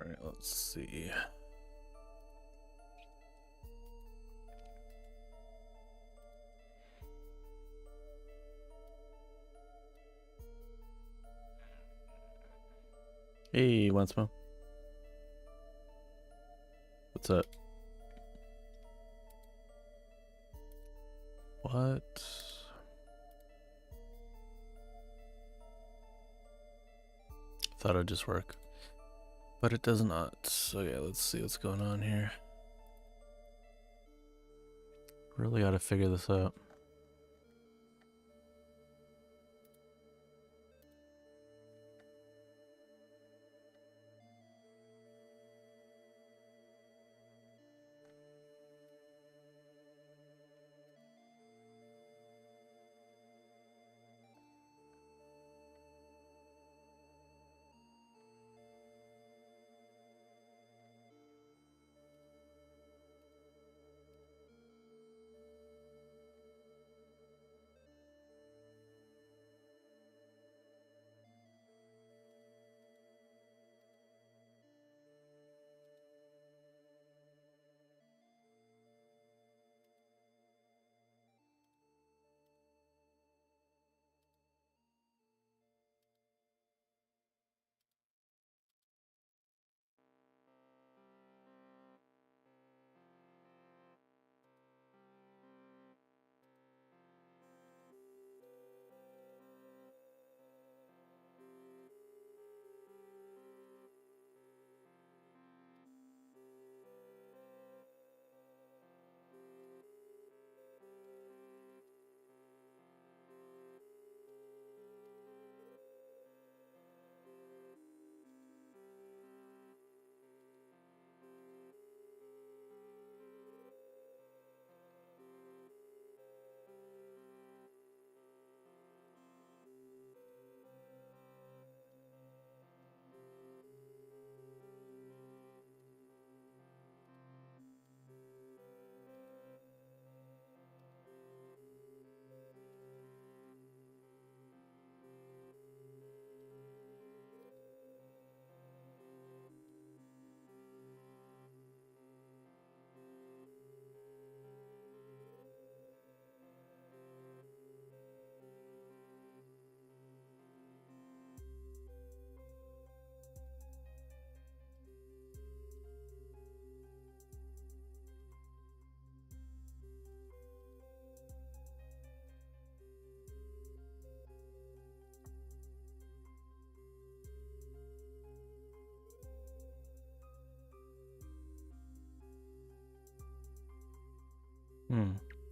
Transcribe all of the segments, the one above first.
All right, let's see. Hey, once more. What's up? What? Thought it'd just work, but it does not. So yeah, let's see what's going on here. Really gotta figure this out.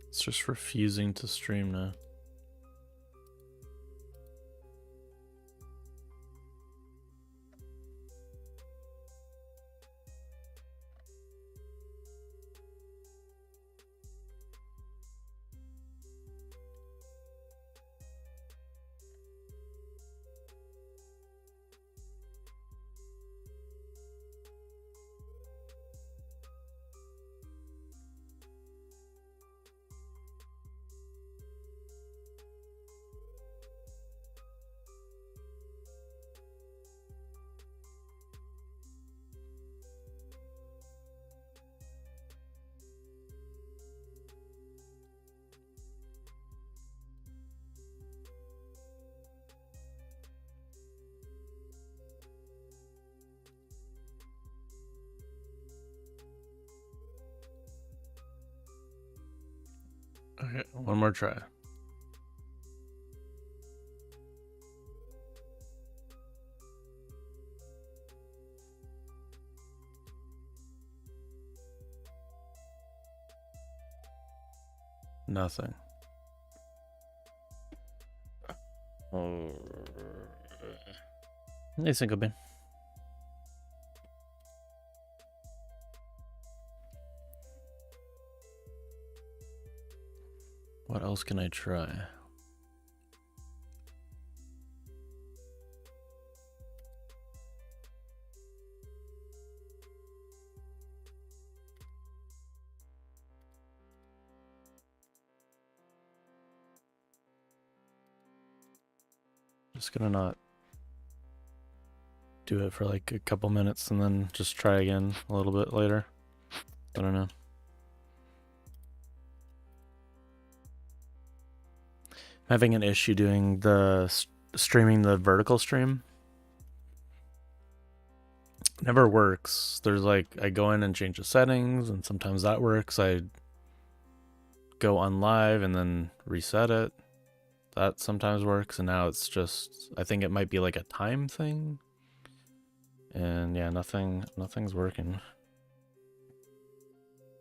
It's just refusing to stream now. Okay, one more try. Nothing. Oh. Hey, Single Bean. What else can I try? Just gonna not do it for like a couple minutes and then just try again a little bit later. I don't know. I'm having an issue doing the streaming the vertical stream. Never works. There's like, I go in and change the settings and sometimes that works. I go on live and then reset it. That sometimes works, and now it's just, I think it might be like a time thing. And yeah, nothing's working.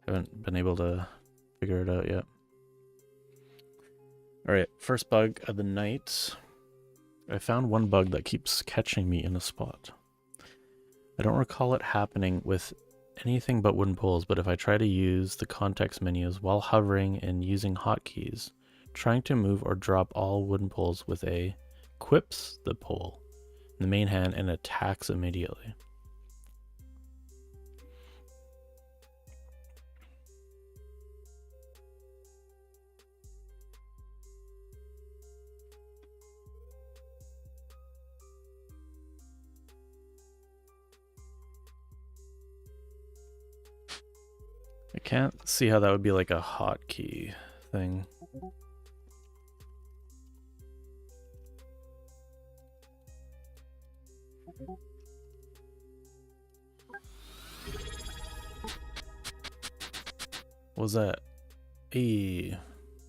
Haven't been able to figure it out yet. Alright, first bug of the night. I found one bug that keeps catching me in a spot. I don't recall it happening with anything but wooden poles, but if I try to use the context menus while hovering and using hotkeys, trying to move or drop all wooden poles with a equips the pole in the main hand and attacks immediately. I can't see how that would be like a hotkey thing. What was that? Hey.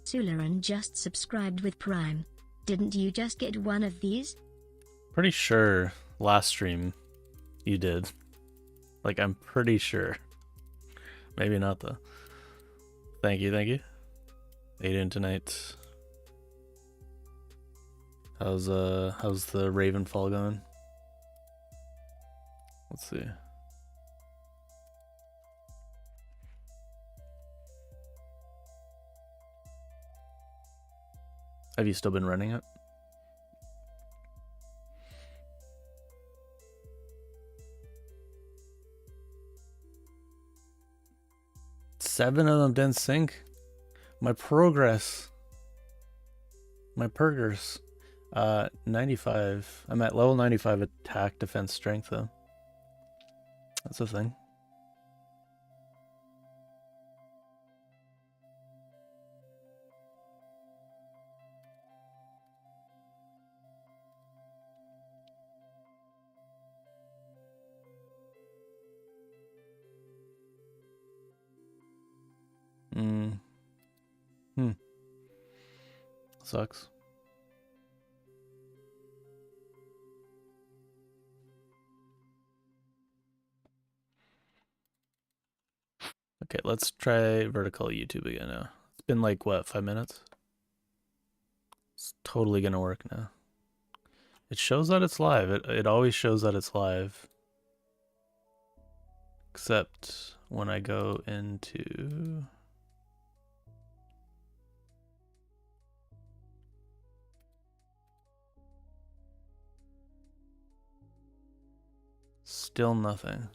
Sularan just subscribed with Prime. Didn't you just get one of these? Pretty sure last stream you did. Like, I'm pretty sure. Maybe not though. Thank you, thank you. Aiden tonight. How's the Ravenfall going? Let's see. Have you still been running it? Seven of them didn't sync. My progress. My pergers. 95. I'm at level 95 attack, defense, strength though. That's a thing. Sucks. Okay, let's try vertical YouTube again now. been like, what, 5 minutes? It's totally gonna work now. It shows that it's live. It always shows that it's live. Except when I go into... Still nothing.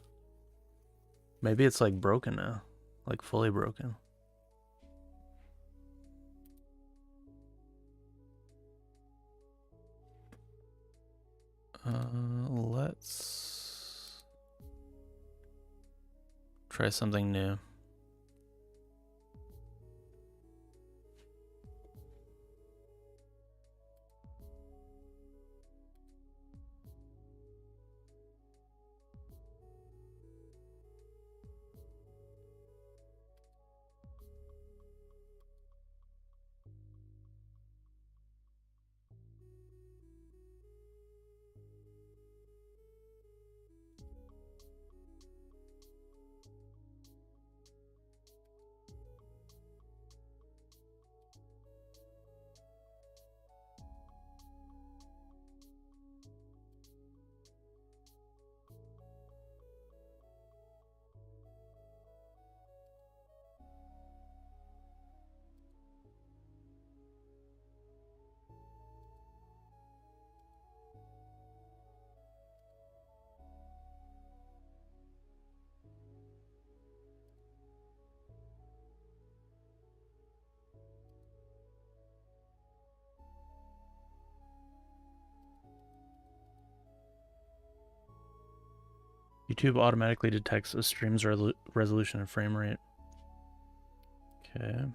Maybe it's like broken now. Like fully broken. Let's try something new. YouTube automatically detects a stream's resolution and frame rate. Okay.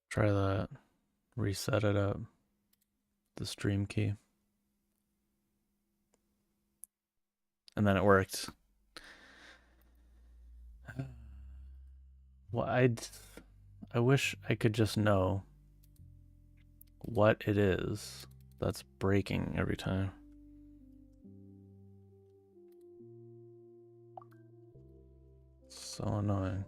Try that. Reset it up. The stream key. And then it worked. Well, I wish I could just know what it is that's breaking every time. So annoying.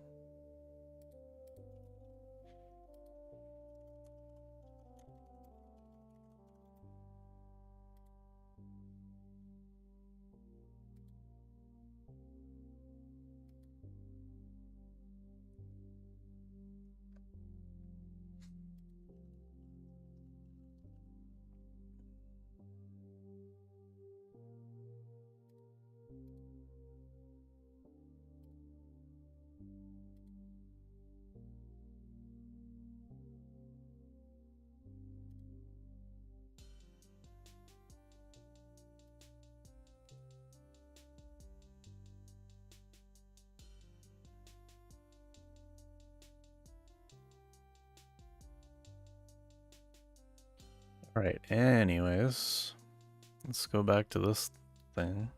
All right, anyways, let's go back to this thing.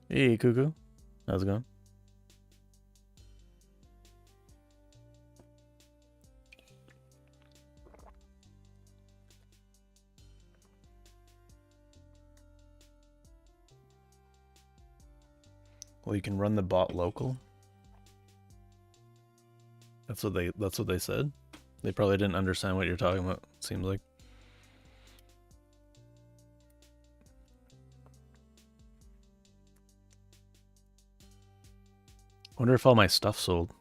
Hey, Cuckoo. How's it going? Well, you can run the bot local. That's what they said. They probably didn't understand what you're talking about, it seems like. Wonder if all my stuff sold.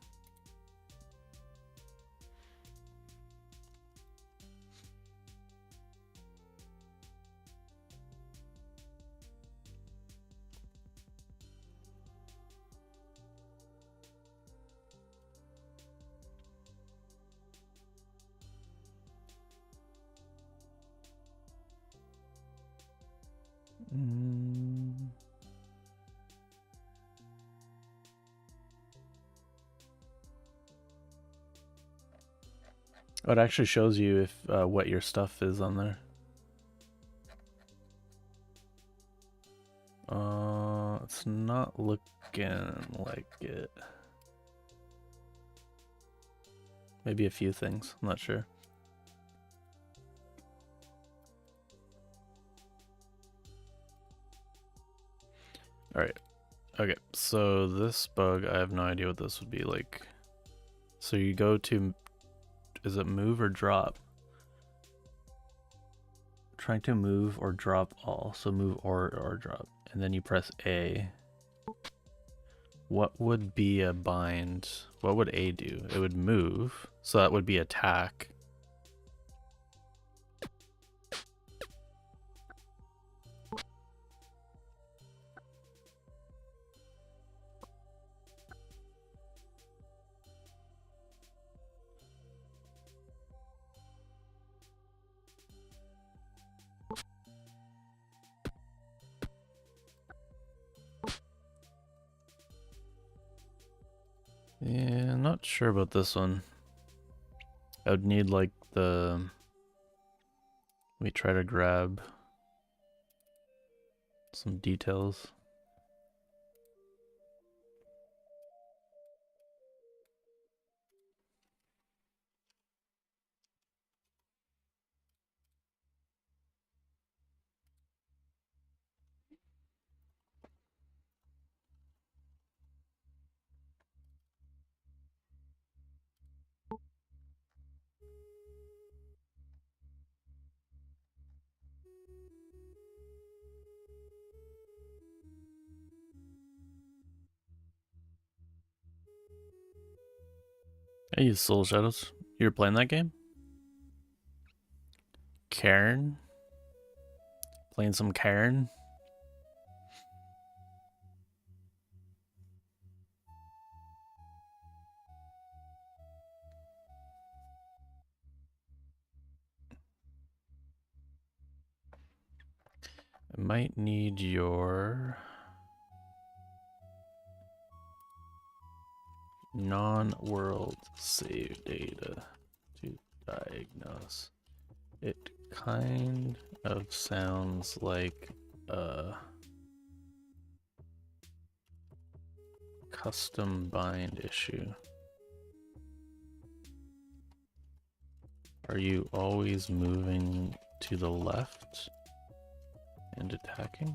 Oh, it actually shows you if what your stuff is on there. It's not looking like it. Maybe a few things. I'm not sure. All right. Okay. So this bug, I have no idea what this would be like. So you go to, is it move or drop? Trying to move or drop all. So move or drop. And then you press A. What would be a bind? What would A do? It would move. So that would be attack. Yeah, I'm not sure about this one. I would need like the... Let me try to grab some details. I use Soul Shadows. You were playing that game? Cairn? Playing some Cairn? I might need your non-world save data to diagnose. It kind of sounds like a custom bind issue. Are you always moving to the left and attacking?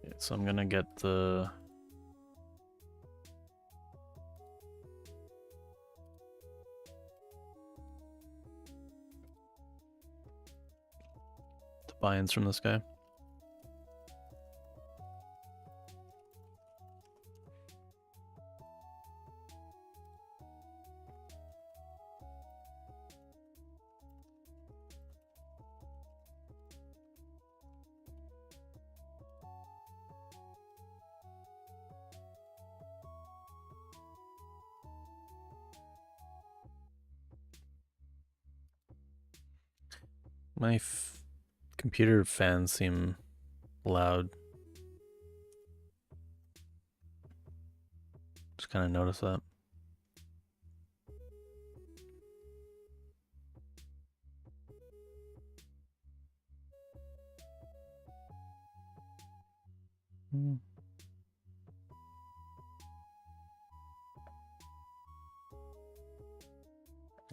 Yeah, so I'm gonna get the buy-ins from this guy. My computer fans seem loud. Just kind of notice that.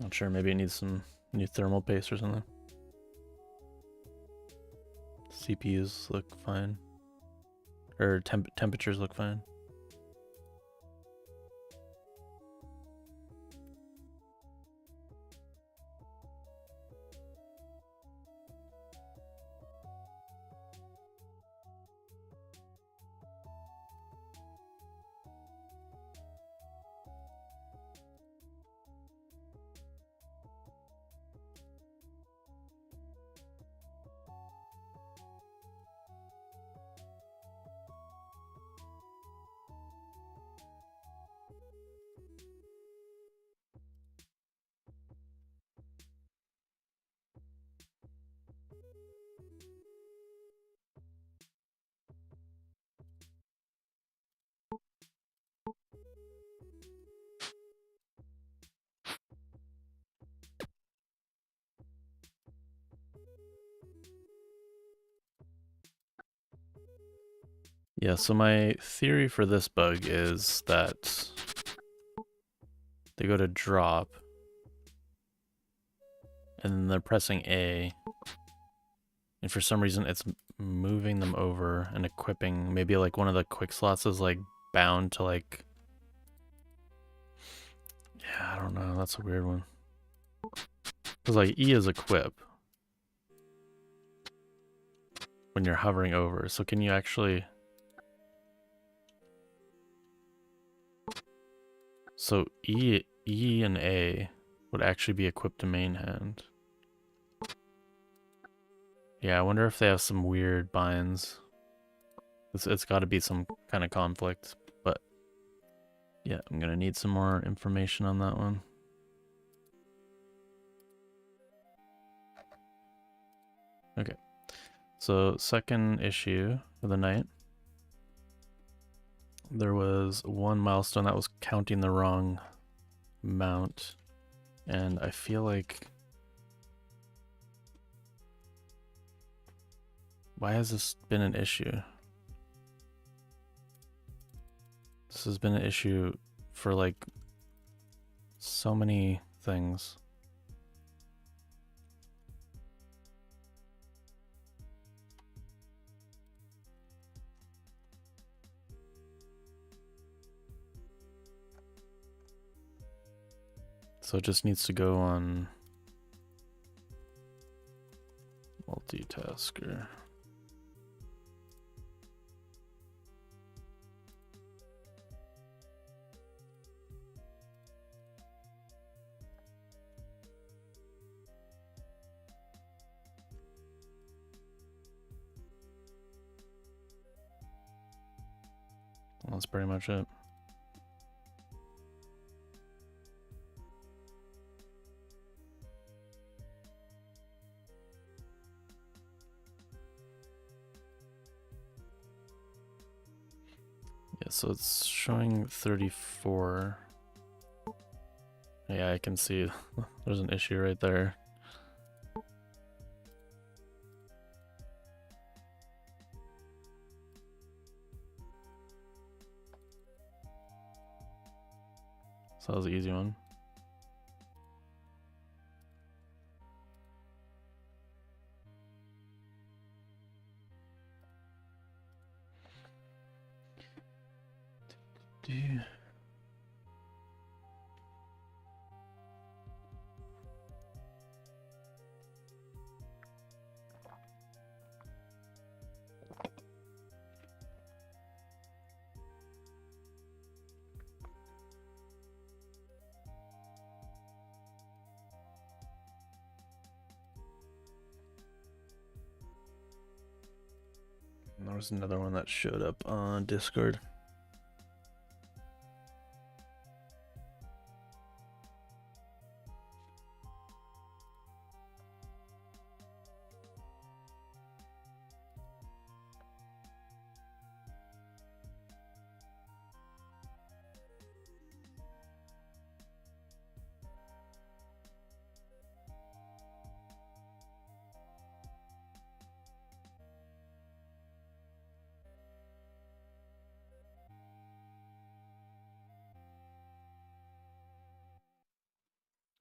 Not sure, maybe it needs some new thermal paste or something. CPUs look fine. Or temperatures look fine. Yeah, so my theory for this bug is that they go to drop and then they're pressing A, and for some reason it's moving them over and equipping. Maybe like one of the quick slots is like bound to like, yeah, I don't know, that's a weird one. Because like E is equip when you're hovering over, so can you actually... So E and A would actually be equipped to main hand. Yeah, I wonder if they have some weird binds. It's got to be some kind of conflict, but yeah, I'm gonna need some more information on that one. Okay, so second issue of the night. There was one milestone that was counting the wrong amount, and I feel like... Why has this been an issue? This has been an issue for like so many things. So it just needs to go on multitasker. That's pretty much it. Yeah, so it's showing 34. Yeah, I can see there's an issue right there. So that was an easy one. And there was another one that showed up on Discord.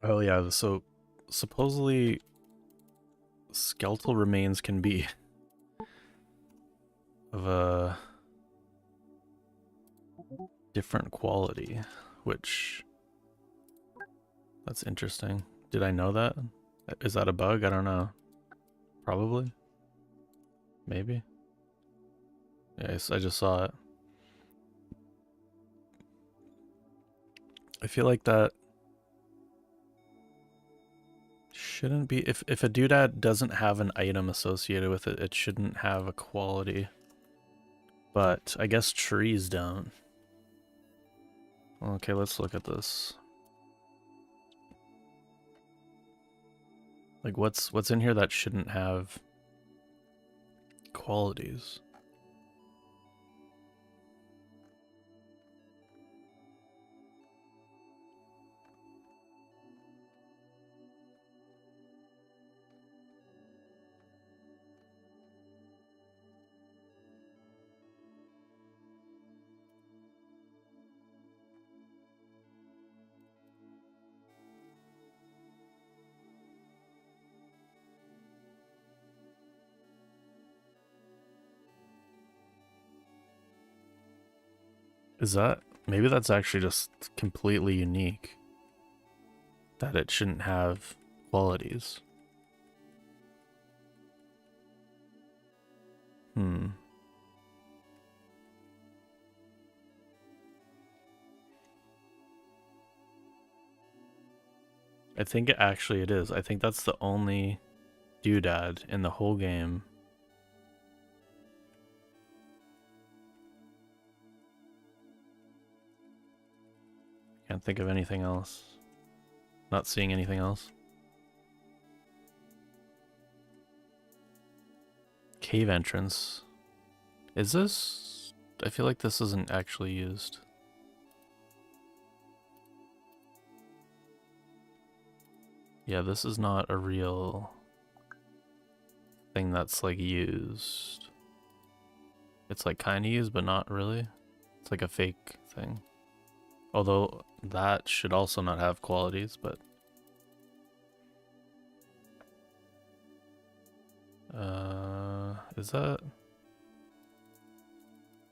Oh yeah, so supposedly skeletal remains can be of a different quality, which that's interesting. Did I know that? Is that a bug? I don't know. Probably. Maybe. Yes, I just saw it. I feel like that shouldn't be if a doodad doesn't have an item associated with it, it shouldn't have a quality. But I guess trees don't. Okay, let's look at this. Like what's in here that shouldn't have qualities? Is that maybe that's actually just completely unique that it shouldn't have qualities. Hmm. I think it is. I think that's the only doodad in the whole game. Can't think of anything else. Not seeing anything else. Cave entrance. Is this? I feel like this isn't actually used. Yeah, this is not a real thing that's like used. It's like kind of used, but not really. It's like a fake thing. Although that should also not have qualities, but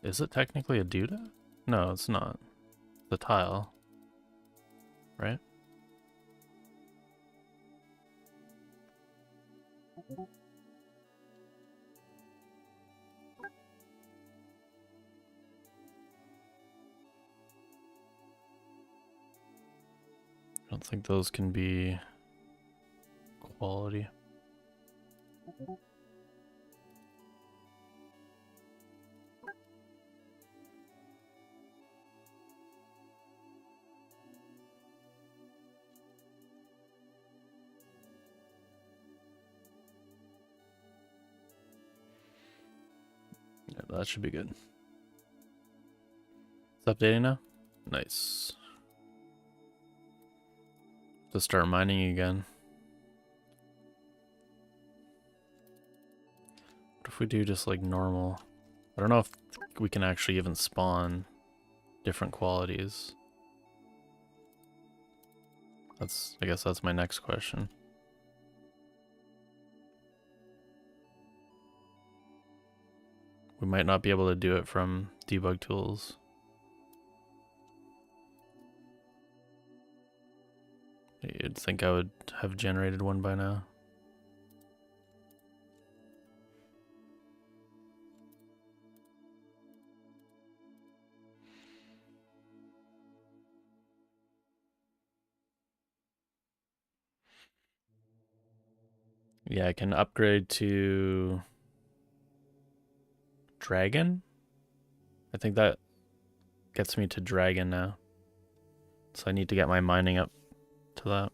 is it technically a doodad? No, it's not. The tile, right? I don't think those can be quality. Yeah, that should be good. It's updating now? Nice. To start mining again. What if we do just like normal? I don't know if we can actually even spawn different qualities. I guess that's my next question. We might not be able to do it from debug tools. You'd think I would have generated one by now. Yeah, I can upgrade to Dragon. I think that gets me to Dragon now. So I need to get my mining up to that.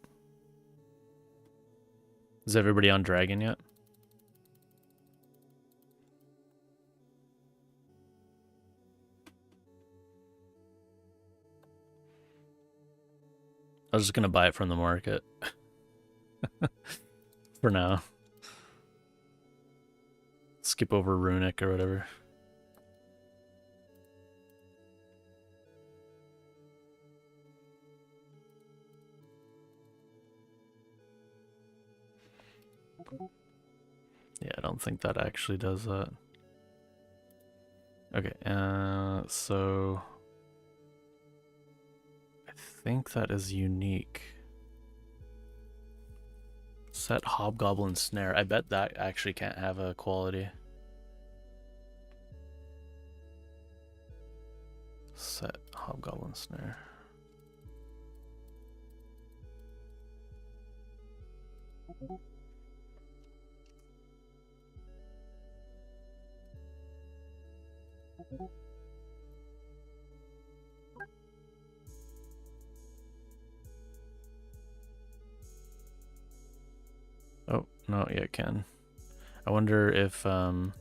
Is everybody on Dragon yet? I was just gonna buy it from the market. For now. Skip over Runic or whatever. Yeah, I don't think that actually does that. Okay, so I think that is unique. Set Hobgoblin Snare. I bet that actually can't have a quality. Set Hobgoblin Snare. Oh, no, yeah, it can. I wonder if, and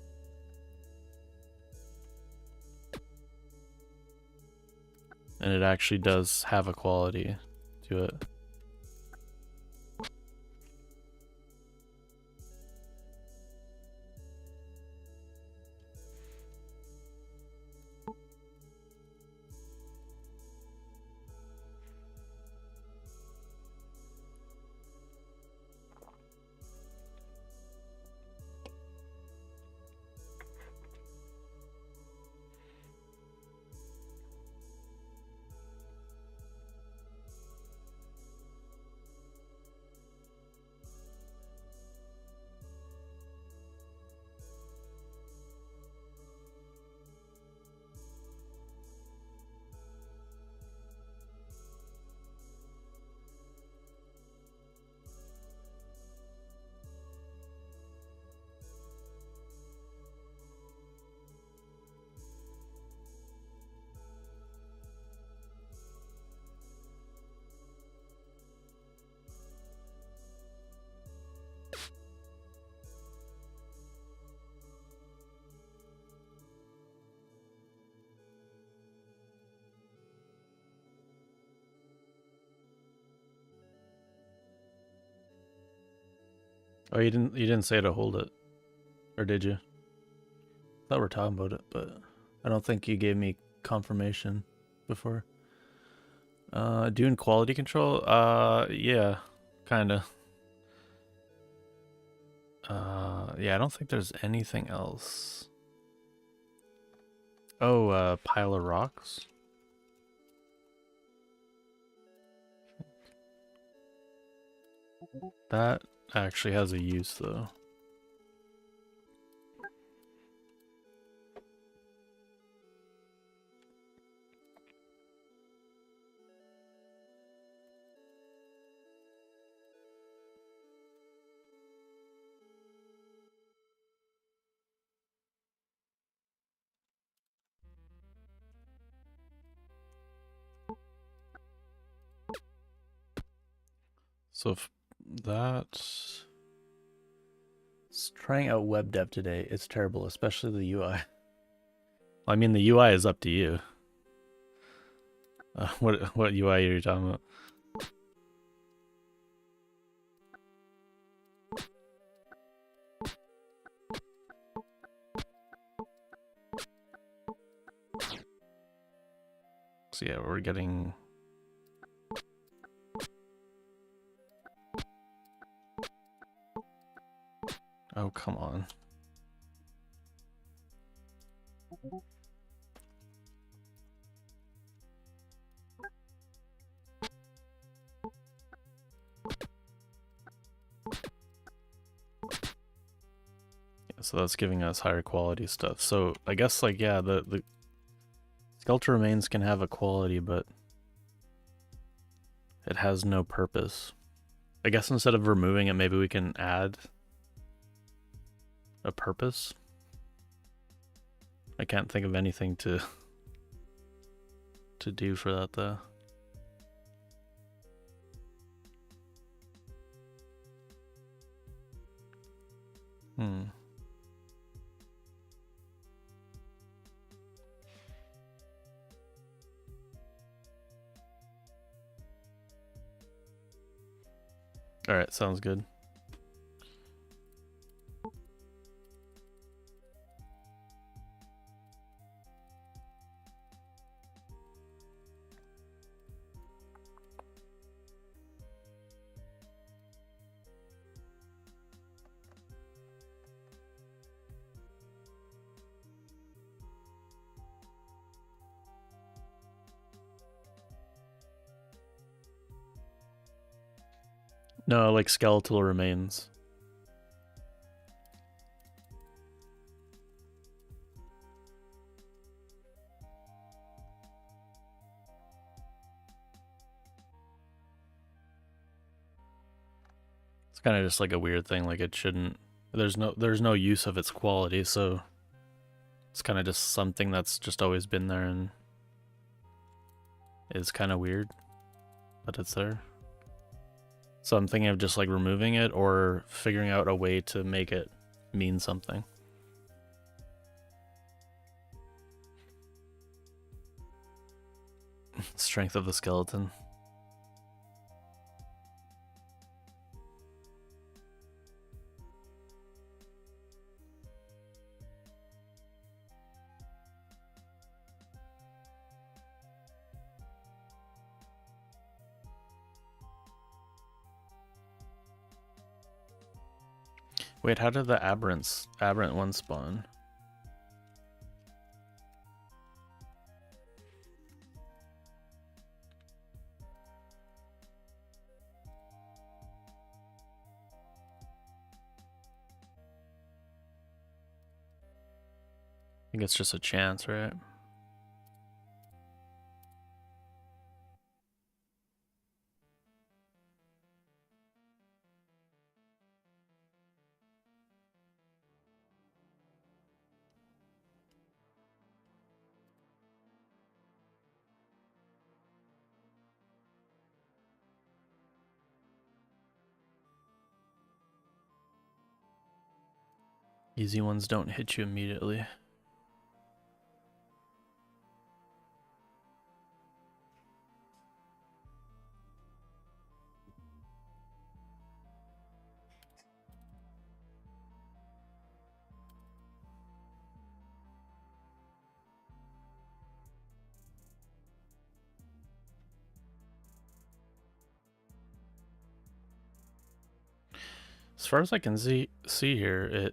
it actually does have a quality to it. Oh, you didn't say to hold it, or did you? I thought we were talking about it, but I don't think you gave me confirmation before. Doing quality control? Yeah, kinda. Yeah, I don't think there's anything else. Oh, pile of rocks? That actually has a use, though. So if that's trying out web dev today, it's terrible, especially the UI. I mean, the UI is up to you. What UI are you talking about? So yeah, we're getting. Oh, come on. Yeah, so that's giving us higher quality stuff. So I guess, like, yeah, the skeletal remains can have a quality, but it has no purpose. I guess instead of removing it, maybe we can add a purpose. I can't think of anything to do for that, though. Alright, sounds good. No, like skeletal remains. It's kind of just like a weird thing. Like it shouldn't. There's no use of its quality, so it's kind of just something that's just always been there and is kind of weird that it's there. So I'm thinking of just like removing it or figuring out a way to make it mean something. Strength of the skeleton. Wait, how did the aberrant one spawn? I think it's just a chance, right? Easy ones don't hit you immediately. As far as I can see here,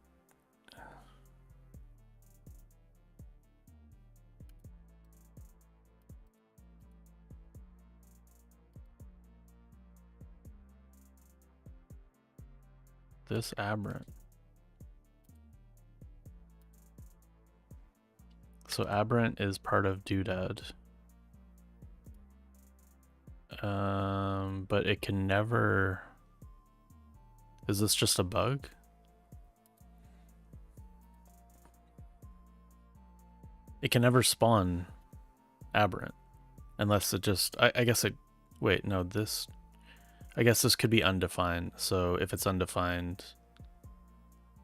this aberrant. So aberrant is part of Doodad. But it can never... Is this just a bug? It can never spawn aberrant. Unless it just... I guess it... Wait, no, this... I guess this could be undefined. So if it's undefined,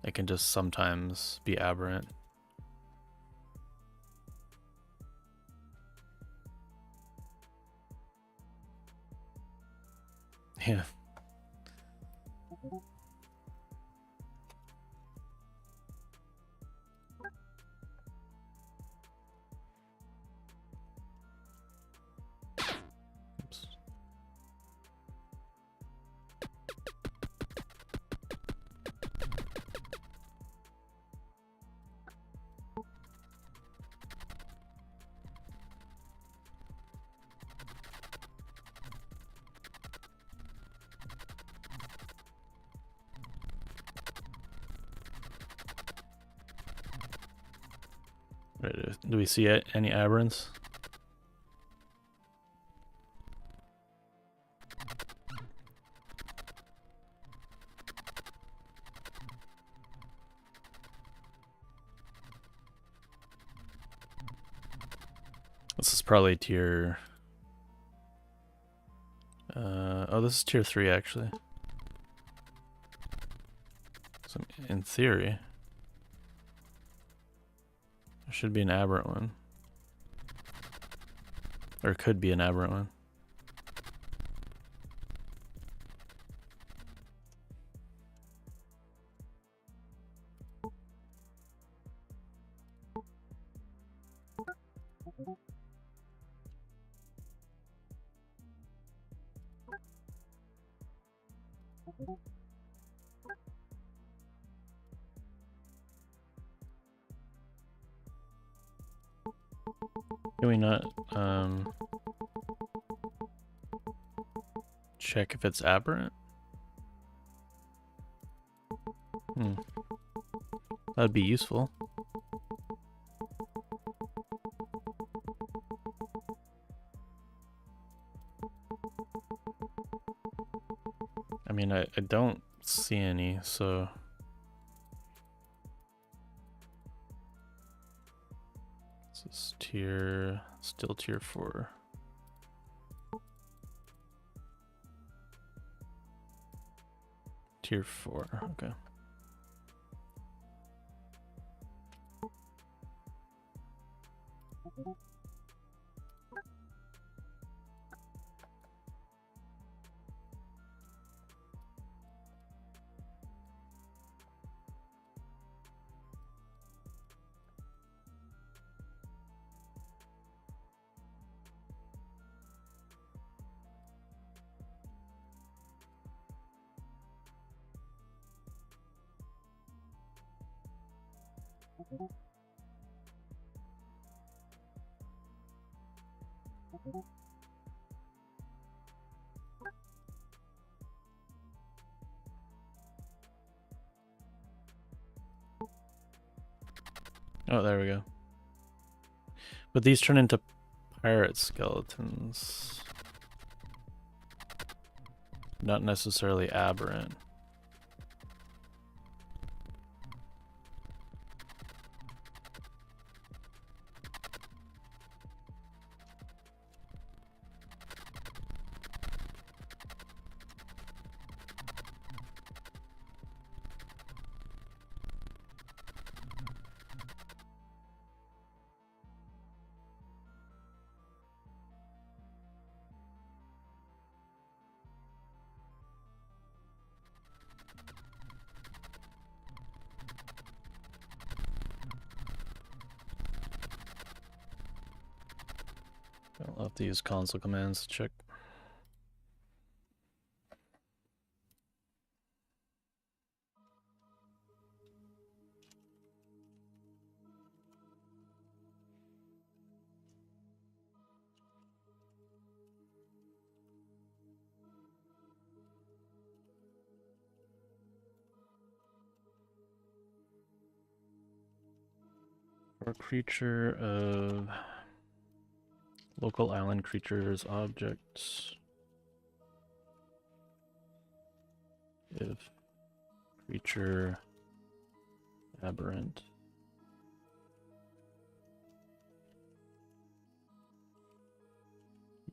it can just sometimes be aberrant. Yeah. Oops. Do we see any aberrants? This is probably tier... oh, this is tier 3 actually. So in theory, there should be an aberrant one. Or could be an aberrant one. Can we not check if it's aberrant? That'd be useful. I mean, I don't see any, so... This is still tier 4. Tier 4, okay. Oh, there we go. But these turn into pirate skeletons. Not necessarily aberrant. I'll have to use console commands to check. For creature of local island creatures, objects. If creature aberrant.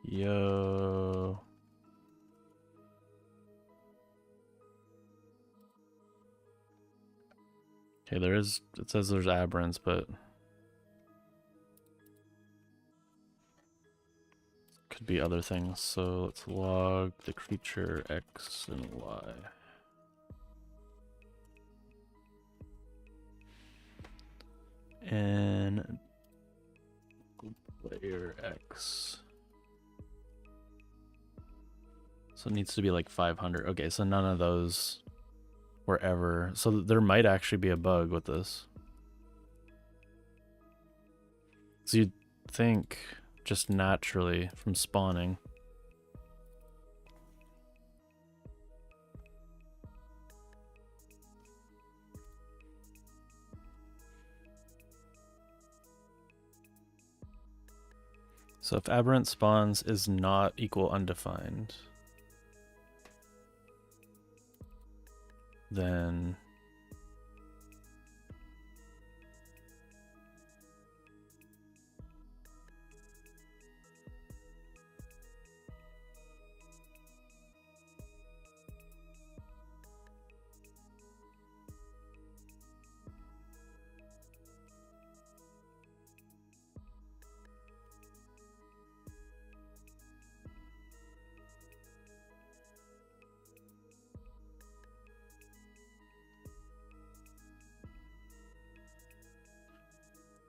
Yo. Okay, it says there's aberrants, but could be other things. So let's log the creature X and Y. And player X. So it needs to be like 500. Okay, so none of those were ever. So there might actually be a bug with this. So you'd think just naturally from spawning. So if aberrant spawns is not equal undefined, then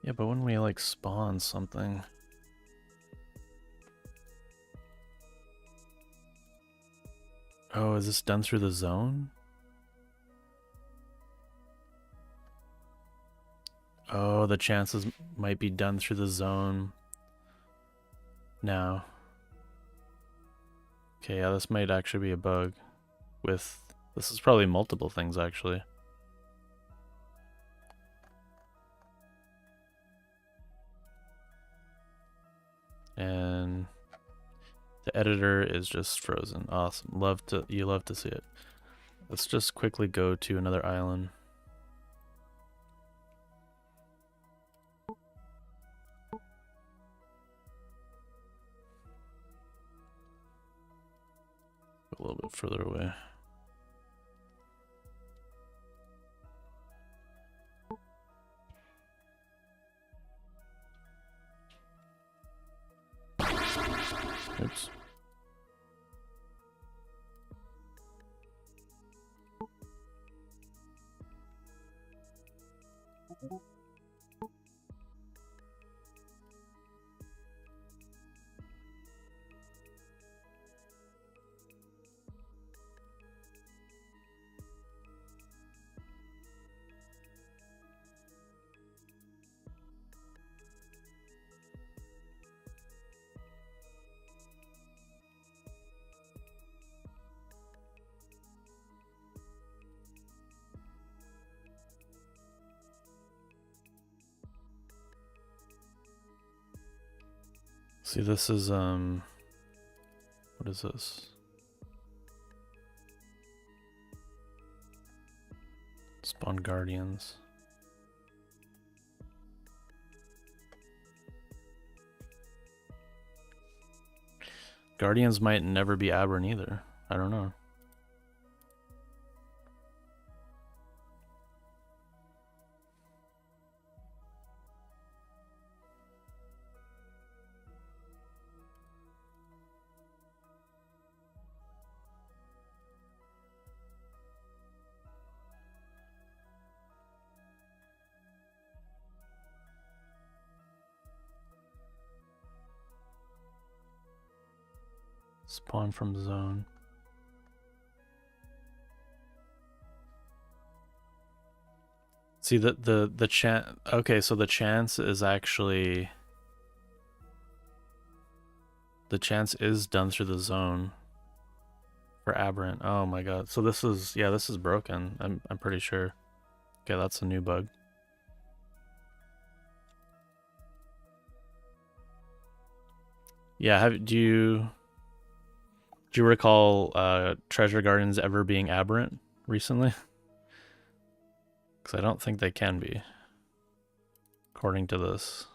yeah, but when we like spawn something. Oh, is this done through the zone? Oh, the chances might be done through the zone now. Okay, yeah, this might actually be a bug with... This is probably multiple things, actually. The editor is just frozen. Awesome. You love to see it. Let's just quickly go to another island. A little bit further away. Oops. See, this is, what is this? Spawn Guardians. Guardians might never be aberrant either. I don't know. Spawn from zone. See the chance. Okay, so the chance is actually, the chance is done through the zone for aberrant. Oh my god. So this is, yeah, this is broken. I'm pretty sure. Okay, that's a new bug. Yeah, do you recall Treasure Gardens ever being aberrant recently? Because I don't think they can be, according to this.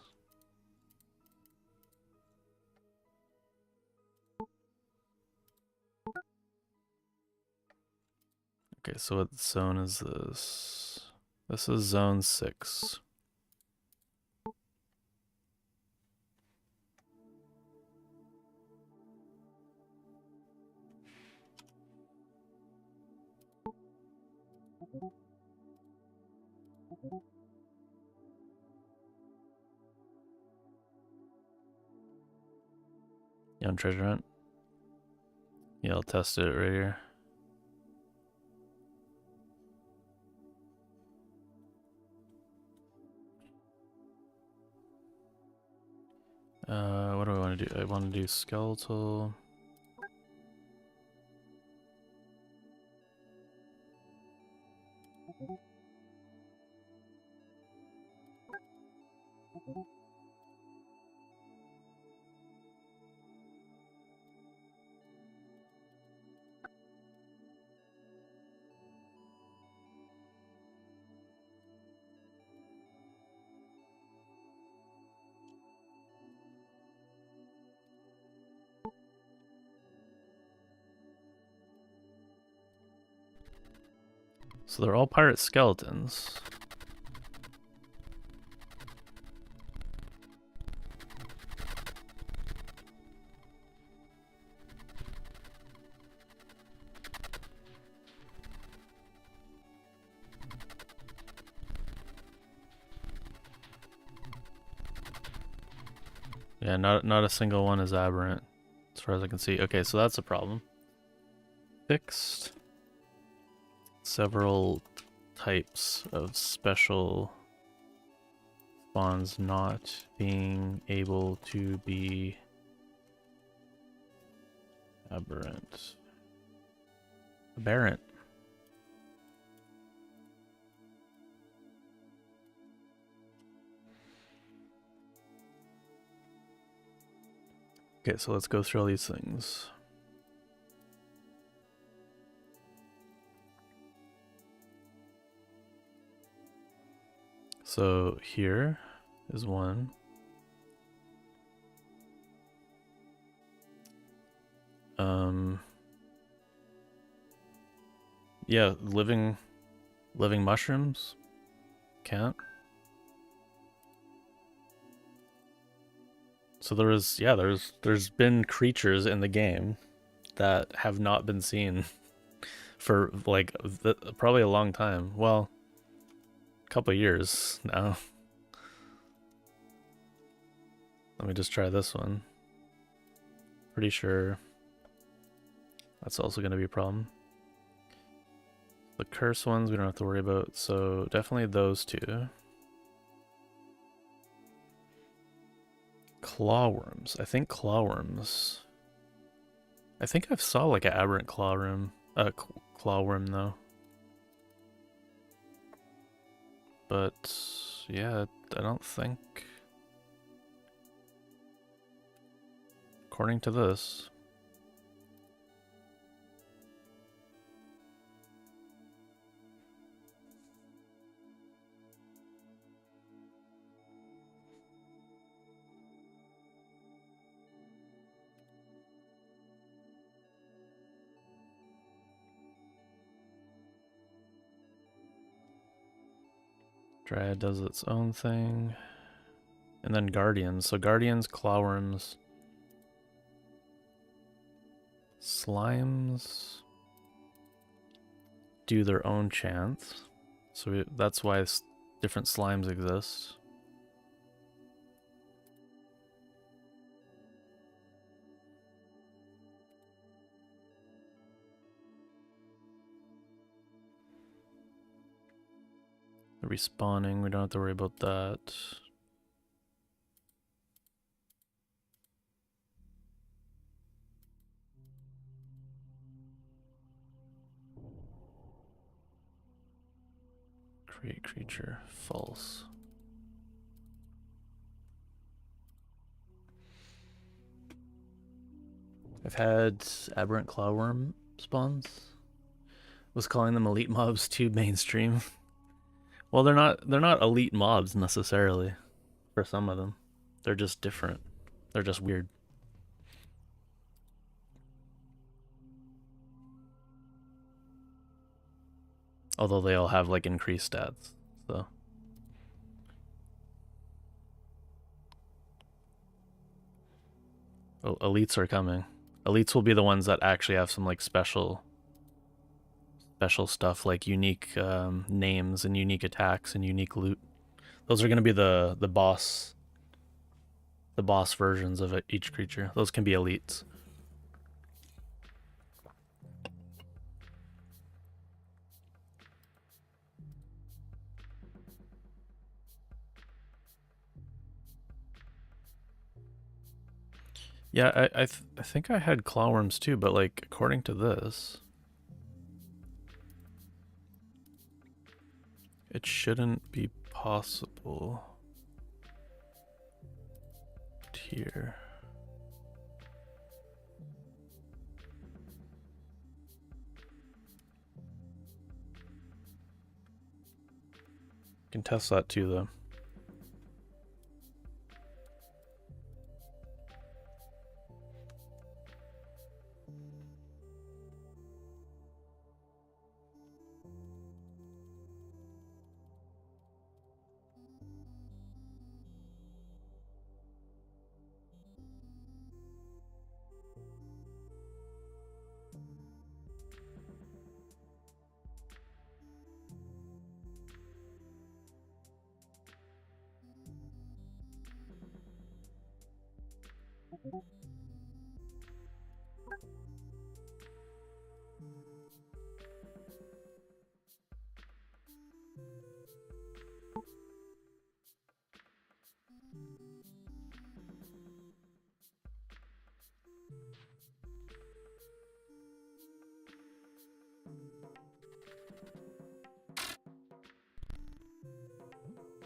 Okay, so what zone is this? This is zone 6. You on treasure hunt? Yeah, I'll test it right here. What do I want to do? I want to do skeletal. So they're all pirate skeletons. Yeah, not a single one is aberrant, as far as I can see. Okay, so that's a problem. Fixed. Several types of special spawns not being able to be aberrant. Aberrant. Okay, so let's go through all these things. So here is one. Yeah, living mushrooms. Can't. So there's been creatures in the game that have not been seen for like probably a long time. Well, a couple years now. Let me just try this one. Pretty sure that's also going to be a problem. The curse ones we don't have to worry about, so definitely those two. Clawworms. I think clawworms. I think I've saw like an aberrant clawworm though. But yeah, I don't think. According to this. Dryad does its own thing. And then Guardians. So Guardians, Clawworms, Slimes do their own chants. So that's why different slimes exist. Respawning, we don't have to worry about that. Create creature, false. I've had aberrant clawworm spawns. Was calling them elite mobs too mainstream. Well, they're not elite mobs necessarily. For some of them, they're just different. They're just weird. Although they all have like increased stats, so. Oh, elites are coming. Elites will be the ones that actually have some like special stuff, like unique names and unique attacks and unique loot. Those are going to be the boss versions of each creature. Those can be elites. Yeah, I think I had clawworms too, but like according to this, it shouldn't be possible here. Can test that too though.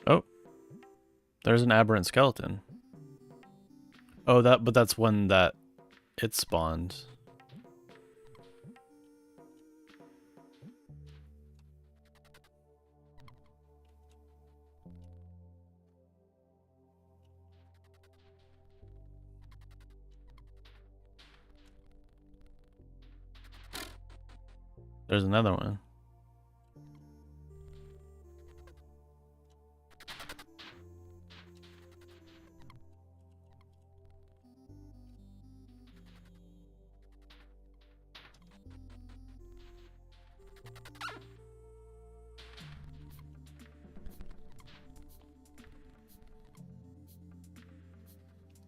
Oh, there's an aberrant skeleton. Oh, but that's one that it spawned. There's another one.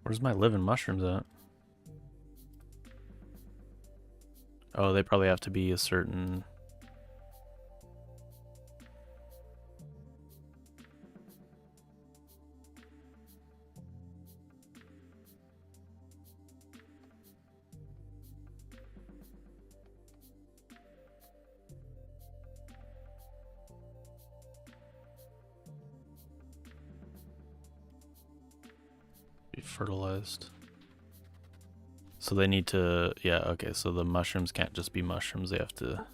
Where's my living mushrooms at? Oh, they probably have to be a certain... be fertilized. So they need to... Yeah, okay, so the mushrooms can't just be mushrooms, they have to...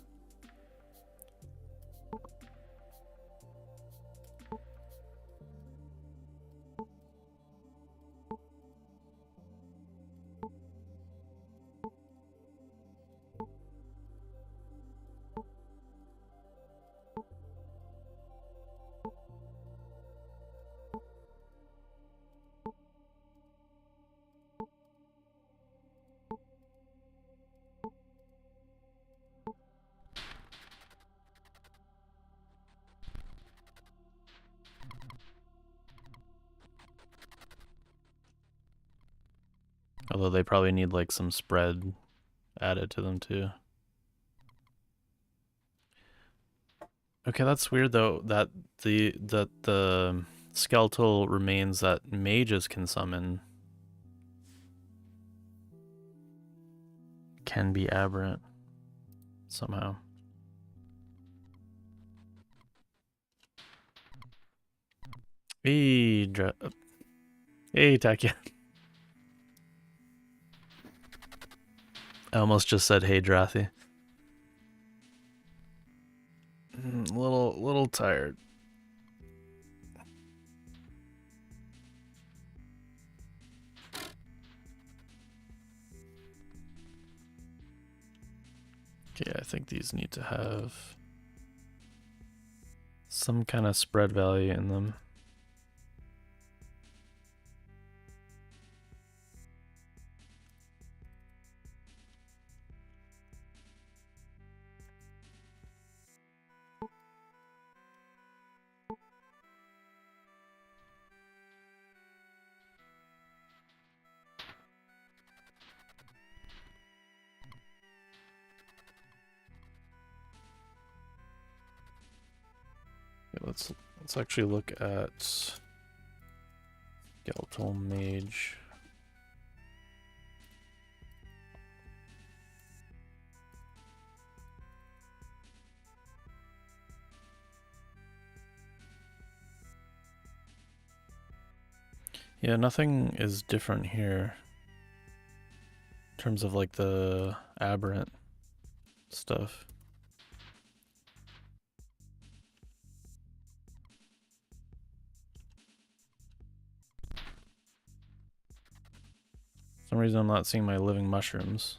Although they probably need like some spread added to them too. Okay, that's weird though, that the skeletal remains that mages can summon can be aberrant somehow. Hey, hey, Takia. I almost just said hey, Drathy. Little tired. Okay, I think these need to have some kind of spread value in them. Let's actually look at skeletal mage. Yeah, nothing is different here in terms of like the aberrant stuff. For some reason I'm not seeing my living mushrooms.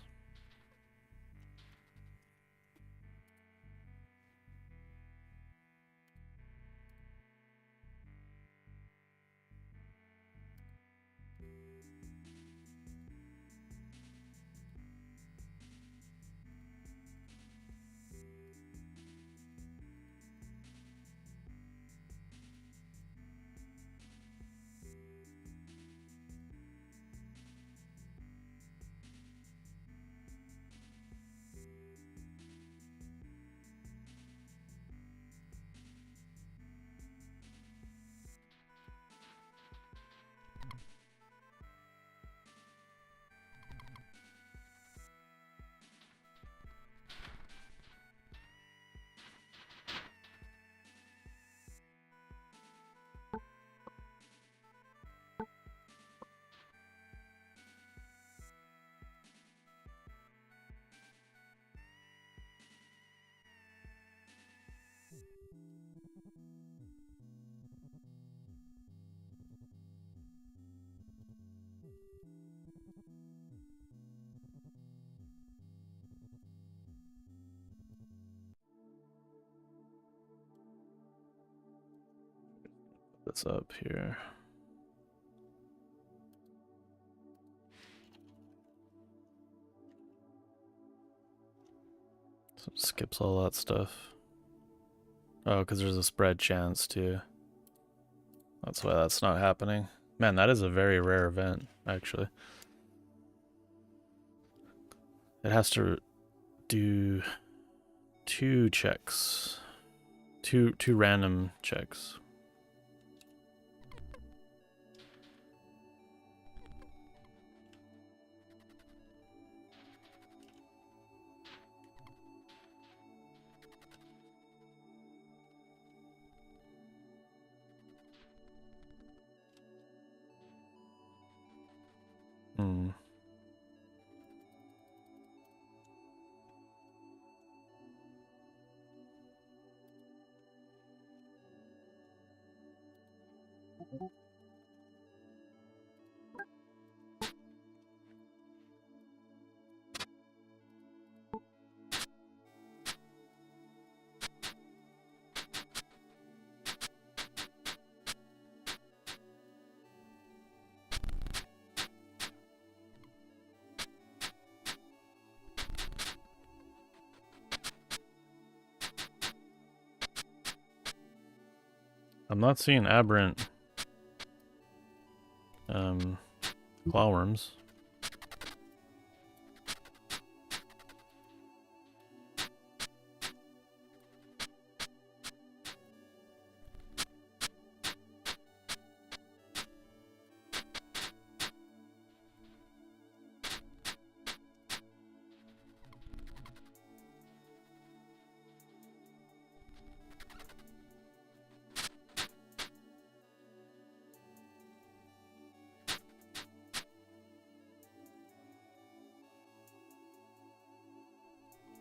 what's up here. So it skips all that stuff. Oh, because there's a spread chance too. That's why that's not happening. Man, that is a very rare event, actually. It has to do 2 checks. Two random checks. Hmm. I'm not seeing aberrant clawworms.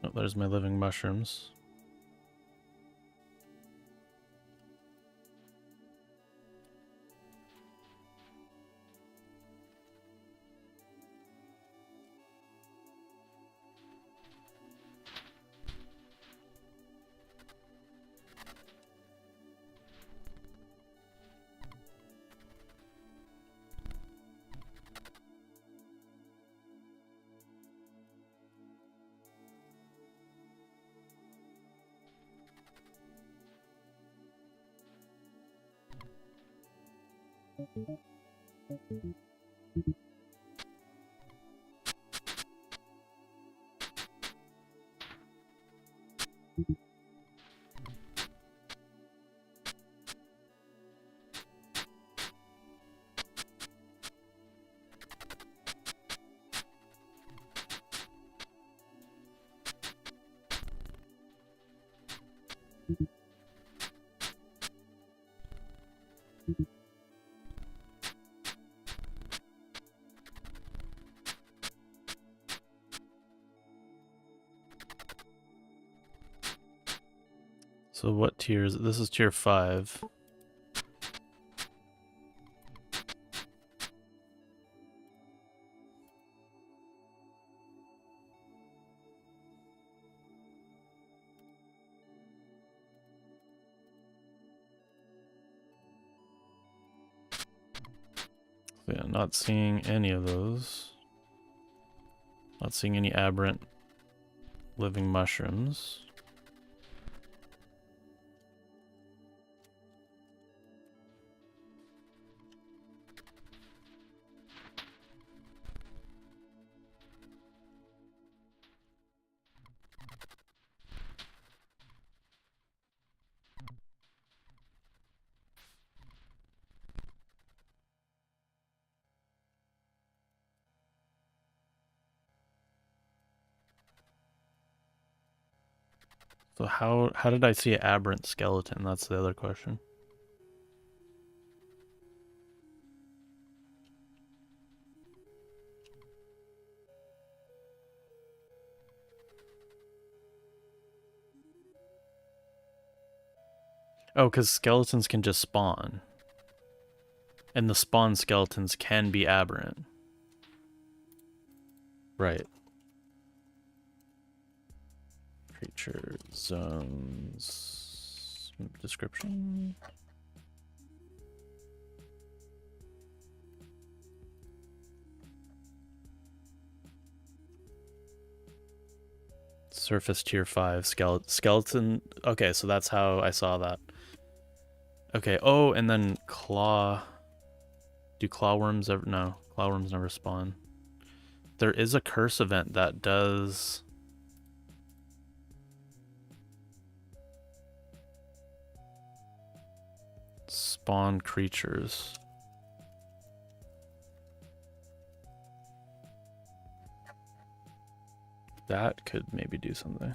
Oh, there's my living mushrooms. So what tier is it? This is tier 5. So yeah, not seeing any of those. Not seeing any aberrant living mushrooms. So how did I see an aberrant skeleton? That's the other question. Oh, because skeletons can just spawn. And the spawn skeletons can be aberrant. Right. Creature zones. Description. Surface tier 5 skeleton. Okay, so that's how I saw that. Okay. Oh, and then claw. Do clawworms ever? No, clawworms never spawn. There is a curse event that does spawn creatures. That could maybe do something.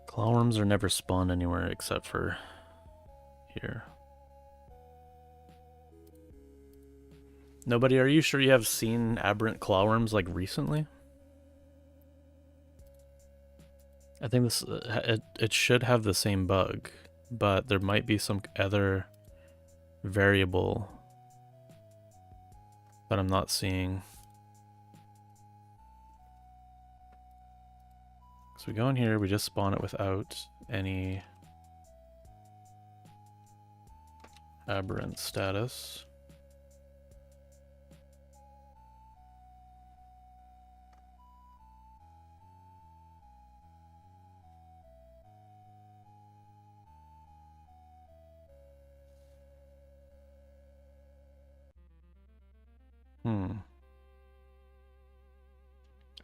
Clawworms are never spawned anywhere except for here. Nobody, are you sure you have seen aberrant clawworms like recently? I think this it should have the same bug, but there might be some other variable that I'm not seeing. So we go in here, we just spawn it without any aberrant status.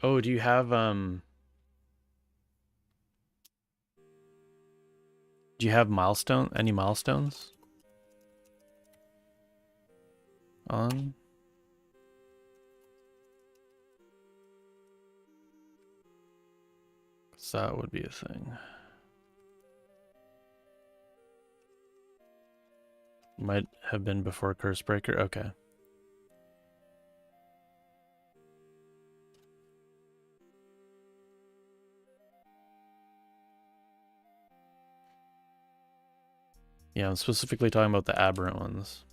Oh, do you have any milestones on? So that would be a thing. Might have been before Cursebreaker. Okay. Yeah, I'm specifically talking about the aberrant ones.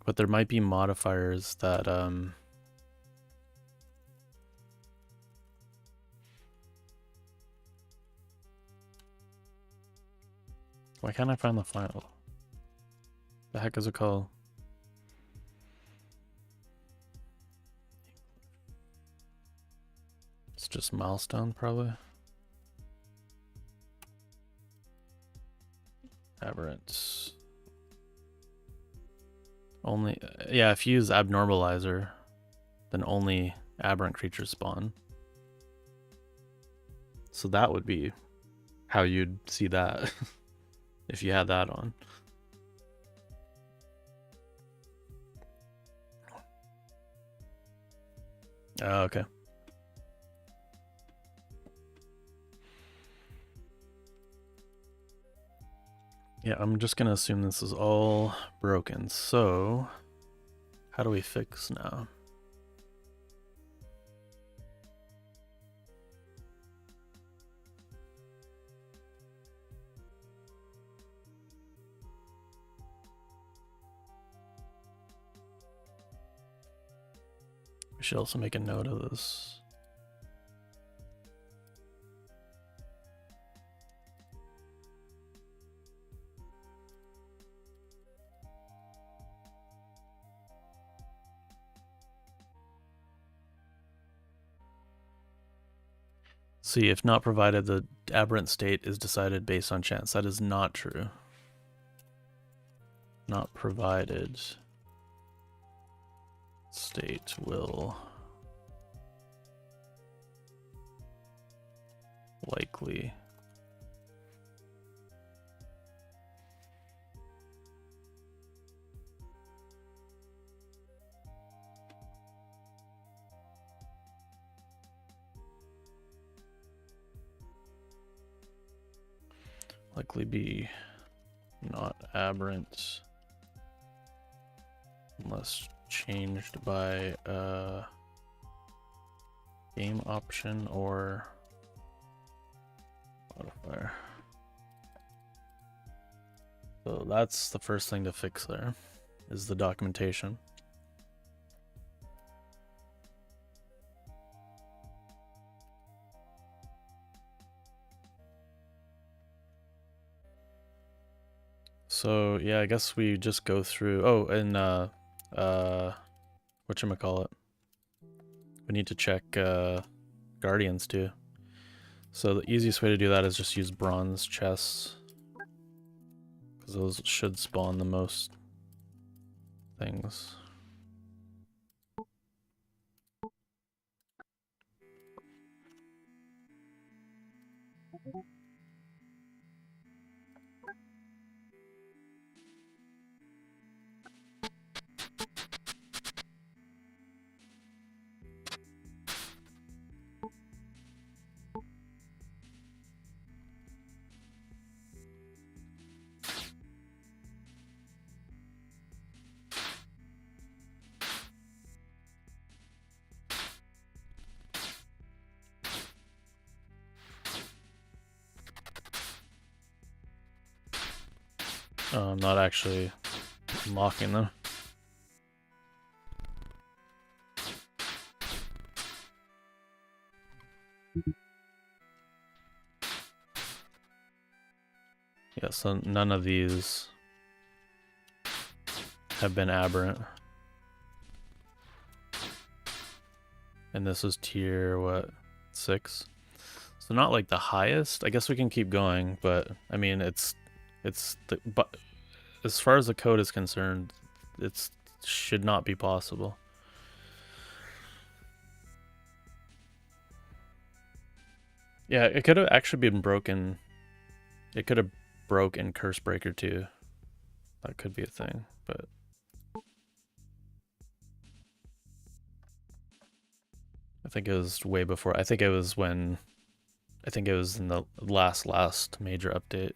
But there might be modifiers that why can't I find the file? The heck is it called? It's just milestone, probably. Aberrants. Only, yeah, if you use abnormalizer, then only aberrant creatures spawn. So that would be how you'd see that if you had that on. Oh, okay. Yeah, I'm just gonna assume this is all broken. So, how do we fix now? We should also make a note of this. See, if not provided, the aberrant state is decided based on chance. That is not true. Not provided. State will likely be not aberrant unless changed by Game option or modifier. So that's the first thing to fix there, is the documentation. So yeah, I guess we just go through. Oh, and whatchamacallit? We need to check guardians too. So the easiest way to do that is just use bronze chests, because those should spawn the most things. I'm not actually unlocking them. Yeah, so none of these have been aberrant. And this is tier, what, 6? So not like the highest. I guess we can keep going, but I mean, but as far as the code is concerned, it should not be possible. Yeah, it could have actually been broken. It could have broke in Curse Breaker too. That could be a thing, but I think it was way before. I think it was in the last major update.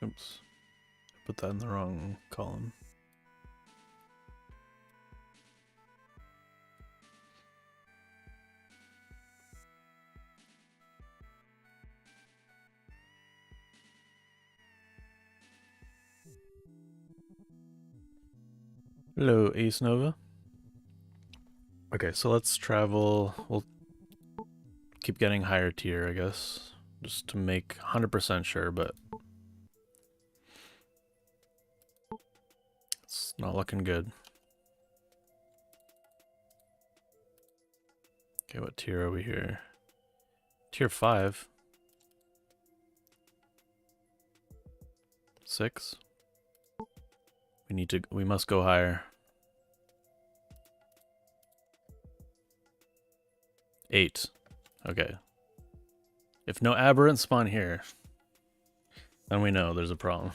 Oops. Put that in the wrong column. Hello, Ace Nova. Okay, so let's travel. We'll keep getting higher tier, I guess, just to make 100% sure, but it's not looking good. Okay, what tier are we here? Tier 5. 6. We must go higher. 8. Okay. If no aberrants spawn here, then we know there's a problem.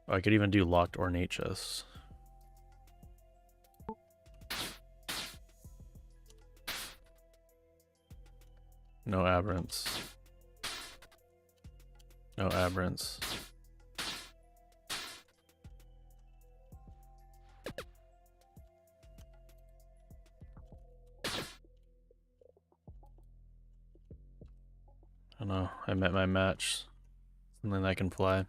Oh, I could even do locked ornate chests. No aberrants. No aberrants. I don't know, I met my match. Something that can fly.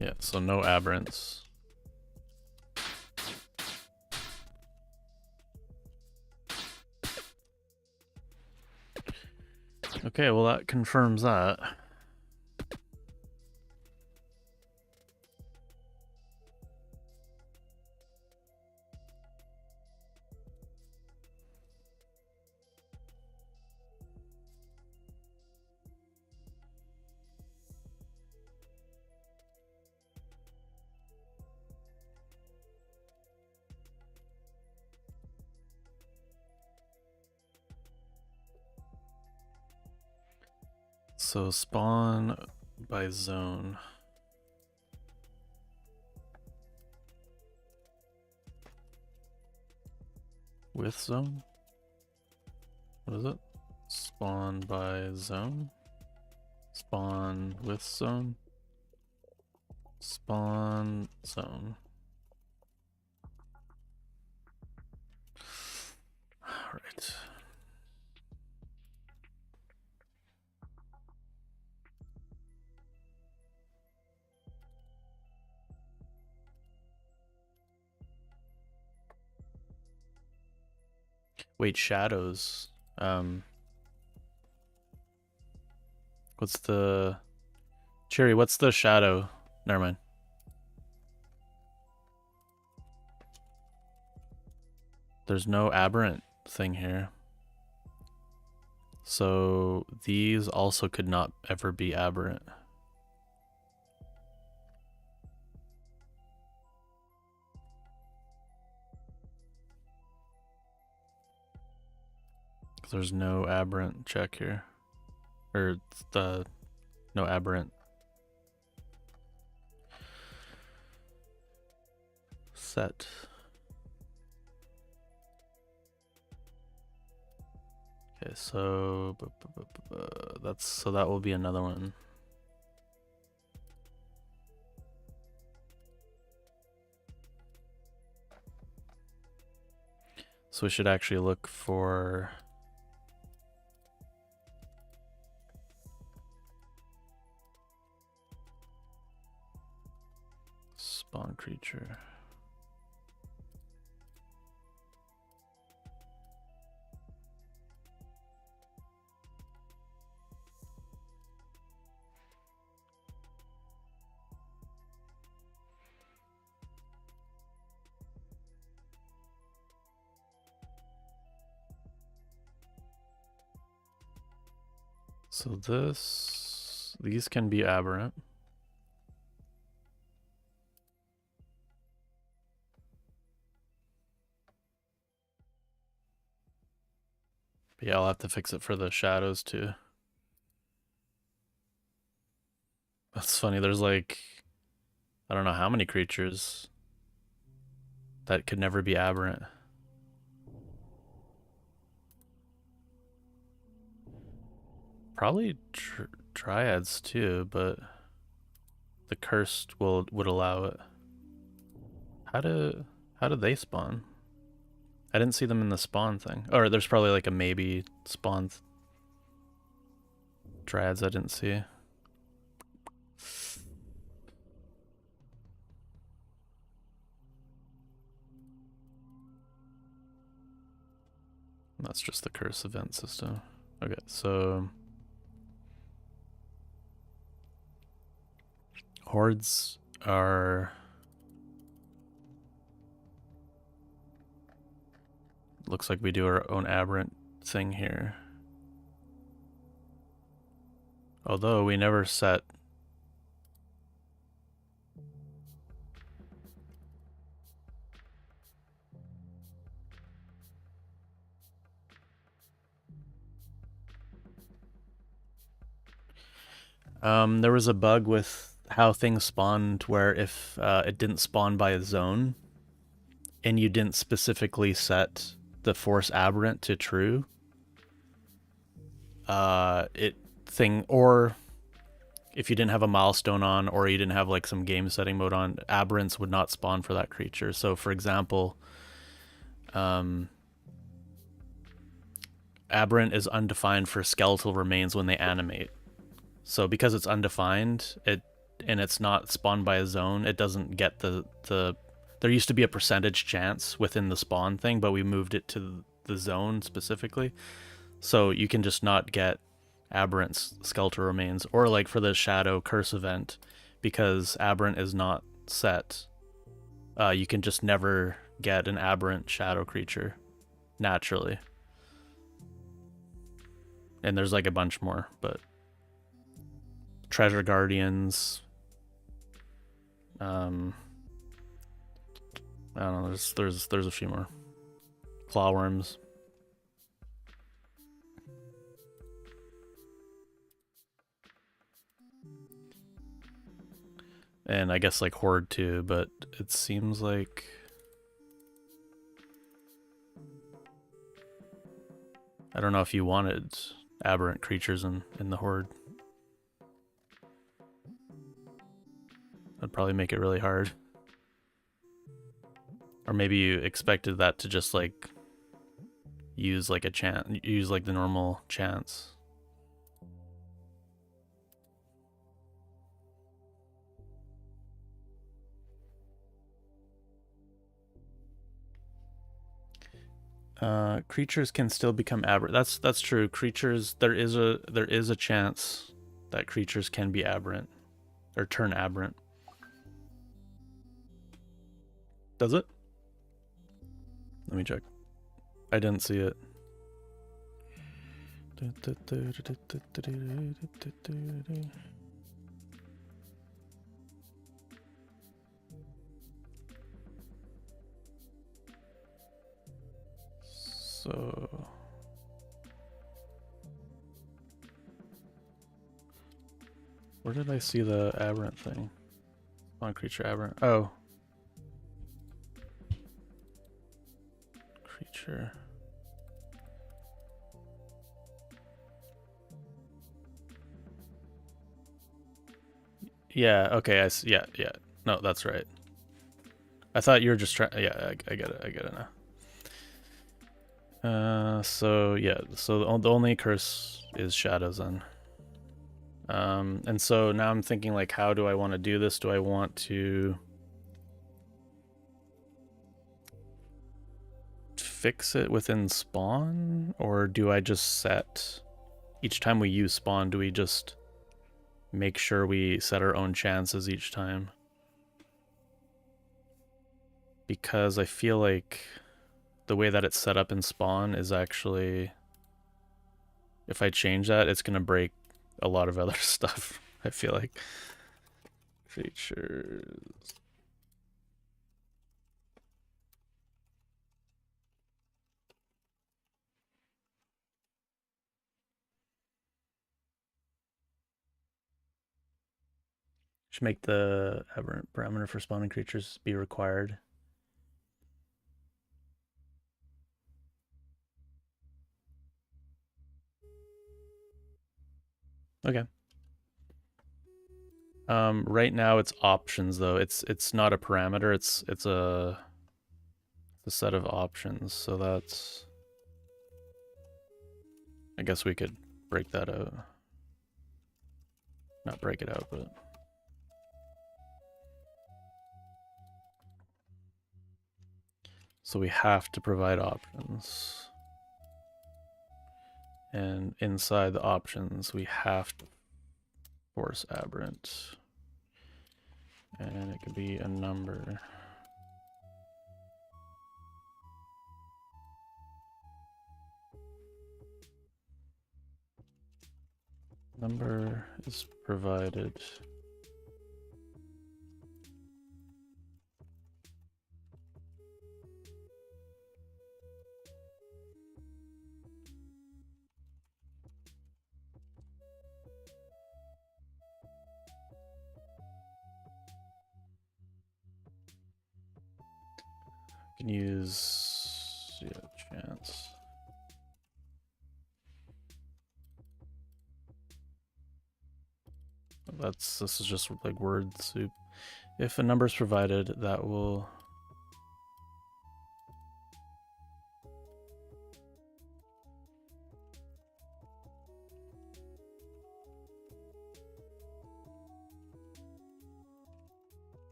Yeah, so no aberrants. Okay, well that confirms that. So spawn by zone. With zone? What is it? Spawn by zone? Spawn with zone? Spawn zone. Alright. Wait, shadows. What's the... Cherry, what's the shadow? Never mind. There's no aberrant thing here. So these also could not ever be aberrant. There's no aberrant check here. Or the no aberrant set. Okay, so so that will be another one. So we should actually look for spawn creature. So these can be aberrant. But yeah, I'll have to fix it for the shadows too. That's funny, there's like, I don't know how many creatures that could never be aberrant. Probably dryads too, but the cursed would allow it. How did they spawn? I didn't see them in the spawn thing. Or there's probably like a maybe spawn dryads I didn't see. That's just the curse event system. Okay, so hordes are looks like we do our own aberrant thing here. Although we never set there was a bug with how things spawned where if it didn't spawn by a zone and you didn't specifically set the force aberrant to true, or if you didn't have a milestone on or you didn't have like some game setting mode on, aberrants would not spawn for that creature. So for example, aberrant is undefined for skeletal remains when they animate. So because it's undefined, and it's not spawned by a zone, it doesn't get the there used to be a percentage chance within the spawn thing, but we moved it to the zone specifically. So you can just not get aberrant skeletal remains, or like for the shadow curse event, because aberrant is not set, you can just never get an aberrant shadow creature naturally. And there's like a bunch more, but treasure guardians, I don't know, there's a few more. Clawworms. And I guess like Horde too, but it seems like I don't know if you wanted aberrant creatures in the Horde. That'd probably make it really hard. Or maybe you expected that to just like use like a chance, use like the normal chance. Creatures can still become aberrant. That's true. Creatures, there is a chance that creatures can be aberrant or turn aberrant. Does it? Let me check. I didn't see it. So where did I see the aberrant thing? On creature aberrant. Oh. Creature. Yeah, okay, I see. Yeah. No, that's right. I thought you were just trying. Yeah, I get it now. So yeah, so the only curse is shadows then. And so now I'm thinking like, how do I want to do this? Do I want to fix it within spawn, or do I just set each time we use spawn? Do we just make sure we set our own chances each time? Because I feel like the way that it's set up in spawn is actually, if I change that, it's gonna break a lot of other stuff. I feel like features. Should make the aberrant parameter for spawning creatures be required. Okay. Right now it's options though. It's not a parameter. It's a set of options. So that's. I guess we could break that out. Not break it out, but. So we have to provide options. And inside the options, we have to force aberrant. And it could be a number. Number is provided. You can use, yeah, chance. This is just like word soup. If a number is provided, that will.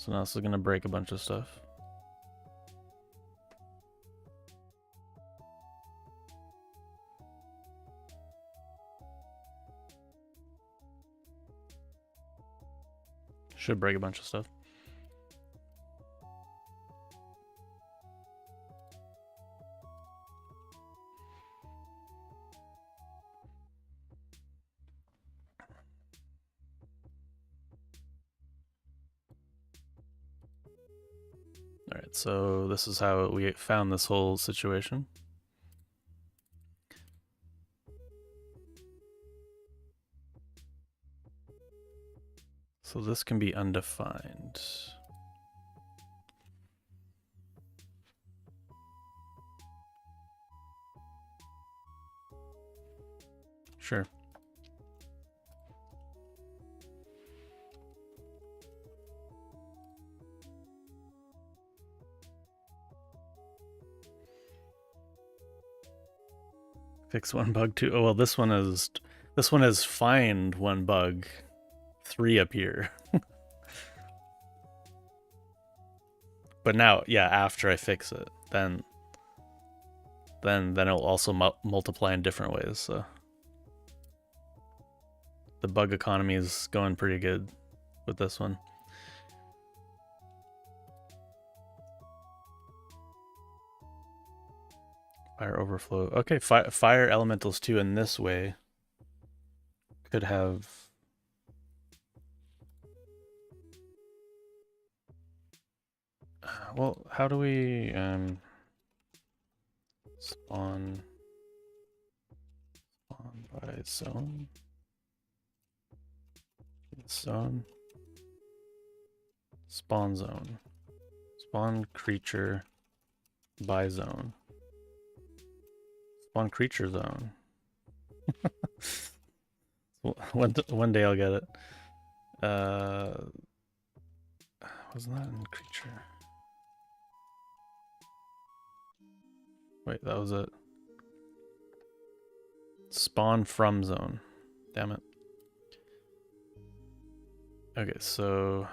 So now this is gonna break a bunch of stuff. Should break a bunch of stuff. Alright, so this is how we found this whole situation. So this can be undefined. Sure. Fix one bug too. Oh well, this one is find one bug. 3 appear. But now, yeah, after I fix it, then it'll also multiply in different ways. So the bug economy is going pretty good with this one. Fire overflow. Okay, fire elementals too in this way could have. Well, how do we spawn by zone? Zone. Spawn zone. Spawn creature by zone. Spawn creature zone. One day I'll get it. Wasn't that in creature? Wait, that was it. Spawn from zone. Damn it. Okay, so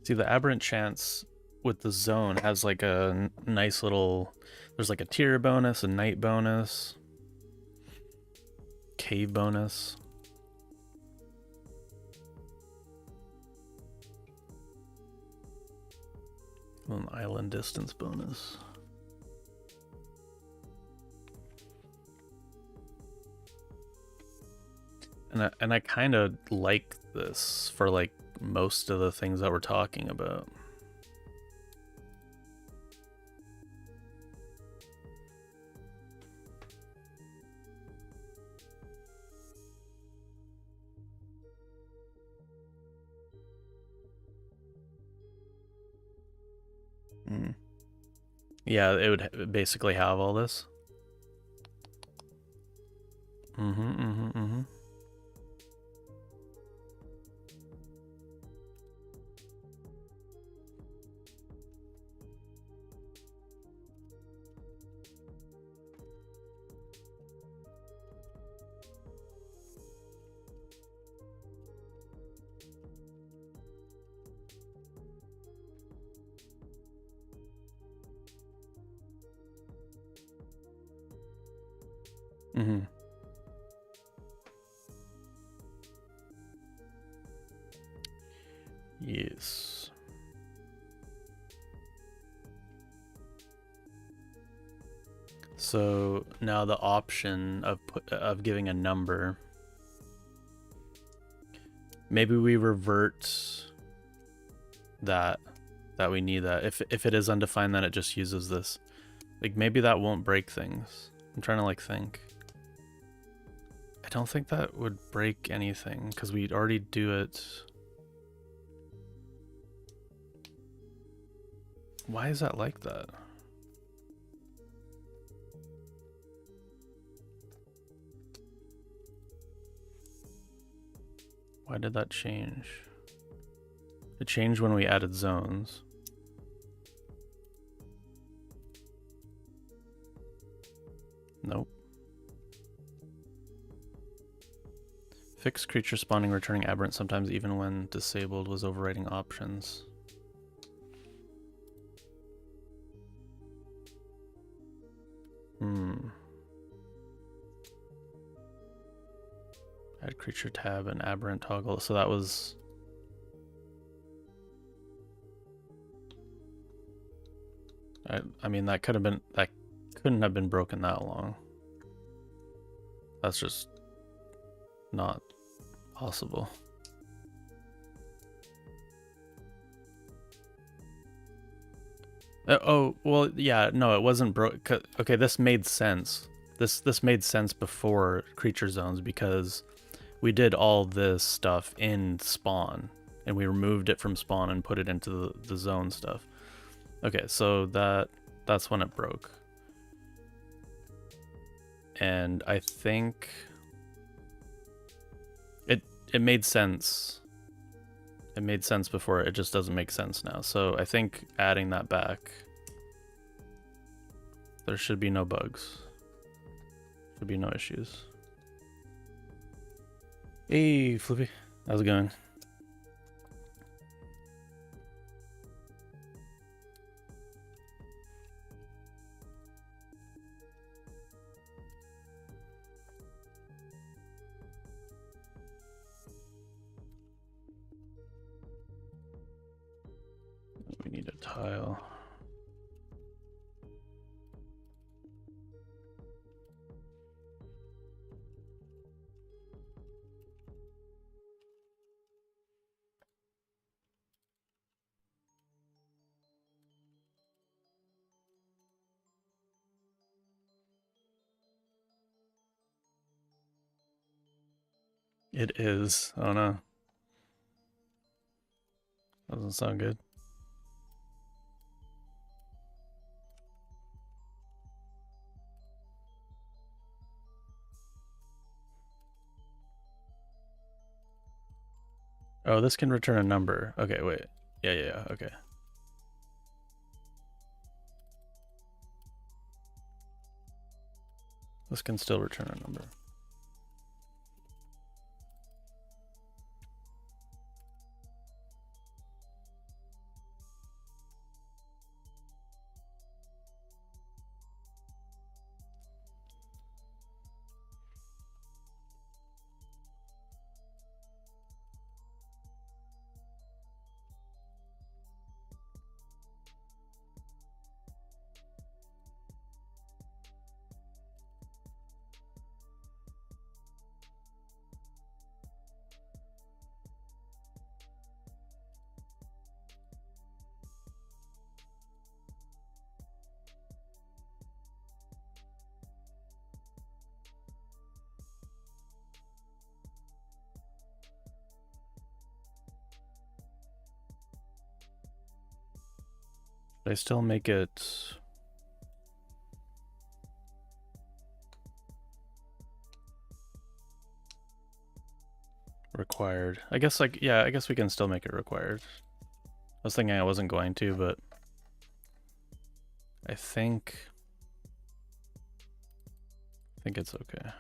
see, the aberrant chance with the zone has like a nice little, there's like a tier bonus, a night bonus, cave bonus. An island distance bonus. And I kind of like this for like most of the things that we're talking about. Yeah, it would basically have all this. Mm-hmm. Mm-hmm. Yes. So now the option of giving a number. Maybe we revert that we need that. If it is undefined, then it just uses this. Like maybe that won't break things. I'm trying to like think. I don't think that would break anything because we'd already do it. Why is that like that? Why did that change? It changed when we added zones. Fixed creature spawning returning aberrant sometimes even when disabled was overriding options. Add creature tab and aberrant toggle. So that was... I mean, that could have been... That couldn't have been broken that long. That's just not possible. Oh, well, yeah, no, it wasn't broke. Okay, this made sense. This made sense before creature zones because we did all this stuff in spawn and we removed it from spawn and put it into the zone stuff. Okay, so that's when it broke. And I think it made sense. It made sense before, it just doesn't make sense now. So I think adding that back, there should be no bugs. Should be no issues. Hey, Flippy. How's it going? We need a tile. It is. Oh no. Doesn't sound good. Oh, this can return a number. Okay, wait. Yeah, okay. This can still return a number. Should I still make it required? I guess, like, yeah, I guess we can still make it required. I was thinking I wasn't going to, but I think it's okay.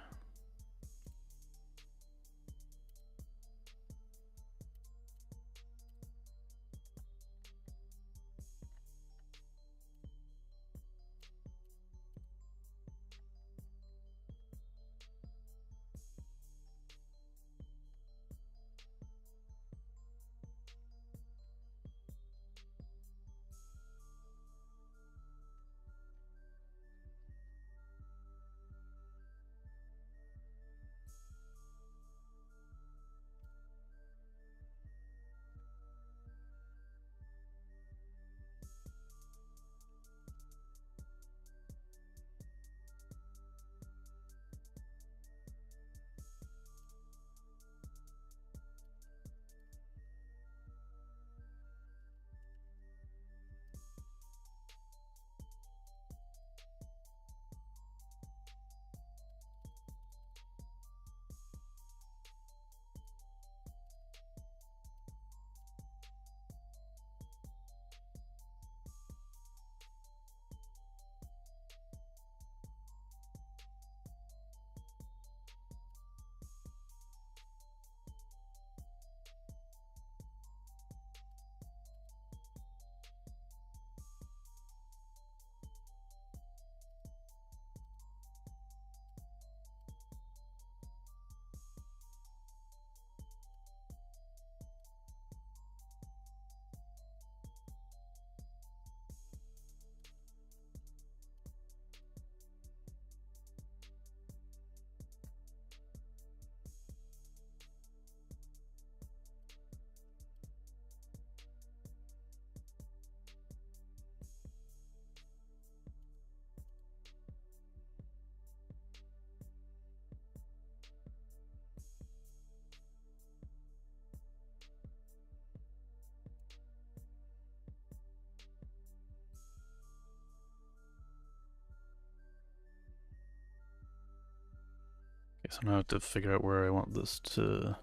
So now I have to figure out where I want this to...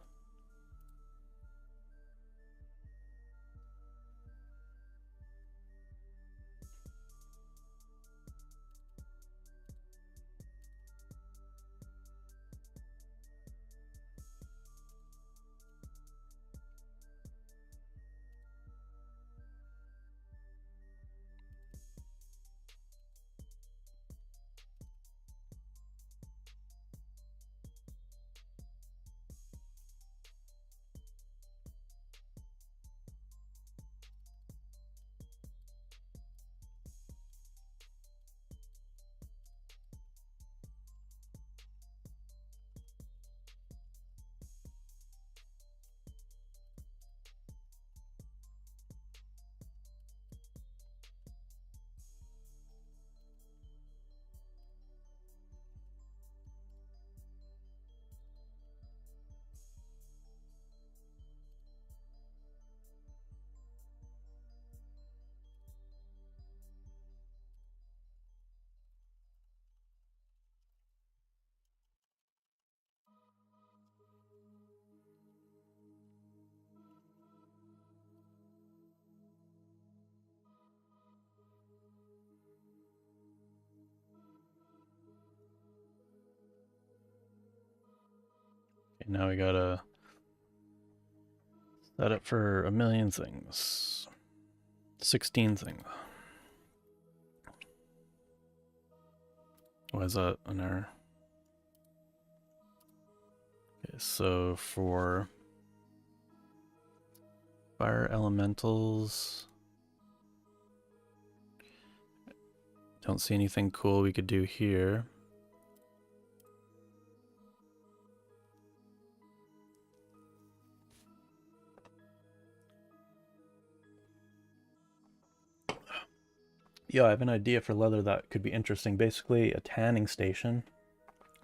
Okay, now we gotta set it for a million things. 16 things. Why is that an error? Okay, so for fire elementals, don't see anything cool we could do here. Yeah, I have an idea for leather that could be interesting. Basically, a tanning station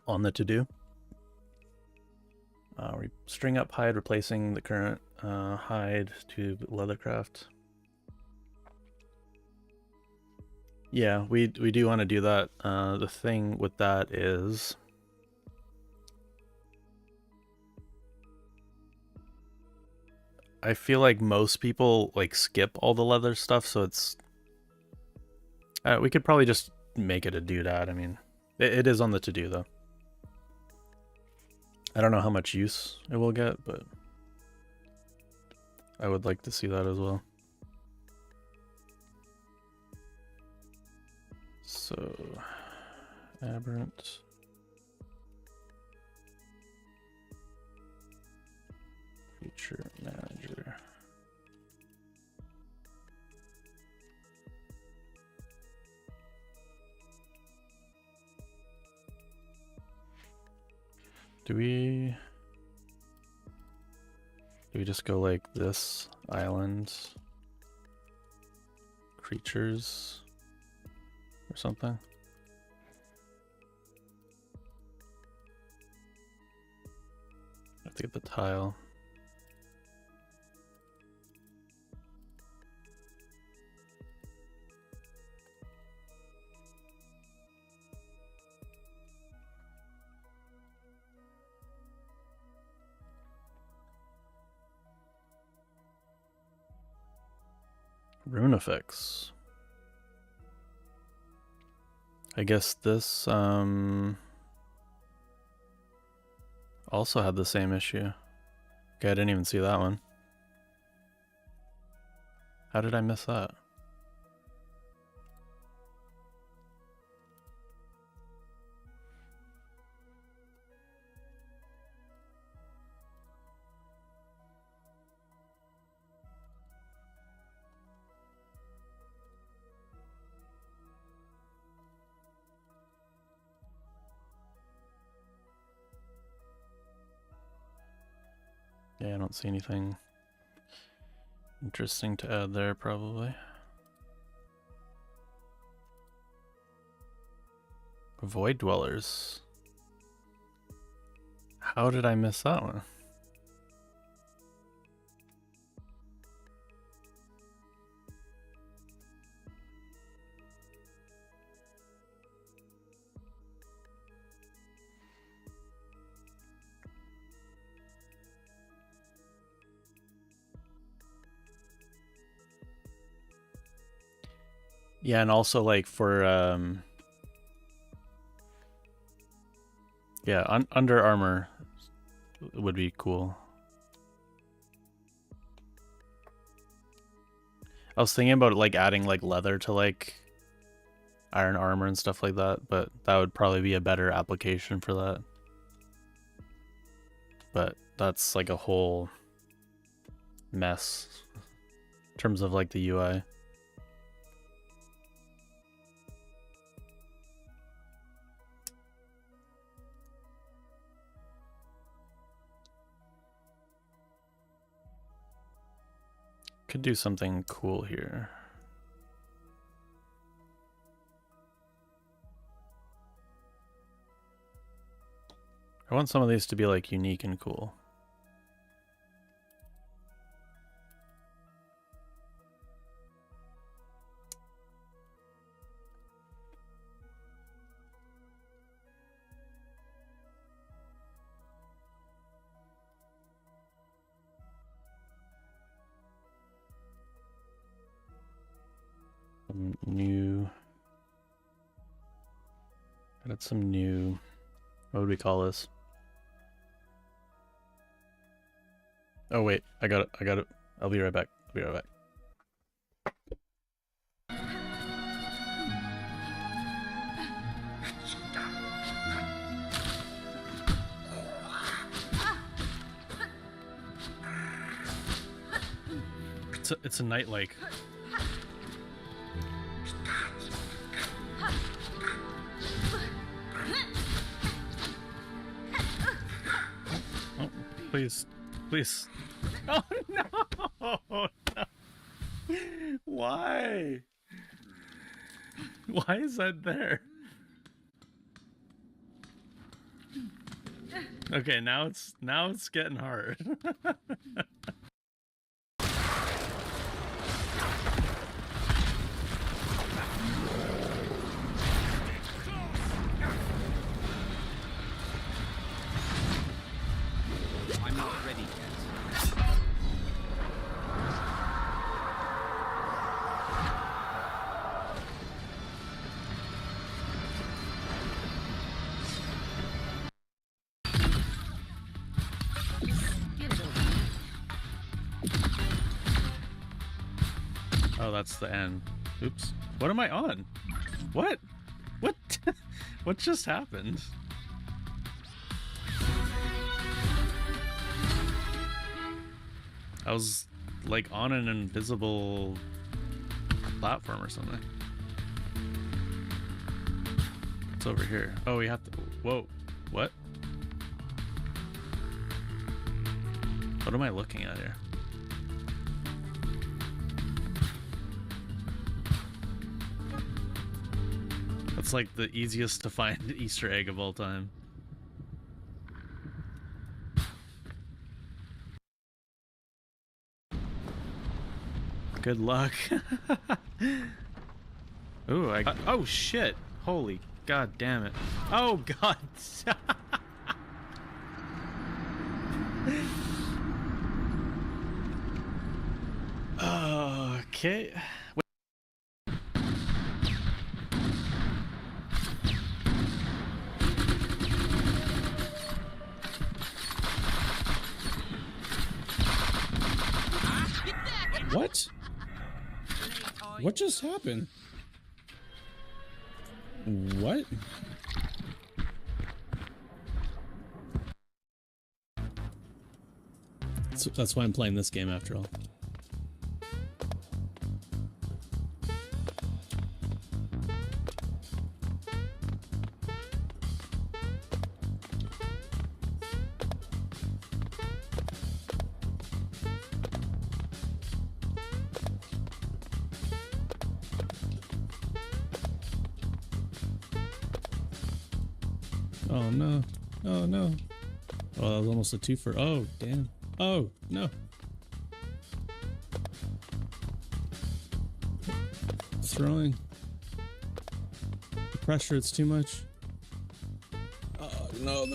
on the to-do. We string up hide, replacing the current hide to leathercraft. Yeah, we do want to do that. The thing with that is... I feel like most people like skip all the leather stuff, so it's... we could probably just make it a doodad. I mean, it is on the to-do though. I don't know how much use it will get, but I would like to see that as well. So, aberrant. Feature manager. Do we just go like this? Island creatures or something? I have to get the tile. Rune effects. I guess this also had the same issue. Okay, I didn't even see that one. How did I miss that? Yeah, I don't see anything interesting to add there, probably. Void Dwellers. How did I miss that one? Yeah, and also like for yeah, under armor would be cool. I was thinking about like adding like leather to like iron armor and stuff like that, but that would probably be a better application for that. But that's like a whole mess in terms of like the UI. Could do something cool here. I want some of these to be like unique and cool. New. Added some new. What would we call this? Oh wait, I got it. I got it. I'll be right back. I'll be right back. It's a night like. Oh, please, please. Oh no! No. Why? Why is that there? Okay, now it's getting hard. I'm not ready yet. Oh, that's the end. Oops. What am I on? What? What? What just happened? I was like on an invisible platform or something. It's over here. Oh, we have to. Whoa. What? What am I looking at here? That's like the easiest to find Easter egg of all time. Good luck. Ooh, I got, oh shit. Holy god damn it. Oh god. Okay. What? What just happened? What? That's why I'm playing this game after all. Oh no. Oh no. Oh, that was almost a twofer. Oh, damn. Oh, no. Throwing. The pressure, it's too much. Oh no,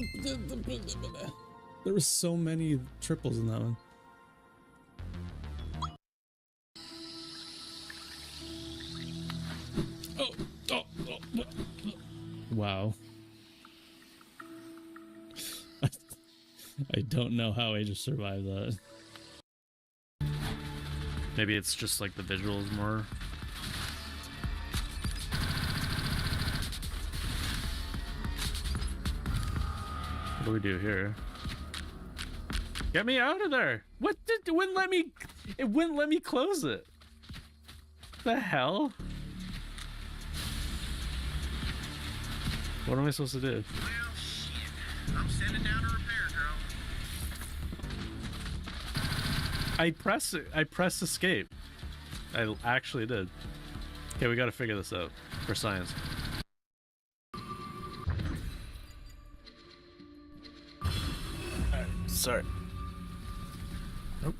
there were so many triples in that one. Wow. I don't know how I just survived that. Maybe it's just like the visuals more. What do we do here? Get me out of there! What did it wouldn't let me? It wouldn't let me close it. The hell? What am I supposed to do? Well, shit. I'm sending down a repair drone. I pressed escape. I actually did. Okay, we gotta figure this out for science. Alright, sorry. Nope.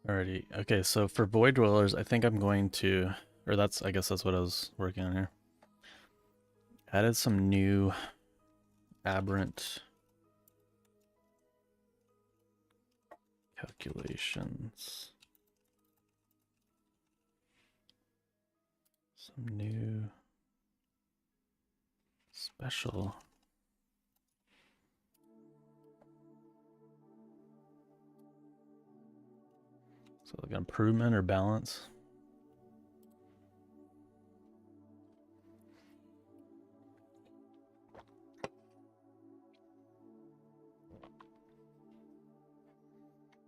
Alrighty. Okay, so for void dwellers, I think I'm going to, or I guess that's what I was working on here. Added some new aberrant calculations. Some new special. So like improvement or balance.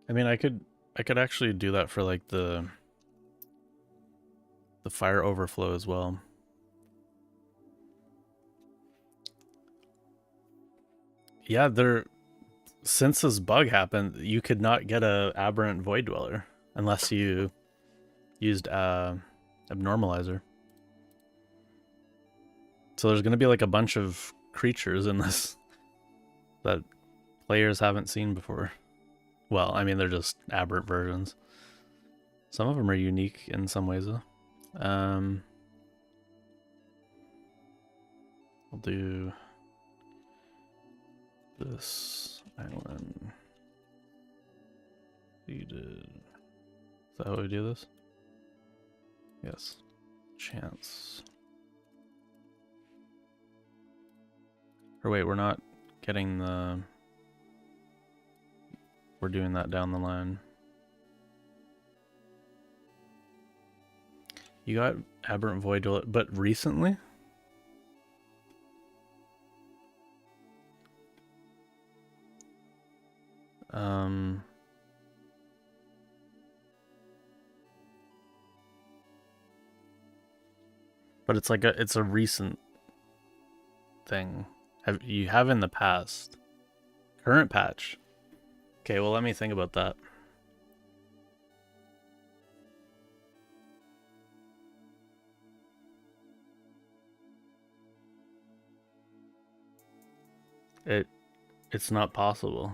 I mean, I could actually do that for like the fire overflow as well. Yeah, since this bug happened, you could not get a aberrant void dweller unless you used abnormalizer. So there's going to be like a bunch of creatures in this that players haven't seen before. Well, I mean, they're just aberrant versions. Some of them are unique in some ways, though. I'll do this island. Is that how we do this? Yes. Chance. Or wait, we're not getting the... We're doing that down the line. You got aberrant void dweller, but recently? But it's like it's a recent thing. You have in the past. Current patch. Okay, well let me think about that. It's not possible.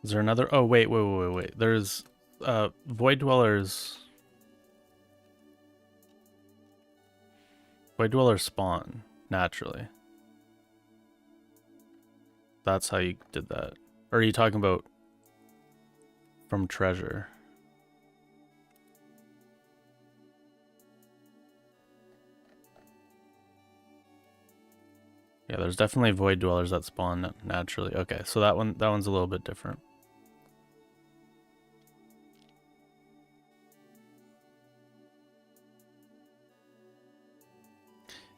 Is there another? Oh, wait. There's void dwellers. Void dwellers spawn naturally. That's how you did that. Or are you talking about from treasure? Yeah, there's definitely void dwellers that spawn naturally. Okay, so that one's a little bit different.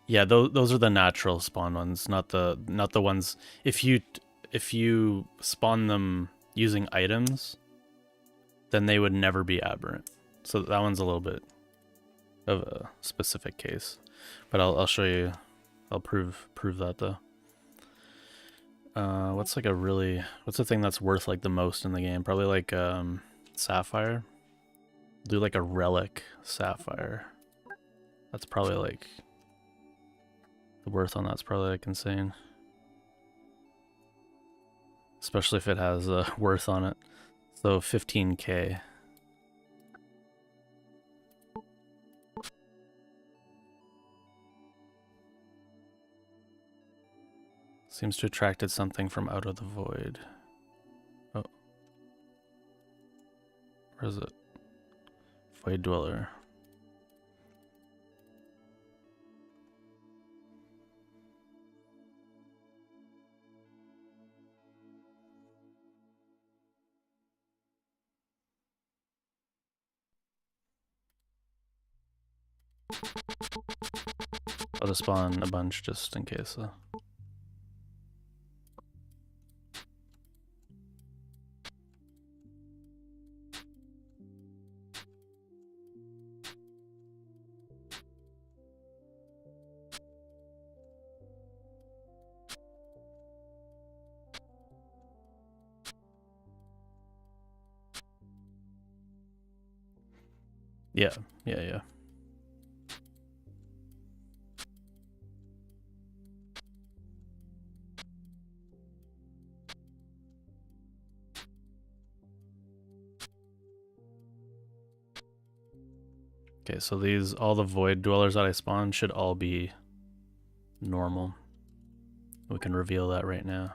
Yeah, those are the natural spawn ones, not the ones. If you spawn them using items, then they would never be aberrant. So that one's a little bit of a specific case, but I'll show you. I'll prove that though. What's the thing that's worth like the most in the game? Probably like sapphire. Do like a relic sapphire. That's probably like The worth on that's probably like insane. Especially if it has a worth on it. So 15k. Seems to have attracted something from out of the void. Oh. Where is it? Void Dweller. I'll just spawn a bunch just in case. Yeah. Okay, so these, all the void dwellers that I spawned should all be normal. We can reveal that right now.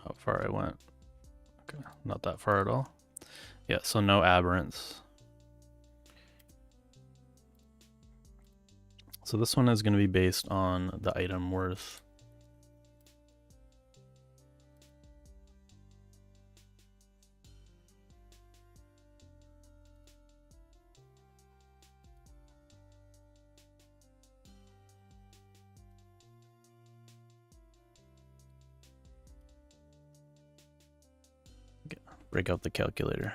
How far I went. Okay, not that far at all. Yeah, so no aberrants. So this one is going to be based on the item worth. Okay, break out the calculator.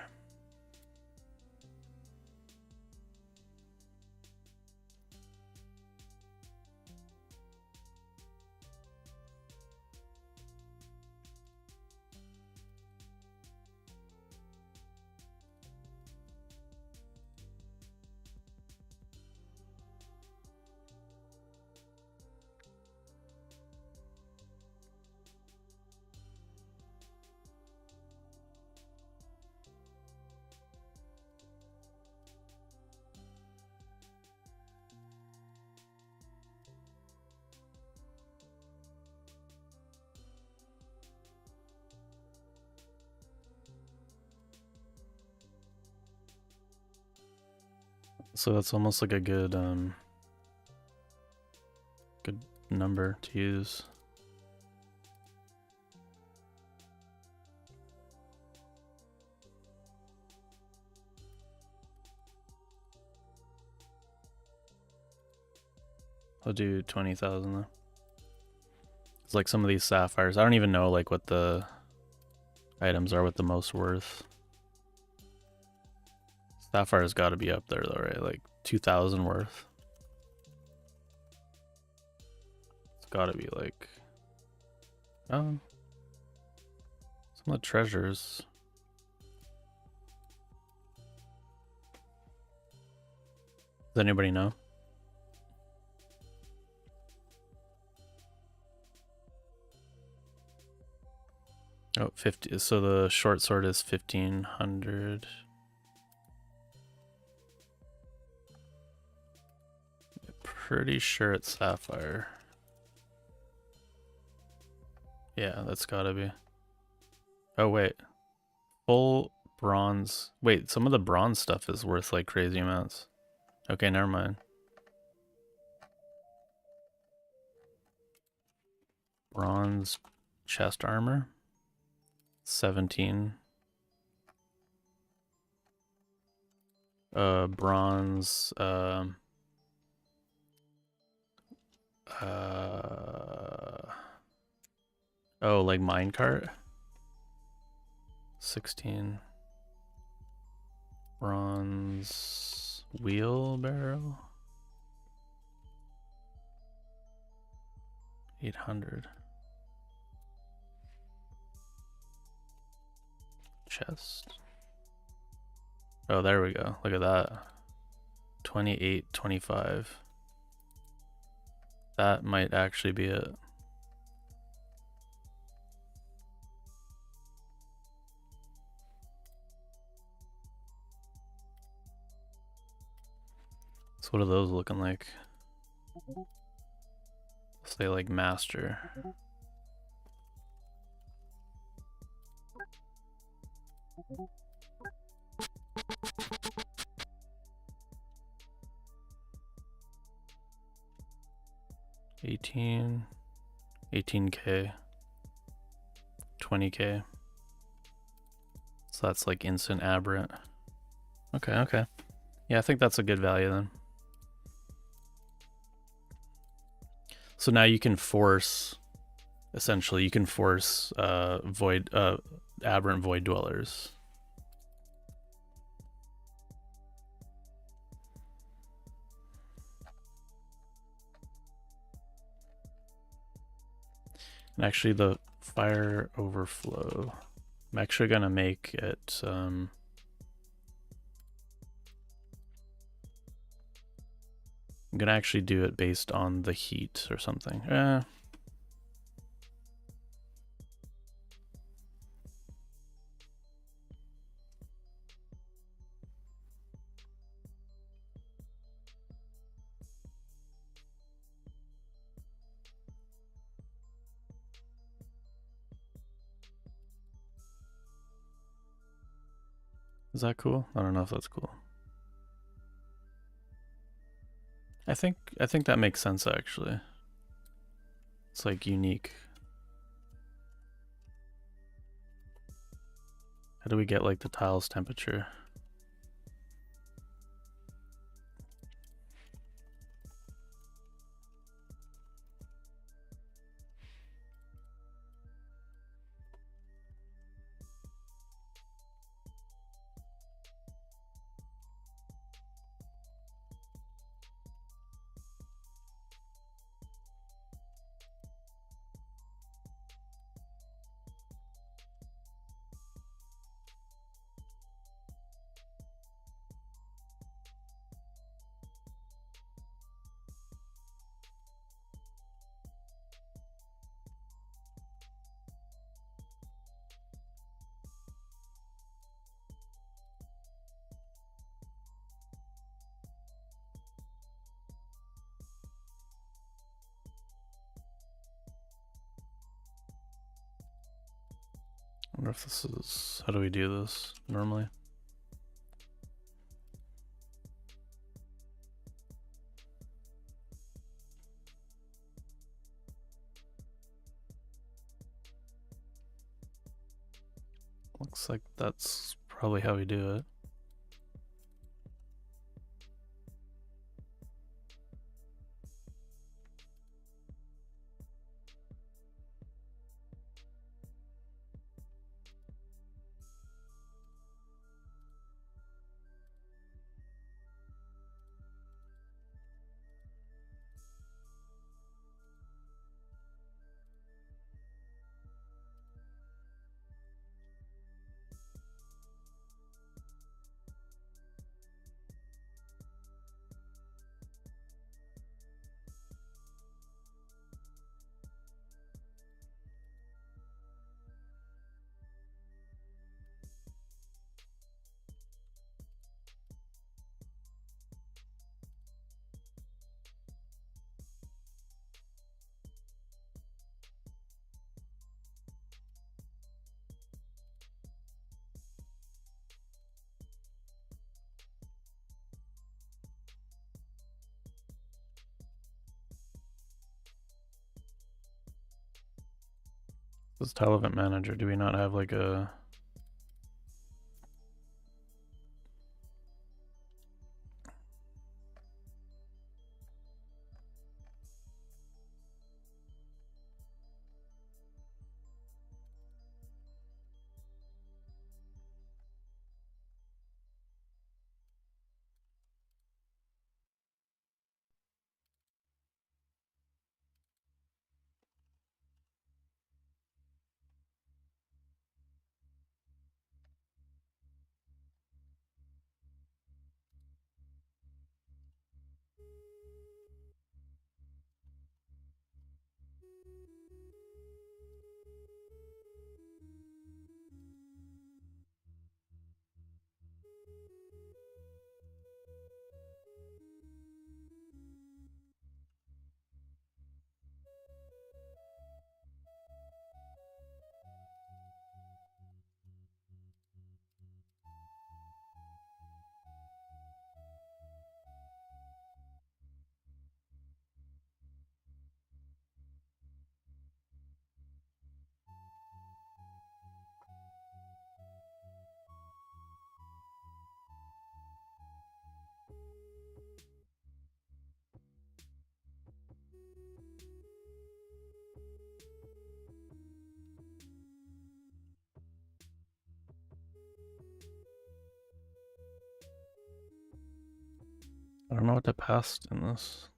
So that's almost like a good good number to use. I'll do 20,000 though. It's like some of these sapphires. I don't even know like what the items are with the most worth. Sapphire's got to be up there though, right? Like 2,000 worth. It's got to be like, some of the treasures. Does anybody know? Oh, 50. So the short sword is 1,500. Pretty sure it's sapphire. Yeah, that's gotta be. Oh, wait. Full bronze. Wait, some of the bronze stuff is worth like crazy amounts. Okay, never mind. Bronze chest armor. 17. Bronze, oh, like minecart? 16. Bronze. Wheelbarrow. 800. Chest. Oh, there we go. Look at that. 28, 25. That might actually be it. So what are those looking like? Say like master. $18K, 20K. So that's like instant aberrant. Okay, okay. Yeah, I think that's a good value then. So now you can force, essentially, you can force aberrant void dwellers. And actually the fire overflow, I'm actually gonna make it I'm gonna actually do it based on the heat or something. Is that cool? I don't know if that's cool. I think that makes sense actually. It's like unique. How do we get like the tiles temperature? I wonder if this is, how do we do this normally? Looks like that's probably how we do it. This tile event manager, do we not have like a I don't know what to pass in this.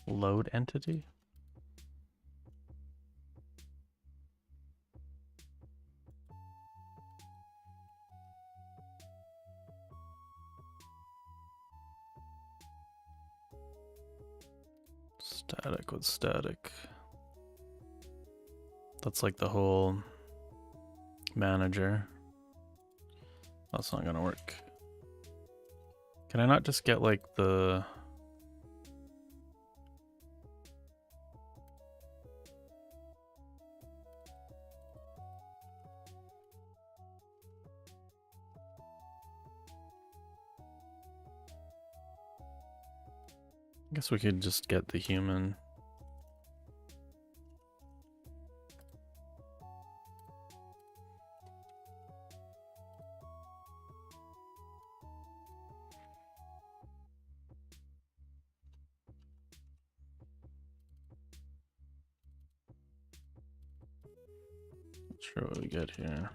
Load entity? Static with static. That's like the whole manager. That's not gonna work. Can I not just get like the... I guess we could just get the human. Not sure what we get here.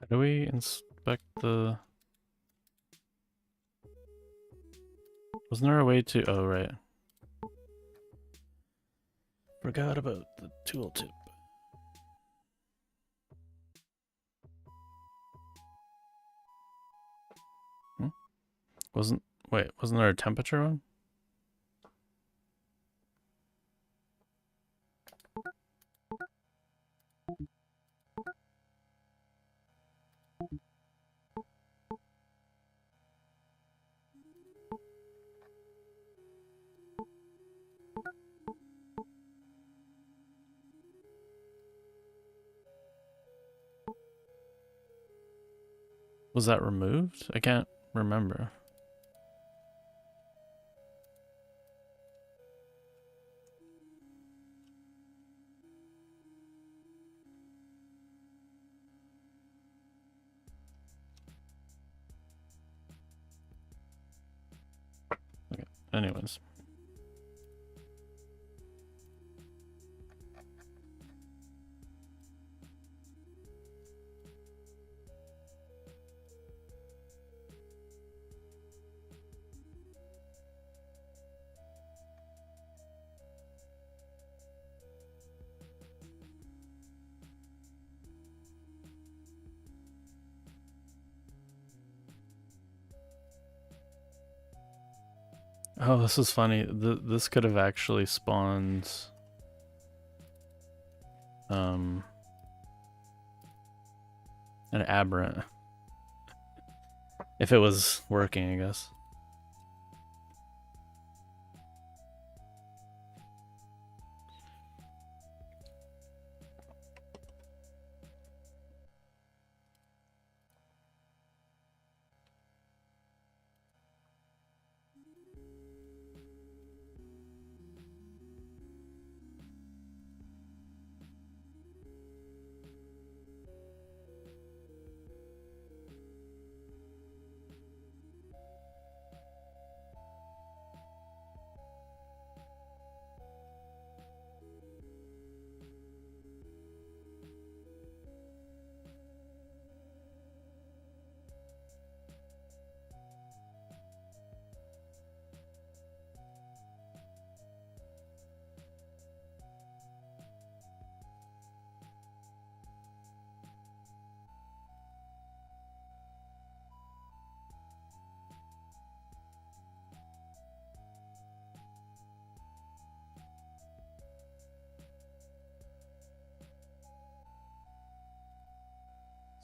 How do we inspect the... Wasn't there a way to... Oh, right. Forgot about the tooltip. Wasn't... Wait, wasn't there a temperature one? Was that removed? I can't remember. Okay, anyways. Oh, this is funny. This could have actually spawned an aberrant. If it was working, I guess.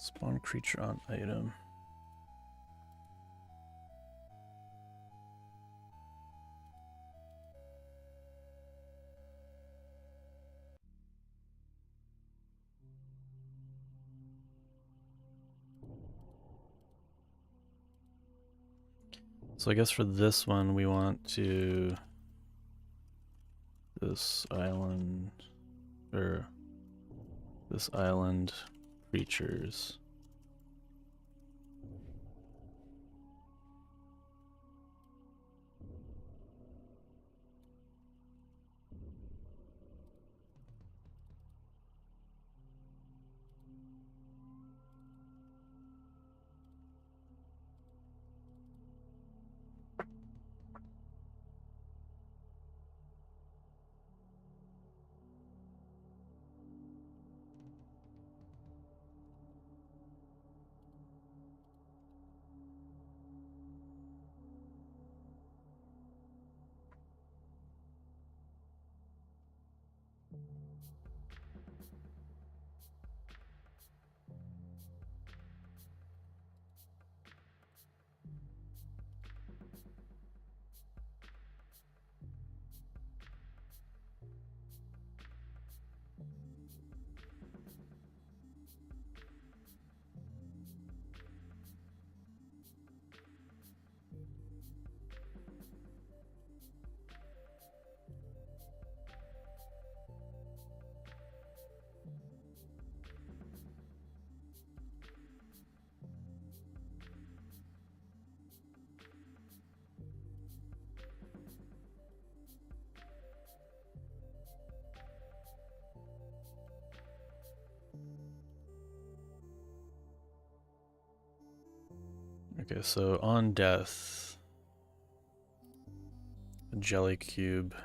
Spawn creature on item. So I guess for this one we want to this island or this island creatures. Okay, so on death, a jelly cube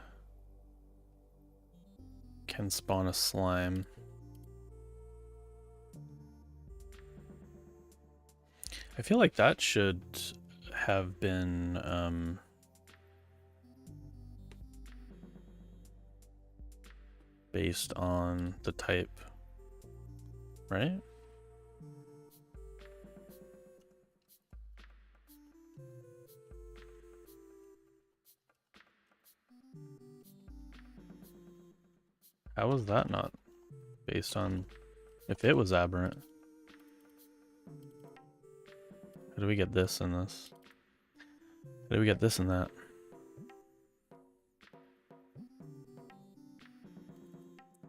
can spawn a slime. I feel like that should have been based on the type, right? How was that not based on if it was aberrant? How do we get this and this? How do we get this and that?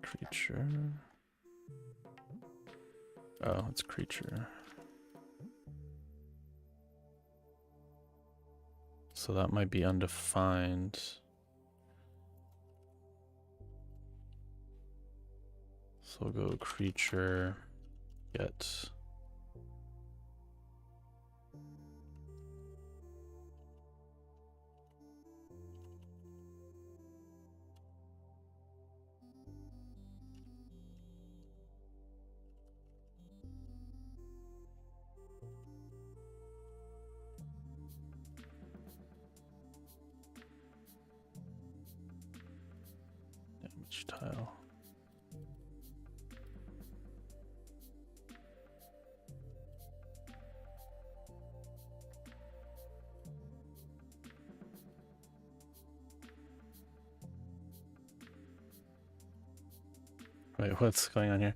Creature. Oh, it's creature. So that might be undefined. So we'll go creature, get. Damage tile. Wait, what's going on here?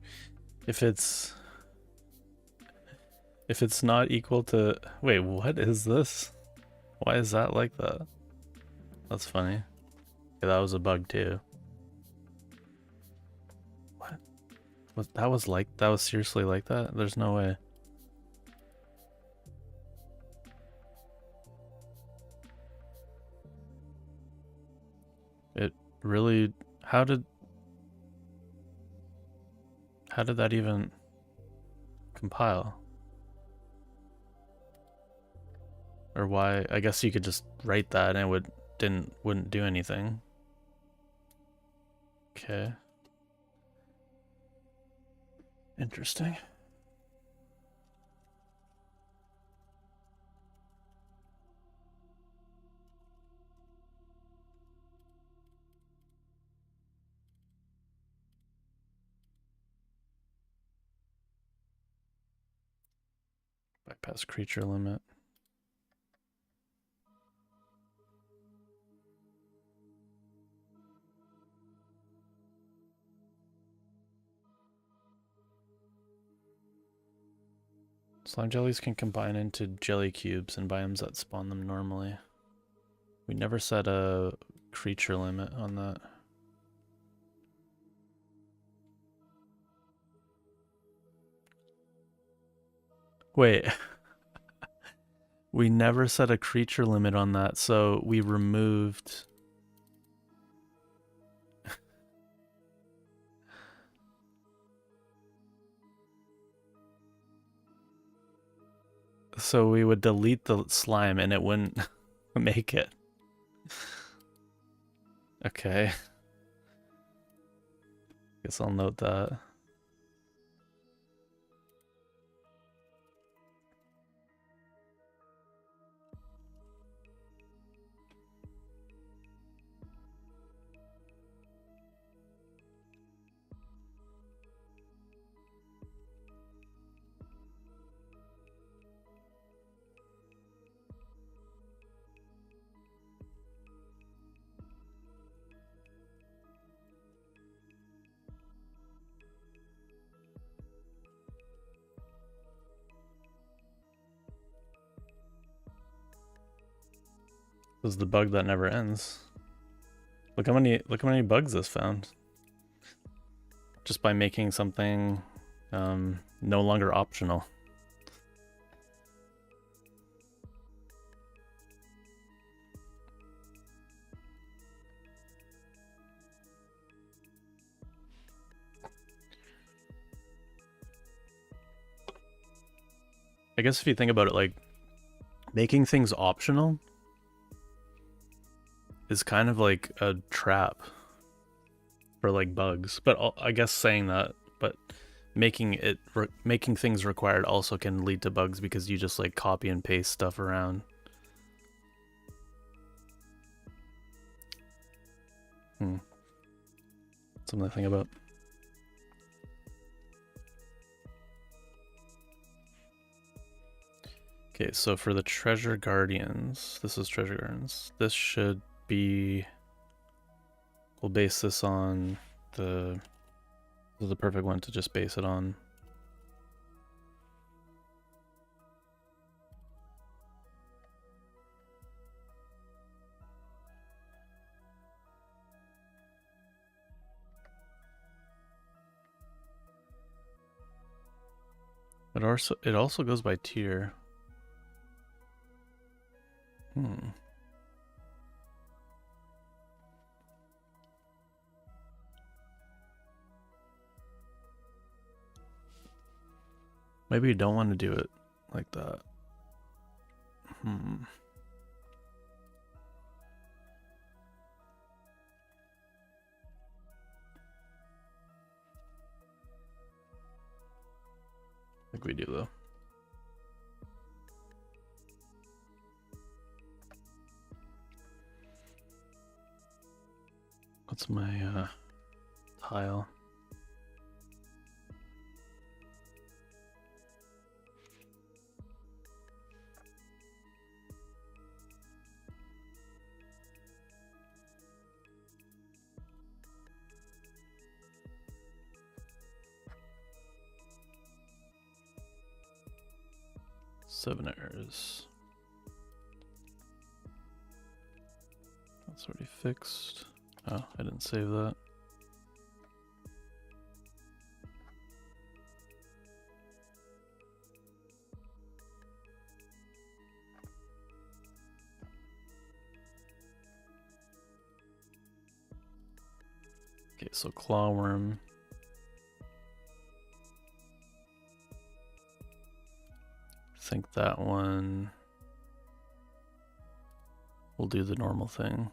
If it's not equal to, wait, what is this? Why is that like that? That's funny. Yeah, that was a bug too. What? That was seriously like that? There's no way. It really, how did that even compile? Or why? I guess you could just write that and it wouldn't do anything. Okay. Interesting. Bypass creature limit. Slime jellies can combine into jelly cubes in biomes that spawn them normally. We never set a creature limit on that. Wait. We never set a creature limit on that, so we removed... So we would delete the slime and it wouldn't make it. Okay. Guess I'll note that. This is the bug that never ends. Look how many bugs this found. Just by making something no longer optional. I guess if you think about it, like, making things optional is kind of like a trap for like bugs. But I guess saying that, but making things required also can lead to bugs because you just like copy and paste stuff around. Something to think about. Okay, so for the Treasure Guardians, this is Treasure Guardians. This should be... We'll base this on the... This is the perfect one to just base it on. It also goes by tier. Maybe you don't want to do it like that. I think we do though. What's my tile? Seven errors. That's already fixed. Oh, I didn't save that. Okay, so clawworm. I think that one will do the normal thing.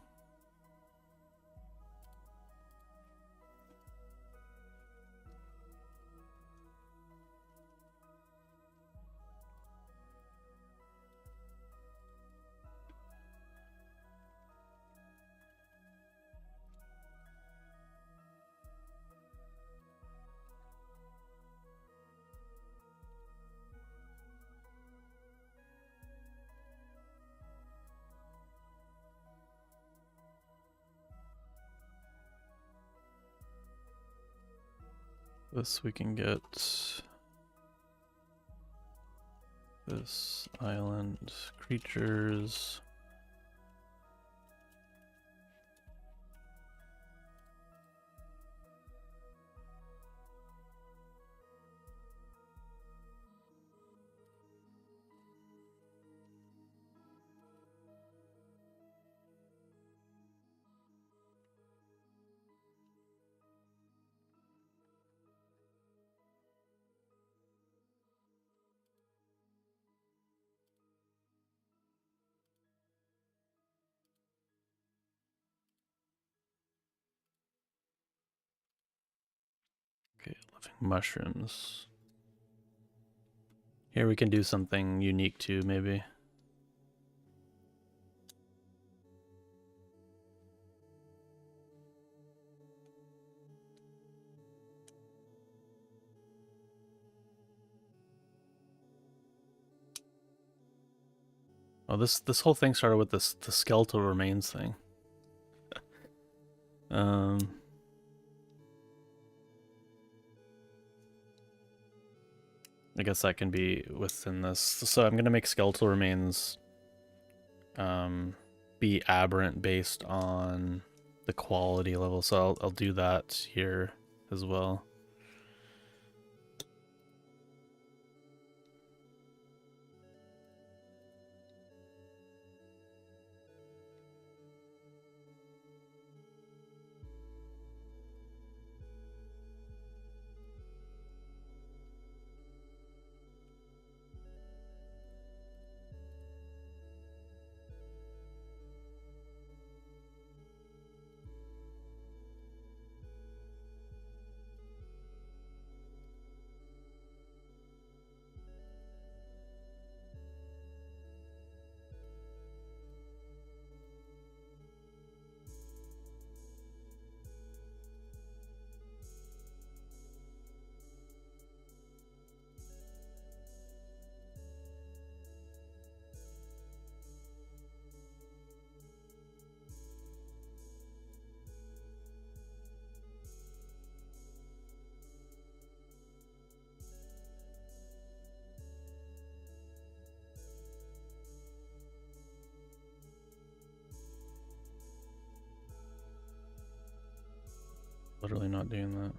This we can get. This island creatures. Okay, living mushrooms. Here we can do something unique too, maybe. Oh, this whole thing started with the skeletal remains thing. I guess that can be within this. So I'm gonna make skeletal remains be aberrant based on the quality level. So I'll do that here as well. Literally not doing that.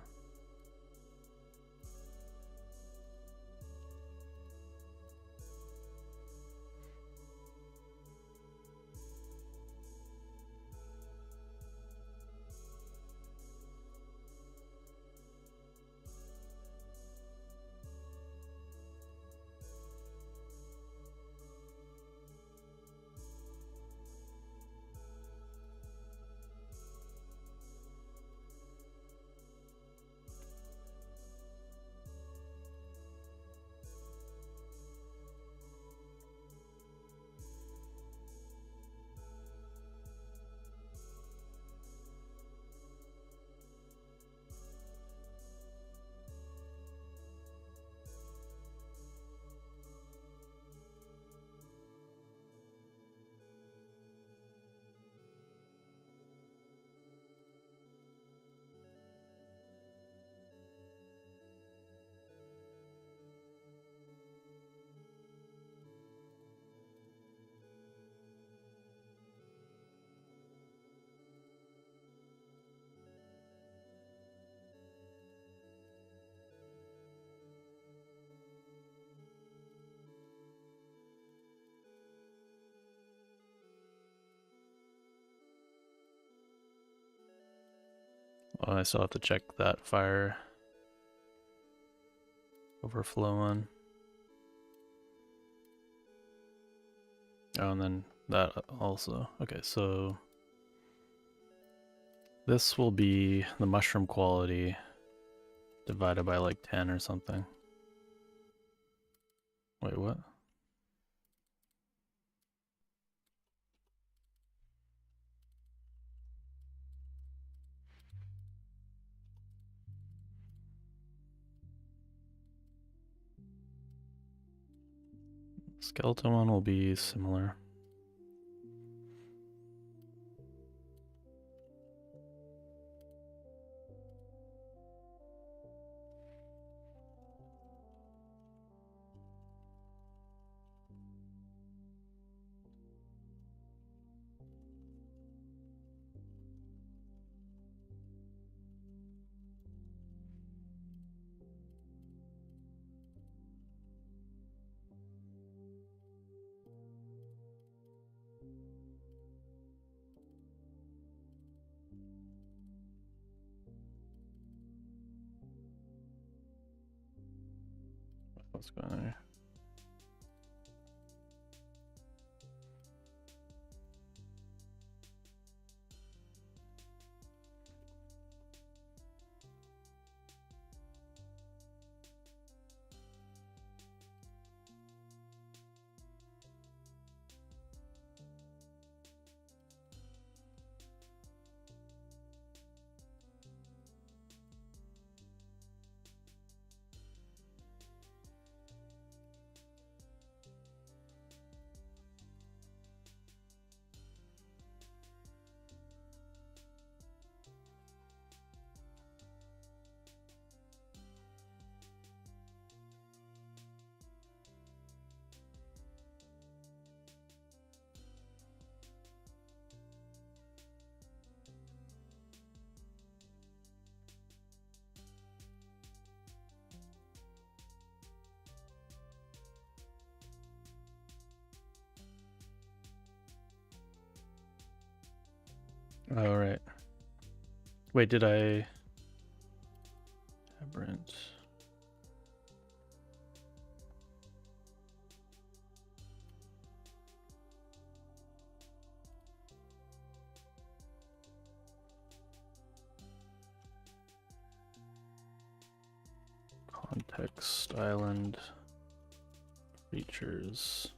Well, I still have to check that fire overflow one. Oh, and then that also. Okay, so this will be the mushroom quality divided by like 10 or something. Wait, what? Skeleton one will be similar. Let's go in there. All right. Wait, did I? Aberrant. Context island features.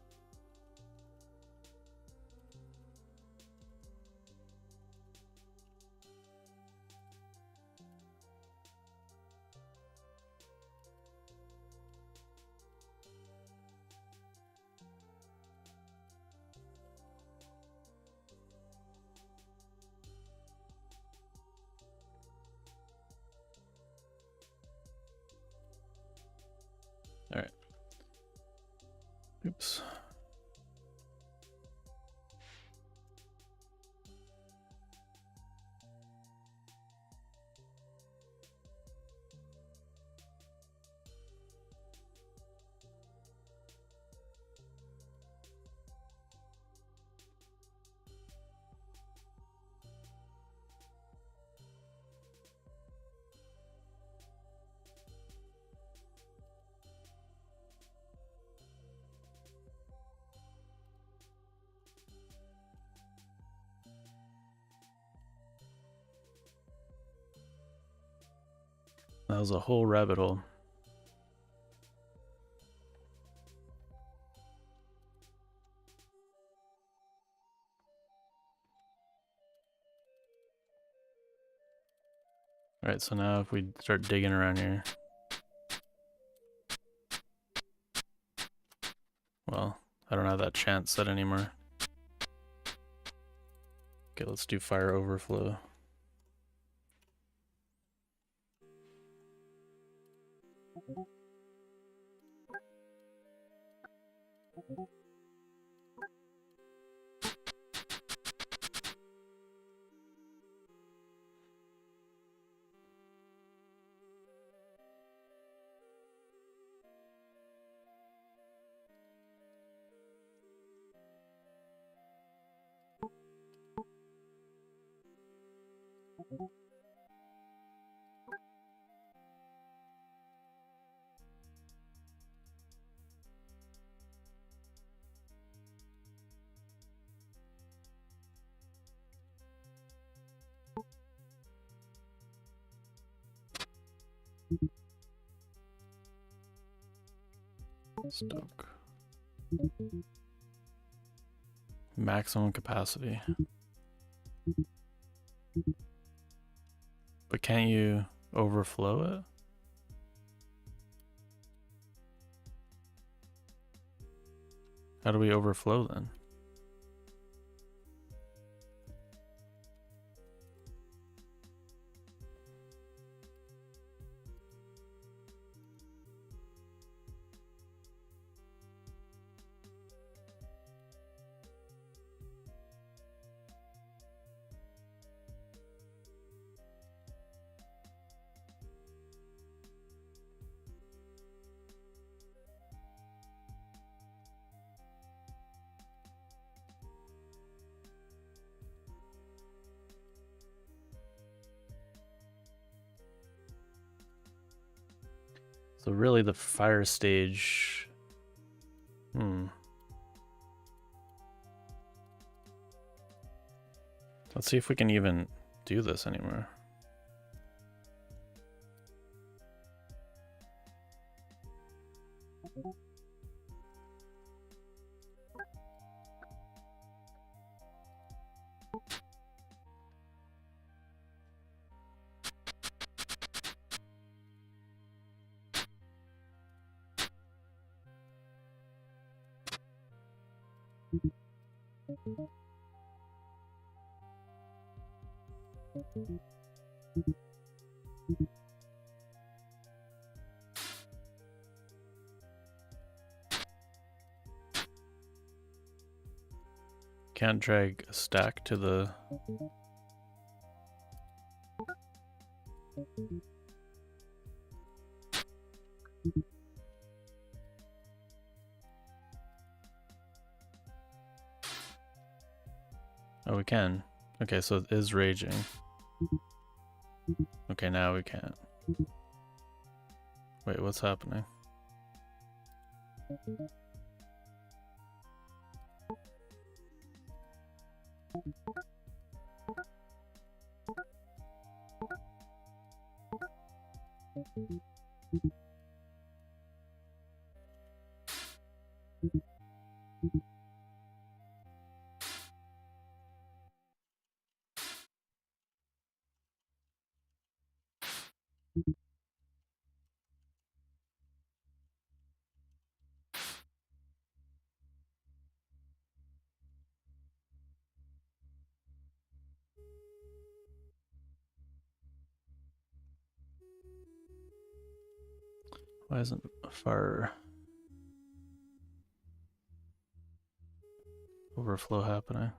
All right. Oops. That was a whole rabbit hole. All right, so now if we start digging around here, well, I don't have that chance set anymore. Okay, let's do fire overflow. Stoke. Maximum capacity. But can't you overflow it? How do we overflow then? So really the fire stage... Let's see if we can even do this anymore. Can't drag a stack to the... Oh, we can. Okay, so it is raging. Okay, now we can't. Wait, what's happening? Why isn't fire overflow happening?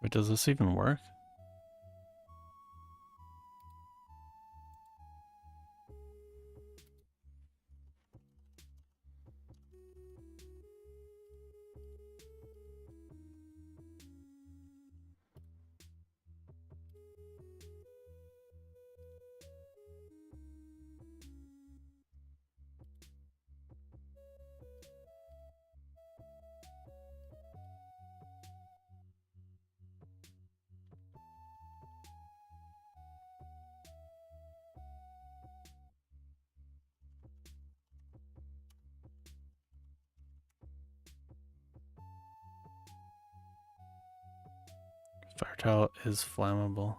Wait, does this even work? Fire towel is flammable.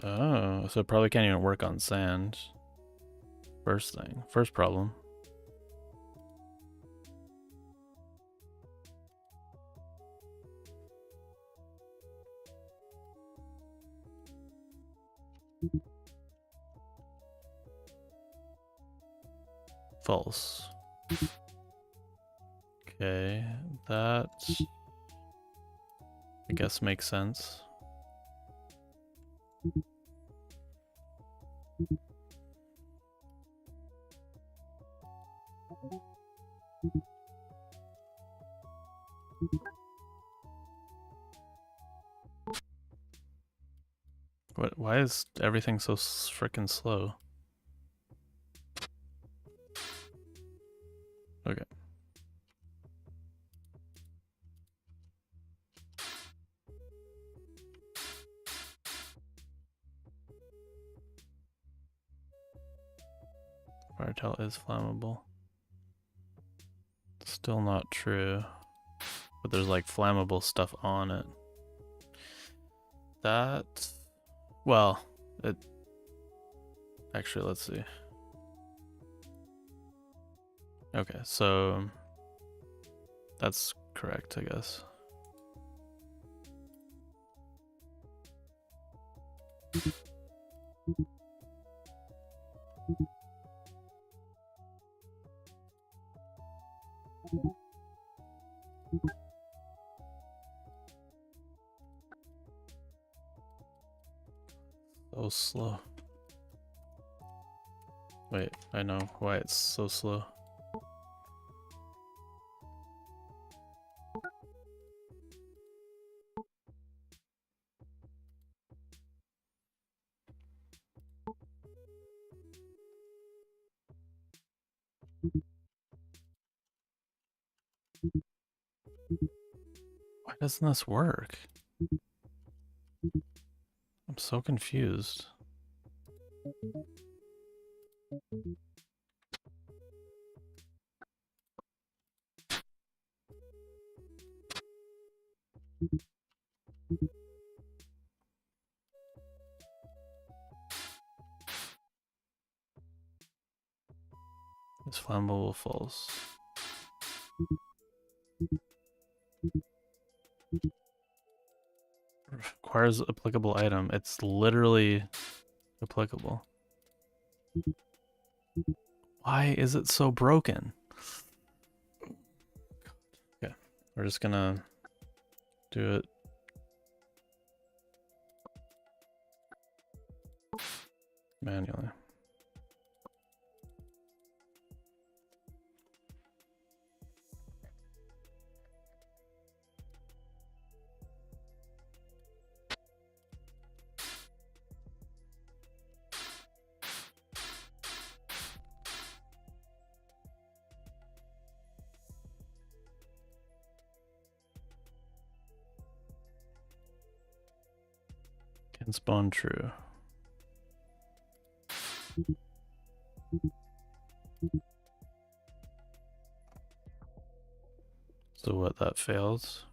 Oh, so it probably can't even work on sand. First thing, first problem. False. Okay, that I guess makes sense. What? Why is everything so freaking slow? Okay. Fire towel is flammable. Still not true. But there's like flammable stuff on it. That... Well, it... Actually, let's see. Okay, so... That's correct, I guess. So slow. Wait, I know why it's so slow. Why doesn't this work? I'm so confused. It's flammable false. Requires applicable item. It's literally applicable. Why is it so broken? Okay, we're just gonna do it. Manually. Can spawn true. So what, that fails?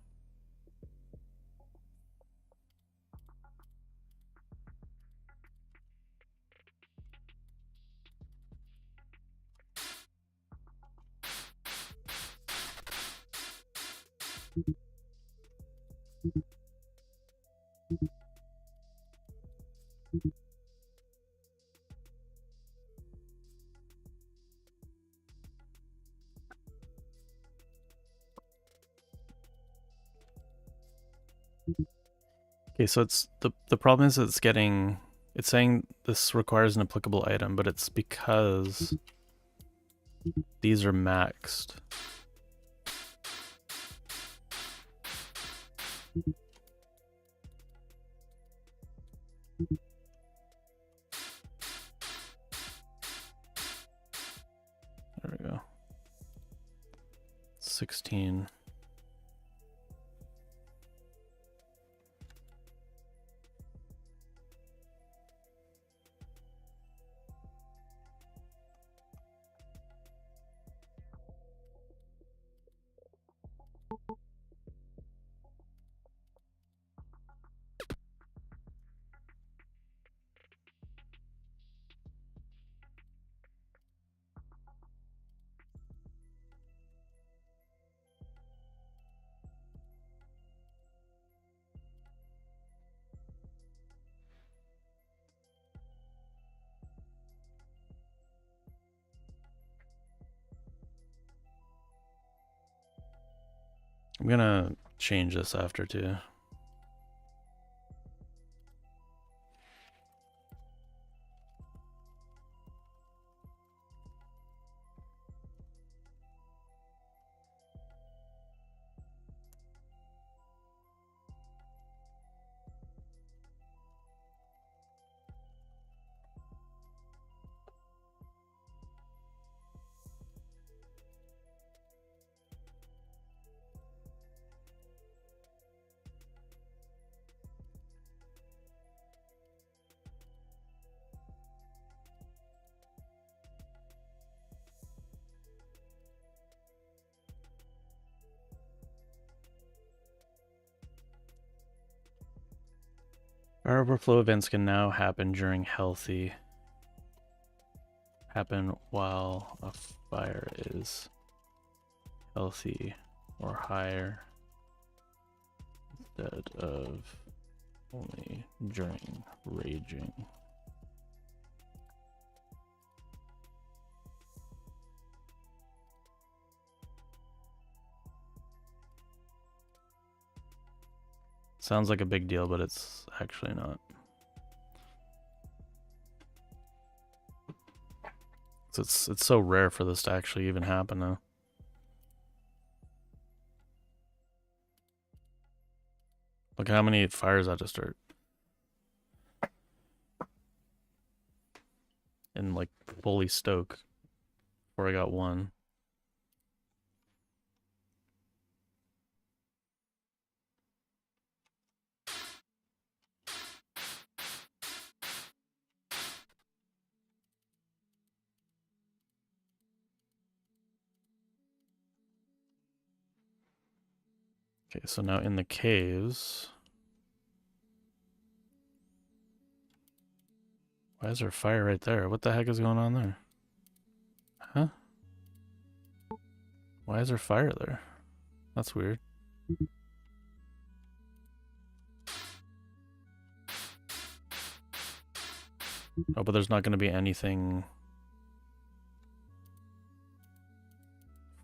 Okay, so it's the problem is it's saying this requires an applicable item, but it's because these are maxed. There we go. 16. I'm gonna change this after too. Fire overflow events can now happen during healthy. Happen while a fire is healthy or higher instead of only during raging. Sounds like a big deal, but it's actually not. It's so rare for this to actually even happen now. Look how many fires I just start. And like fully stoke before I got one. Okay, so now in the caves. Why is there fire right there? What the heck is going on there? Huh? Why is there fire there? That's weird. Oh, but there's not going to be anything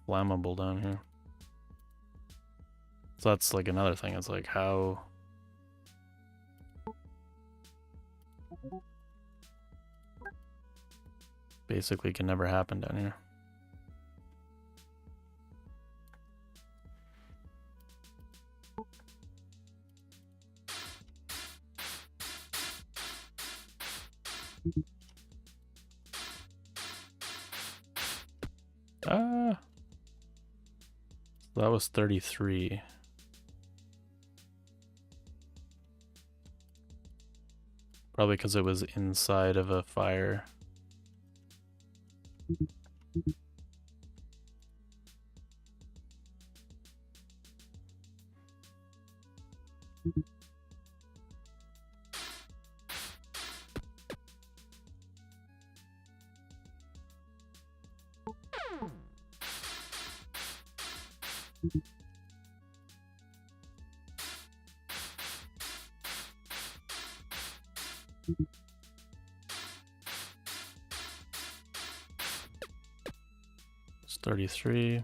flammable down here. So that's like another thing. It's like how... Basically can never happen down here. Ah! That was 33. Probably because it was inside of a fire. It's 33.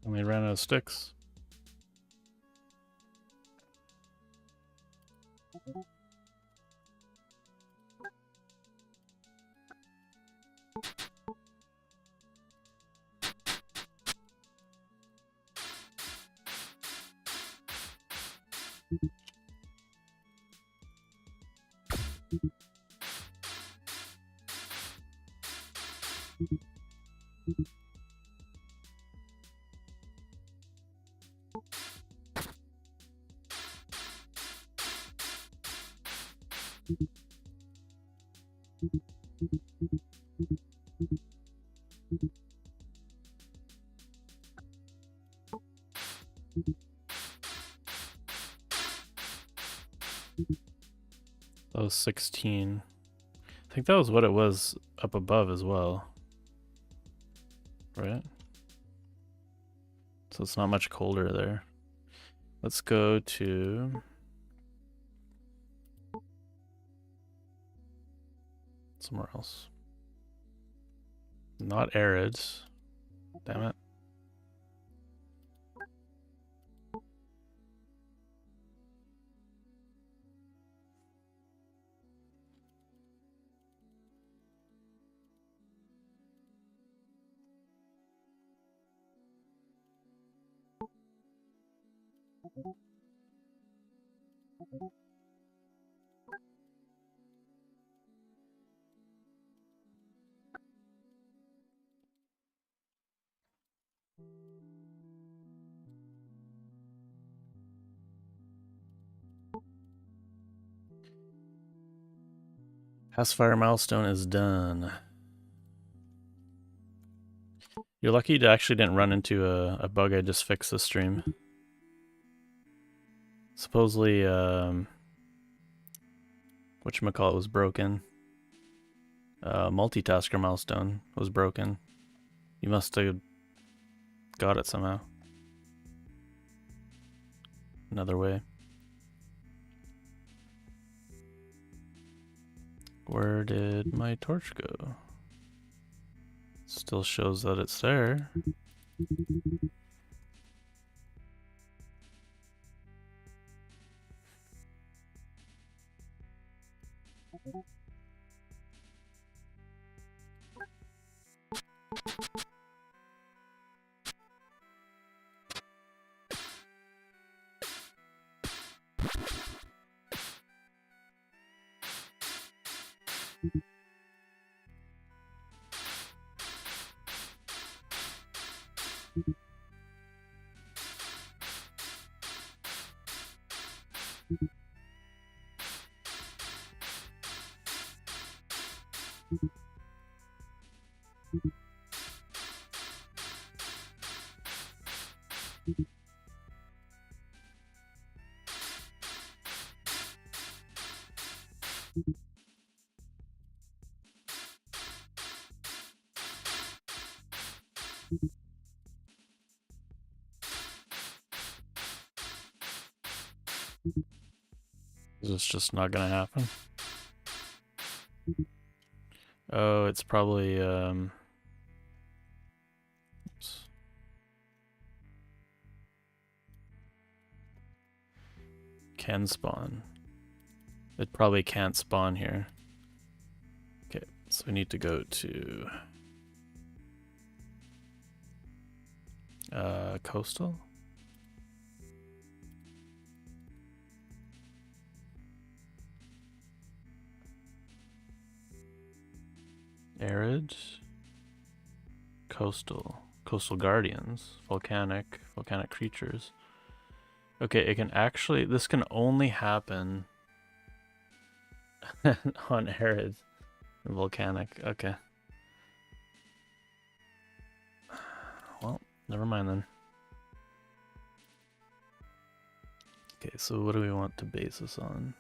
And we ran out of sticks. That was 16. I think that was what it was up above as well. Right? So it's not much colder there. Let's go to... somewhere else. Not arid. Damn it. Past fire milestone is done. You're lucky you actually didn't run into a bug I just fixed this stream. Supposedly, whatchamacallit was broken. Multitasker milestone was broken. You must have got it somehow. Another way. Where did my torch go? Still shows that it's there. Is this just not gonna happen? Oh, it's probably oops. Can spawn. It probably can't spawn here. Okay, so we need to go to coastal. Arid. Coastal guardians, volcanic creatures. Okay, it can actually, this can only happen on arid and volcanic. Okay. Well, never mind then. Okay, so what do we want to base this on?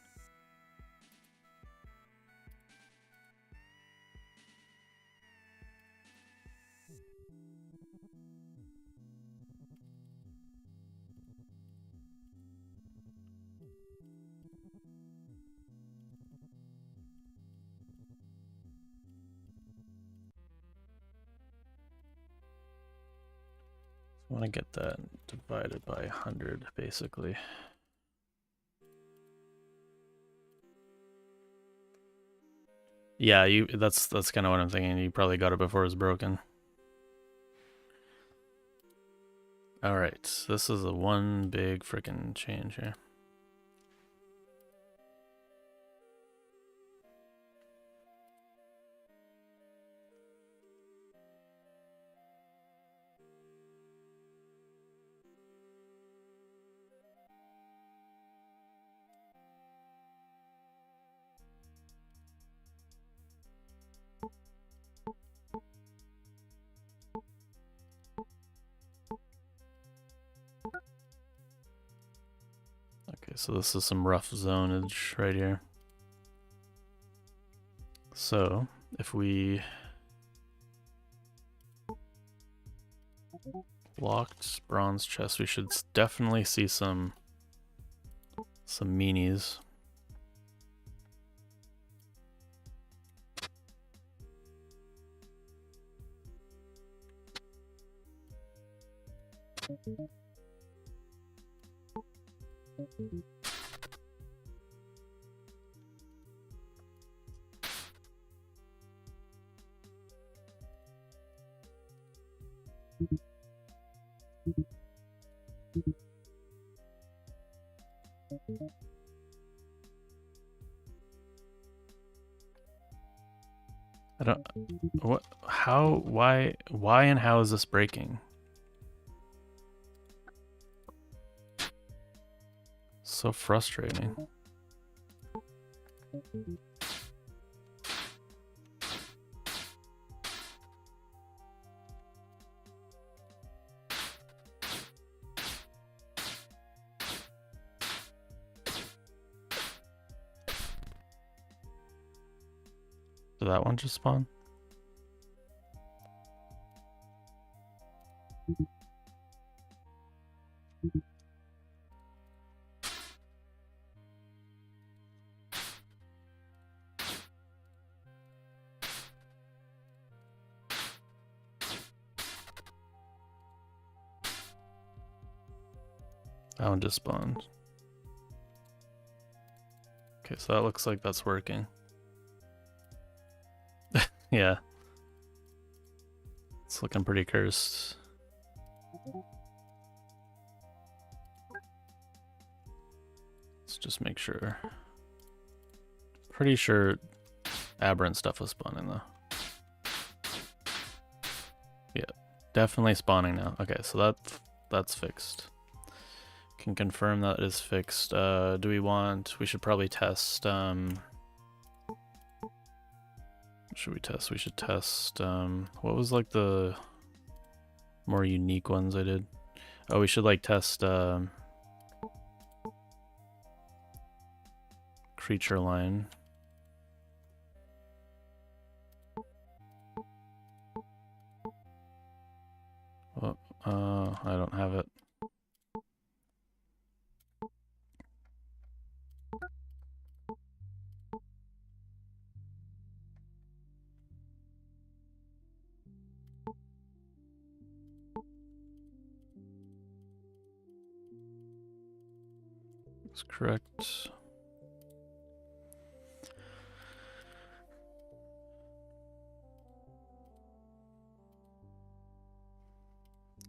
I want to get that divided by 100, basically. Yeah, that's kind of what I'm thinking. You probably got it before it was broken. All right, this is a one big freaking change here. Okay, so this is some rough zonage right here. So if we locked bronze chest, we should definitely see some meanies. I don't, what, how, why and how is this breaking? So frustrating. Did that one just spawn? That one just spawned. Okay, so that looks like that's working. Yeah. It's looking pretty cursed. Let's just make sure. Pretty sure aberrant stuff was spawning though. Yeah, definitely spawning now. Okay, so that's fixed. Can confirm that is fixed. Do we want? We should probably test. Should we test? We should test. What was like the more unique ones I did? Oh, we should like test. Creature line. Oh, I don't have it. That's correct.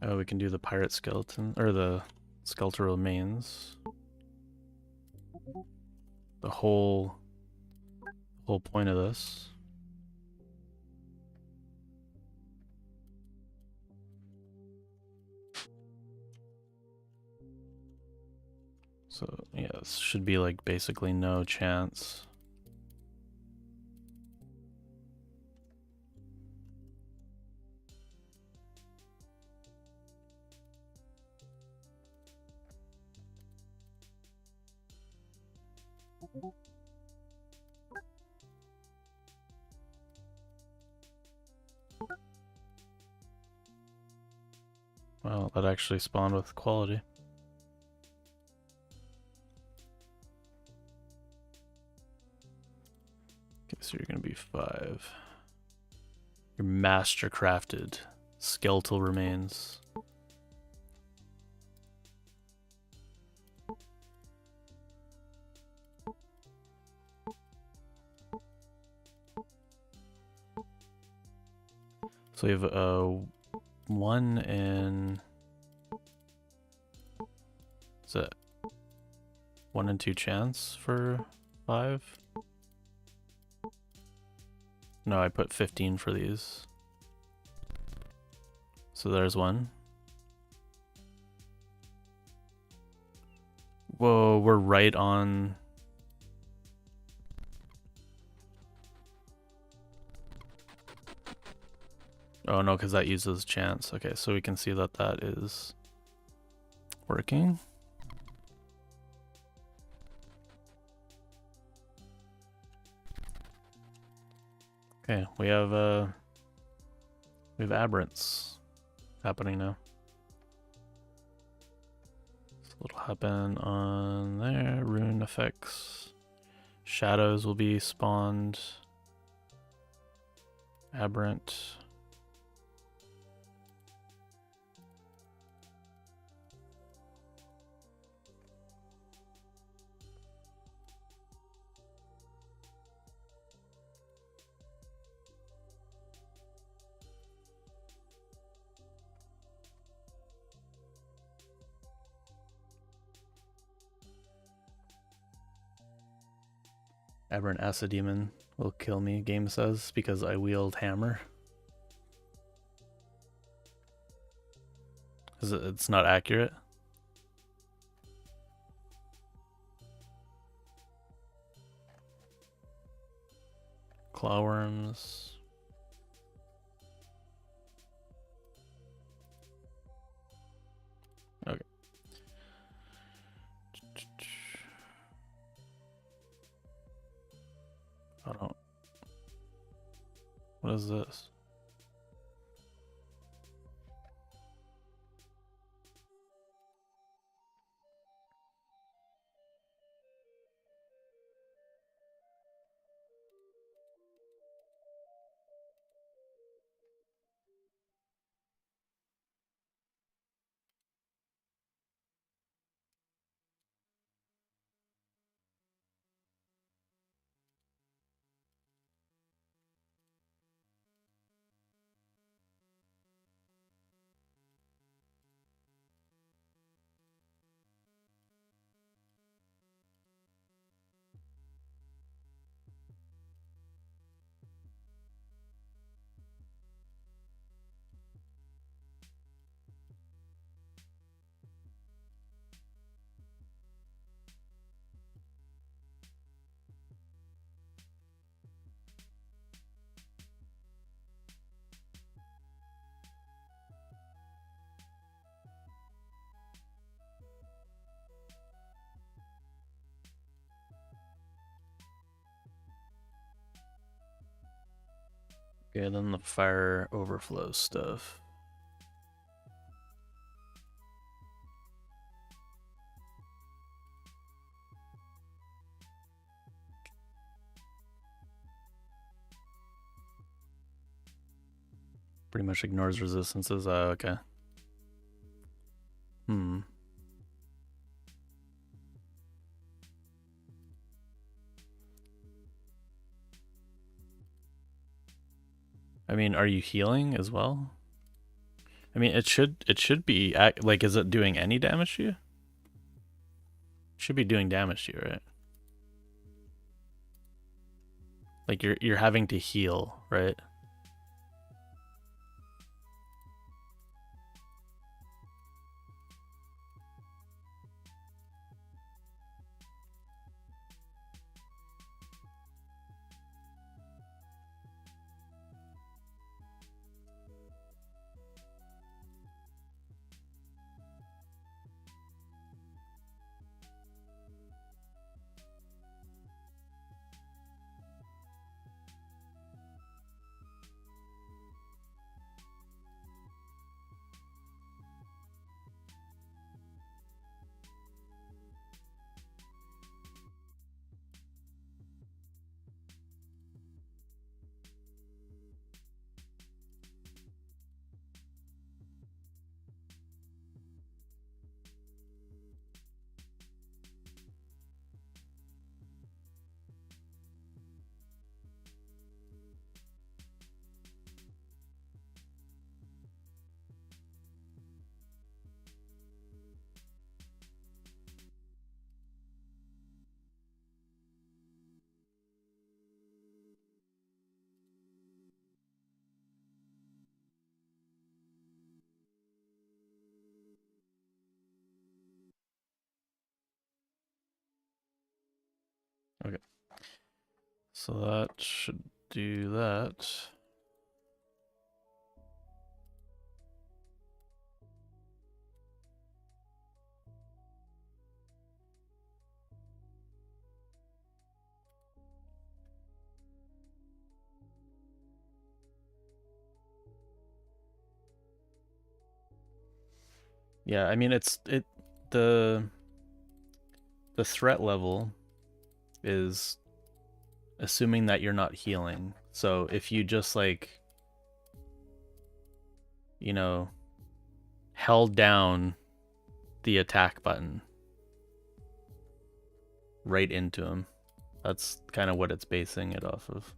Oh, we can do the pirate skeleton, or the skeletal remains. The whole point of this. So yeah, this should be like basically no chance. Well, that actually spawned with quality. Okay, so you're gonna be 5. Your master crafted skeletal remains. So we have a 1 in. Is that 1 in 2 chance for 5? No, I put 15 for these. So there's 1. Whoa, we're right on. Oh no, because that uses chance. Okay, so we can see that that is working. Okay, we have aberrants happening now. So it'll happen on there. Rune effects. Shadows will be spawned. Aberrant. Aberrant Acid Demon will kill me, game says, because I wield hammer. It's not accurate. Clawworms. Okay. I don't. What is this? Okay, then the fire overflow stuff. Pretty much ignores resistances. Okay. I mean, are you healing as well? I mean, it should be like, is it doing any damage to you? It should be doing damage to you, right? Like you're having to heal, right? Okay. So that should do that. Yeah, I mean the the threat level is assuming that you're not healing. So if you just like, you know, held down the attack button right into him, that's kind of what it's basing it off of.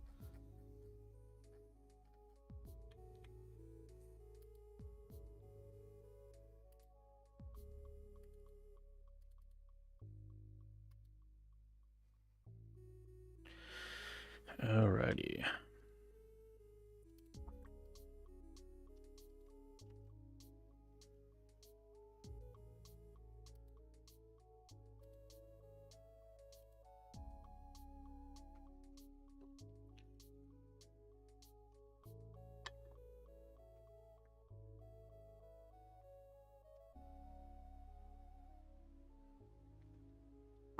Alrighty.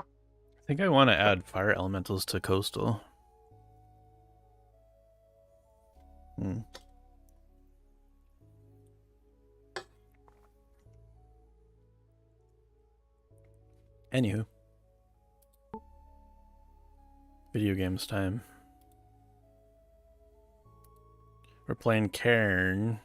I think I want to add fire elementals to coastal. Anywho. Video games time. We're playing Cairn.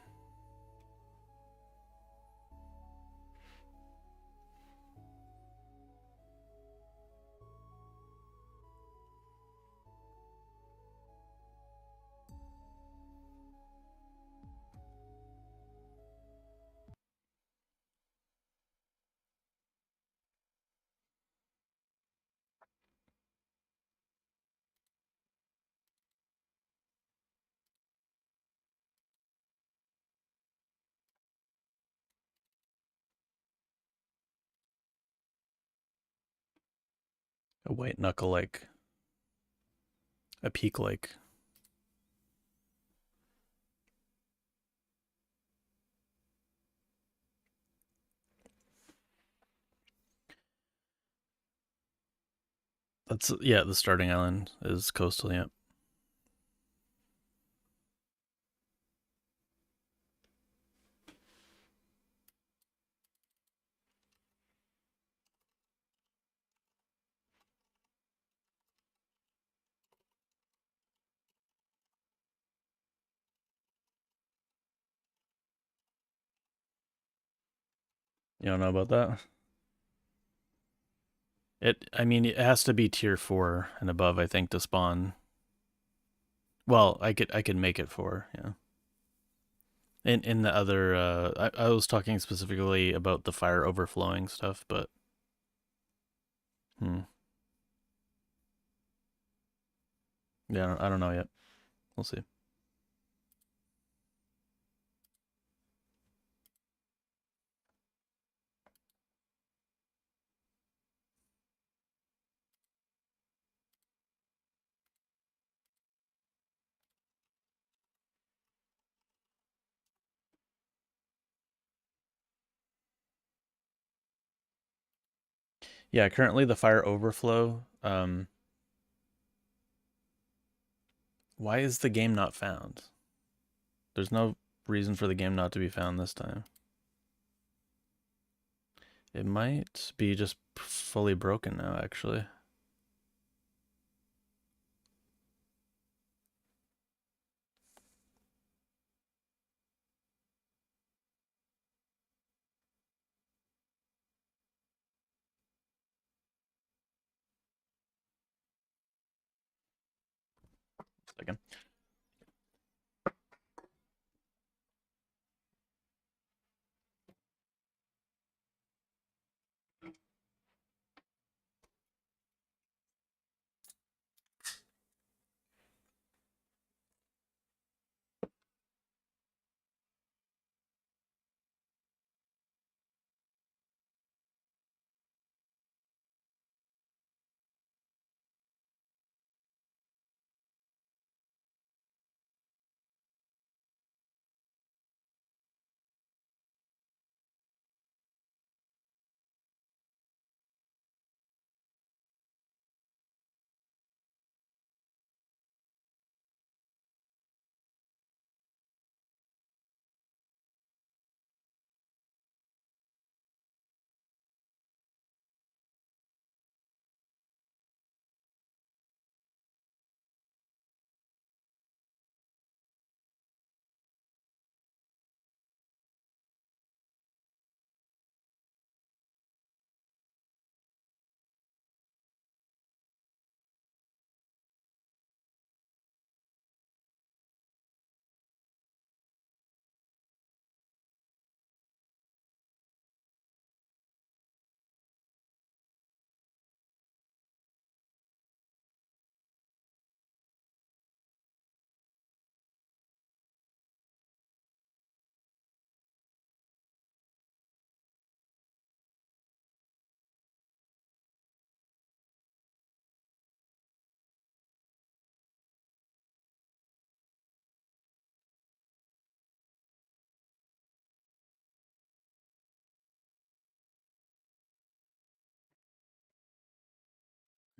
A white knuckle like. A peak like. That's, yeah, the starting island is coastal, yeah. You don't know about that? I mean, it has to be tier 4 and above, I think, to spawn. Well, I could make it 4, yeah. In the other, I was talking specifically about the fire overflowing stuff, but yeah, I don't know yet. We'll see. Yeah, currently the fire overflow. Why is the game not found? There's no reason for the game not to be found this time. It might be just fully broken now, actually. Second.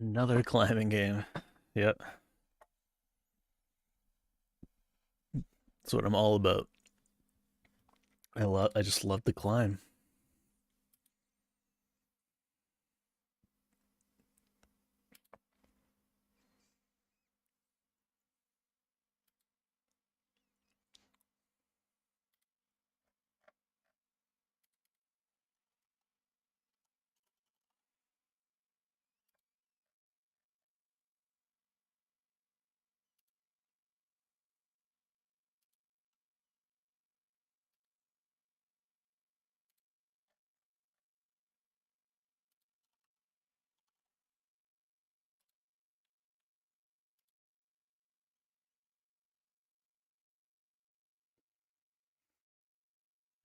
Another climbing game. Yep. That's what I'm all about. I just love the climb.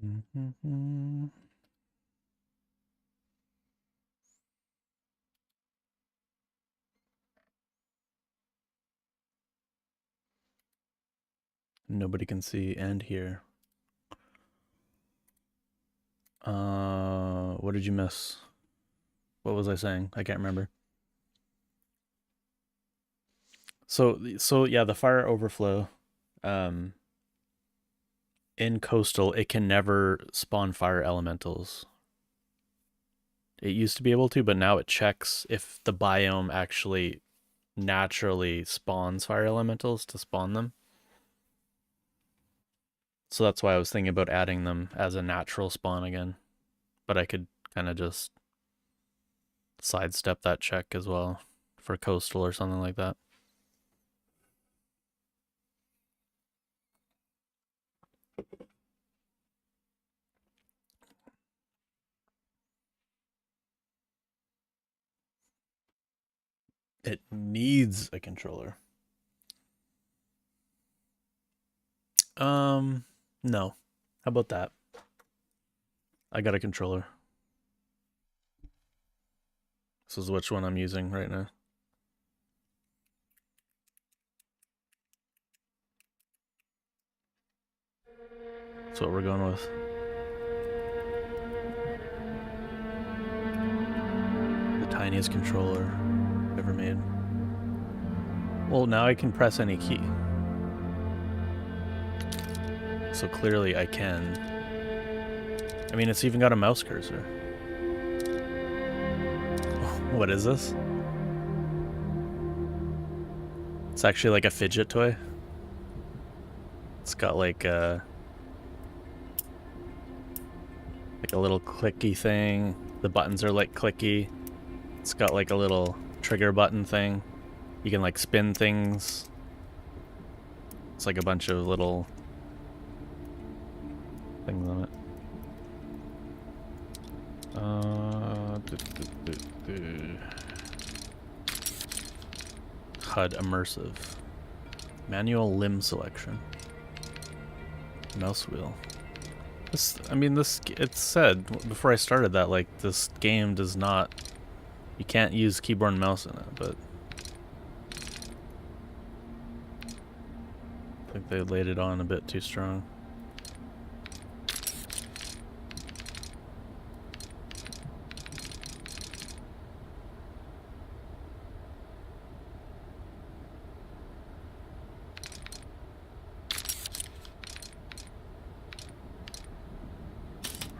Mm-hmm. Nobody can see and hear. What did you miss? What was I saying? I can't remember. So yeah, the fire overflow. Um, in coastal, it can never spawn fire elementals. It used to be able to, but now it checks if the biome actually naturally spawns fire elementals to spawn them. So that's why I was thinking about adding them as a natural spawn again. but I could kind of just sidestep that check as well for coastal or something like that. It needs a controller. No. How about that? I got a controller. This is which one I'm using right now. That's what we're going with. The tiniest controller ever made. Well, now I can press any key. So clearly I can. I mean, it's even got a mouse cursor. What is this? It's actually like a fidget toy. It's got like a little clicky thing. The buttons are like clicky. It's got like a little trigger button thing. You can like spin things. It's like a bunch of little things on it. HUD immersive. Manual limb selection. Mouse wheel. This, I mean, this, it said before I started that, like, this game does not, you can't use keyboard and mouse in it, but I think they laid it on a bit too strong.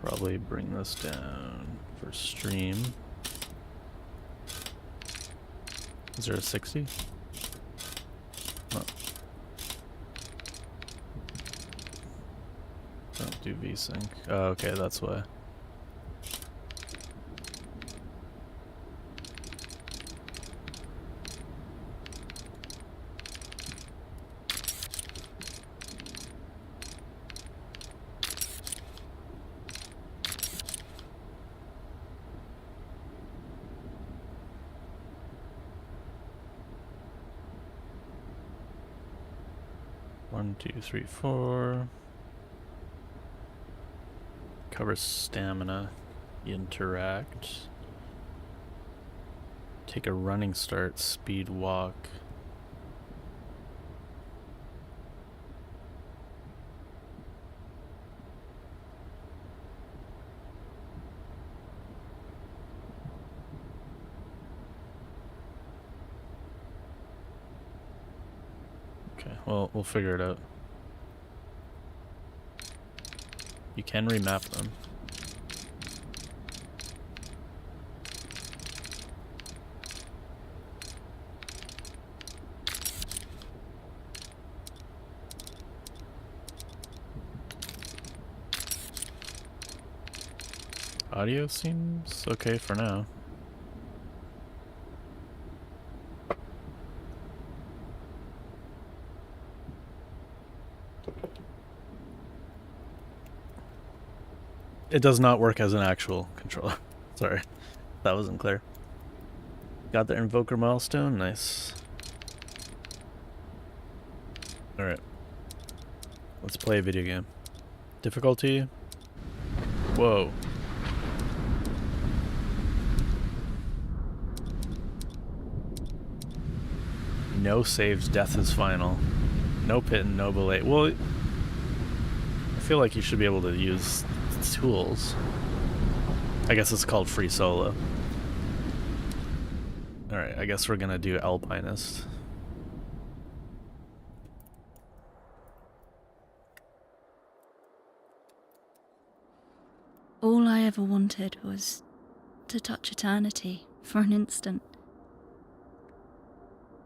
Probably bring this down for stream. Is there a 60? No. Don't do VSync. Oh, okay, that's why. One, two, three, four. Cover stamina. Interact. Take a running start. Speed walk. Okay, well, we'll figure it out. You can remap them. Audio seems okay for now. It does not work as an actual controller. Sorry, that wasn't clear. Got the invoker milestone, nice. Alright. Let's play a video game. Difficulty? Whoa. No saves, death is final. No pit and no belay. Well, I feel like you should be able to use tools. I guess it's called free solo. Alright, I guess we're gonna do Alpinist. All I ever wanted was to touch eternity for an instant.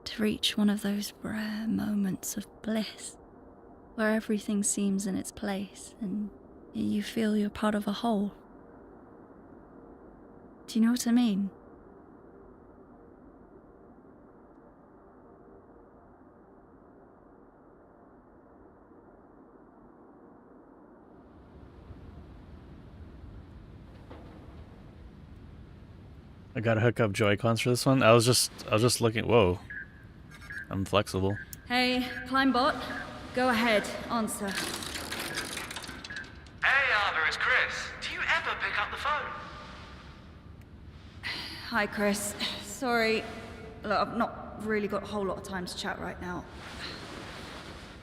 To reach one of those rare moments of bliss, where everything seems in its place and you feel you're part of a whole. Do you know what I mean? I gotta hook up Joy-Cons for this one. I was just looking. Whoa, I'm flexible. Hey, Climbot. Go ahead, answer. Hey, Arthur, it's Chris. Do you ever pick up the phone? Hi, Chris. Sorry. Look, I've not really got a whole lot of time to chat right now.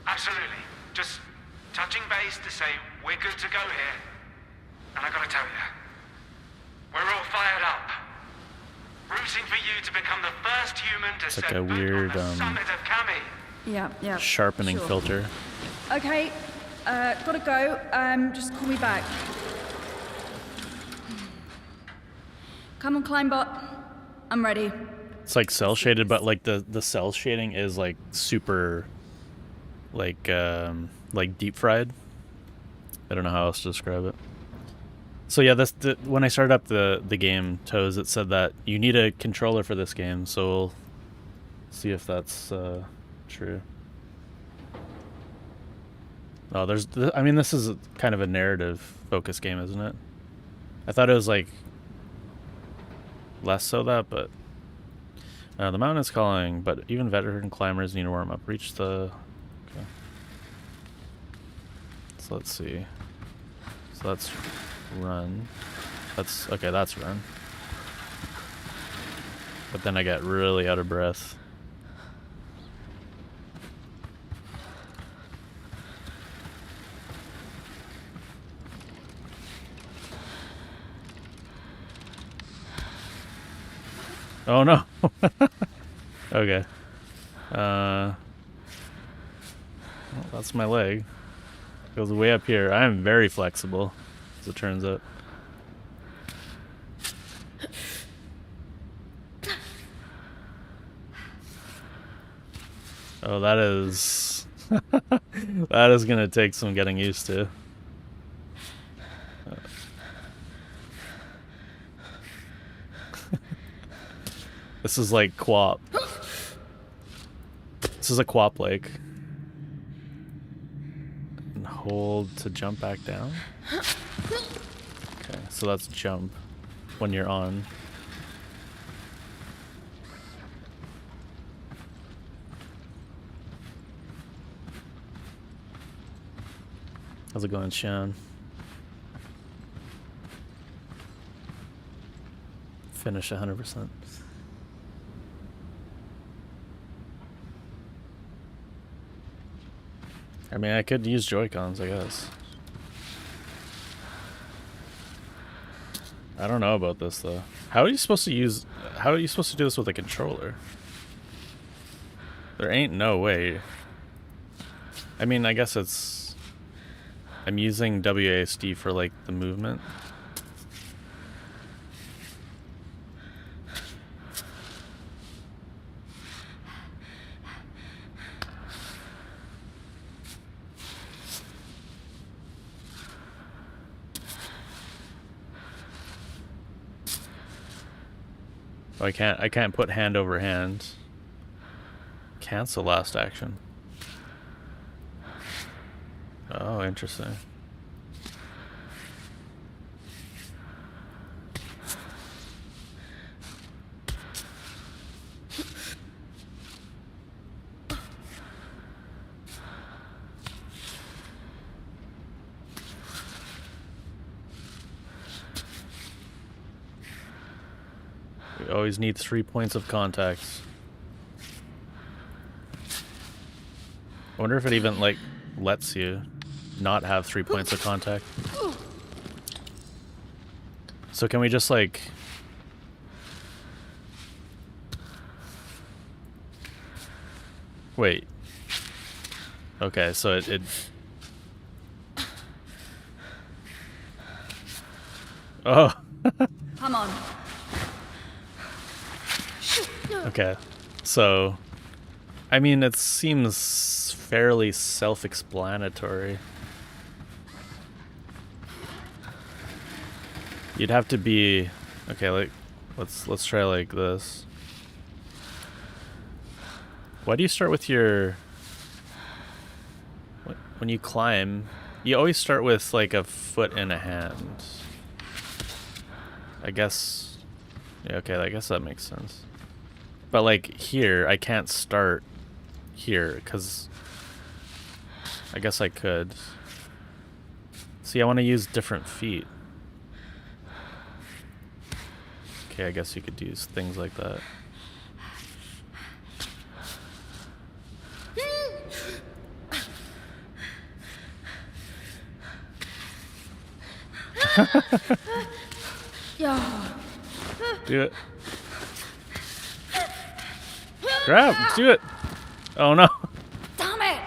Absolutely. Just touching base to say we're good to go here. And I gotta tell you, we're all fired up. Rooting for you to become the first human to It's set like a foot on weird, the summit of Kami. Yeah. Sharpening sure. filter. Okay, gotta go. Just call me back. Come on, Climbot. I'm ready. It's like cell shaded, but like the cell shading is like super, like deep fried. I don't know how else to describe it. So yeah, when I started up the game, Toes, it said that you need a controller for this game. So we'll see if that's true. Oh, I mean, this is kind of a narrative focused game, isn't it? I thought it was like less so that, but the mountain is calling, but even veteran climbers need to warm up. Reach the... Okay. So let's see. So that's run. That's... Okay, that's run. But then I get really out of breath. Oh no. Okay. Well, that's my leg. Goes way up here. I am very flexible, as it turns out. Oh, that is... that is gonna take some getting used to. This is like Quap. This is a Quap lake. And hold to jump back down. Okay, so that's jump when you're on. How's it going, Sean? Finish 100%. I mean, I could use Joy-Cons, I guess. I don't know about this though. How are you supposed to do this with a controller? There ain't no way. I mean, I guess I'm using WASD for like the movement. Oh, I can't put hand over hand. Cancel last action. Oh, interesting. We always need 3 points of contact. I wonder if it even like lets you not have 3 points of contact. So can we just like... Wait. Okay, so it... Oh! Come on. Okay, so... I mean, it seems fairly self-explanatory. You'd have to be... Okay, like... Let's try like this. Why do you start with your... When you climb, you always start with like a foot and a hand. I guess... Yeah, okay, I guess that makes sense. But like here, I can't start here because I guess I could. See, I want to use different feet. Okay, I guess you could use things like that. Yeah. Do it. Grab! Do it! Oh no! Damn it!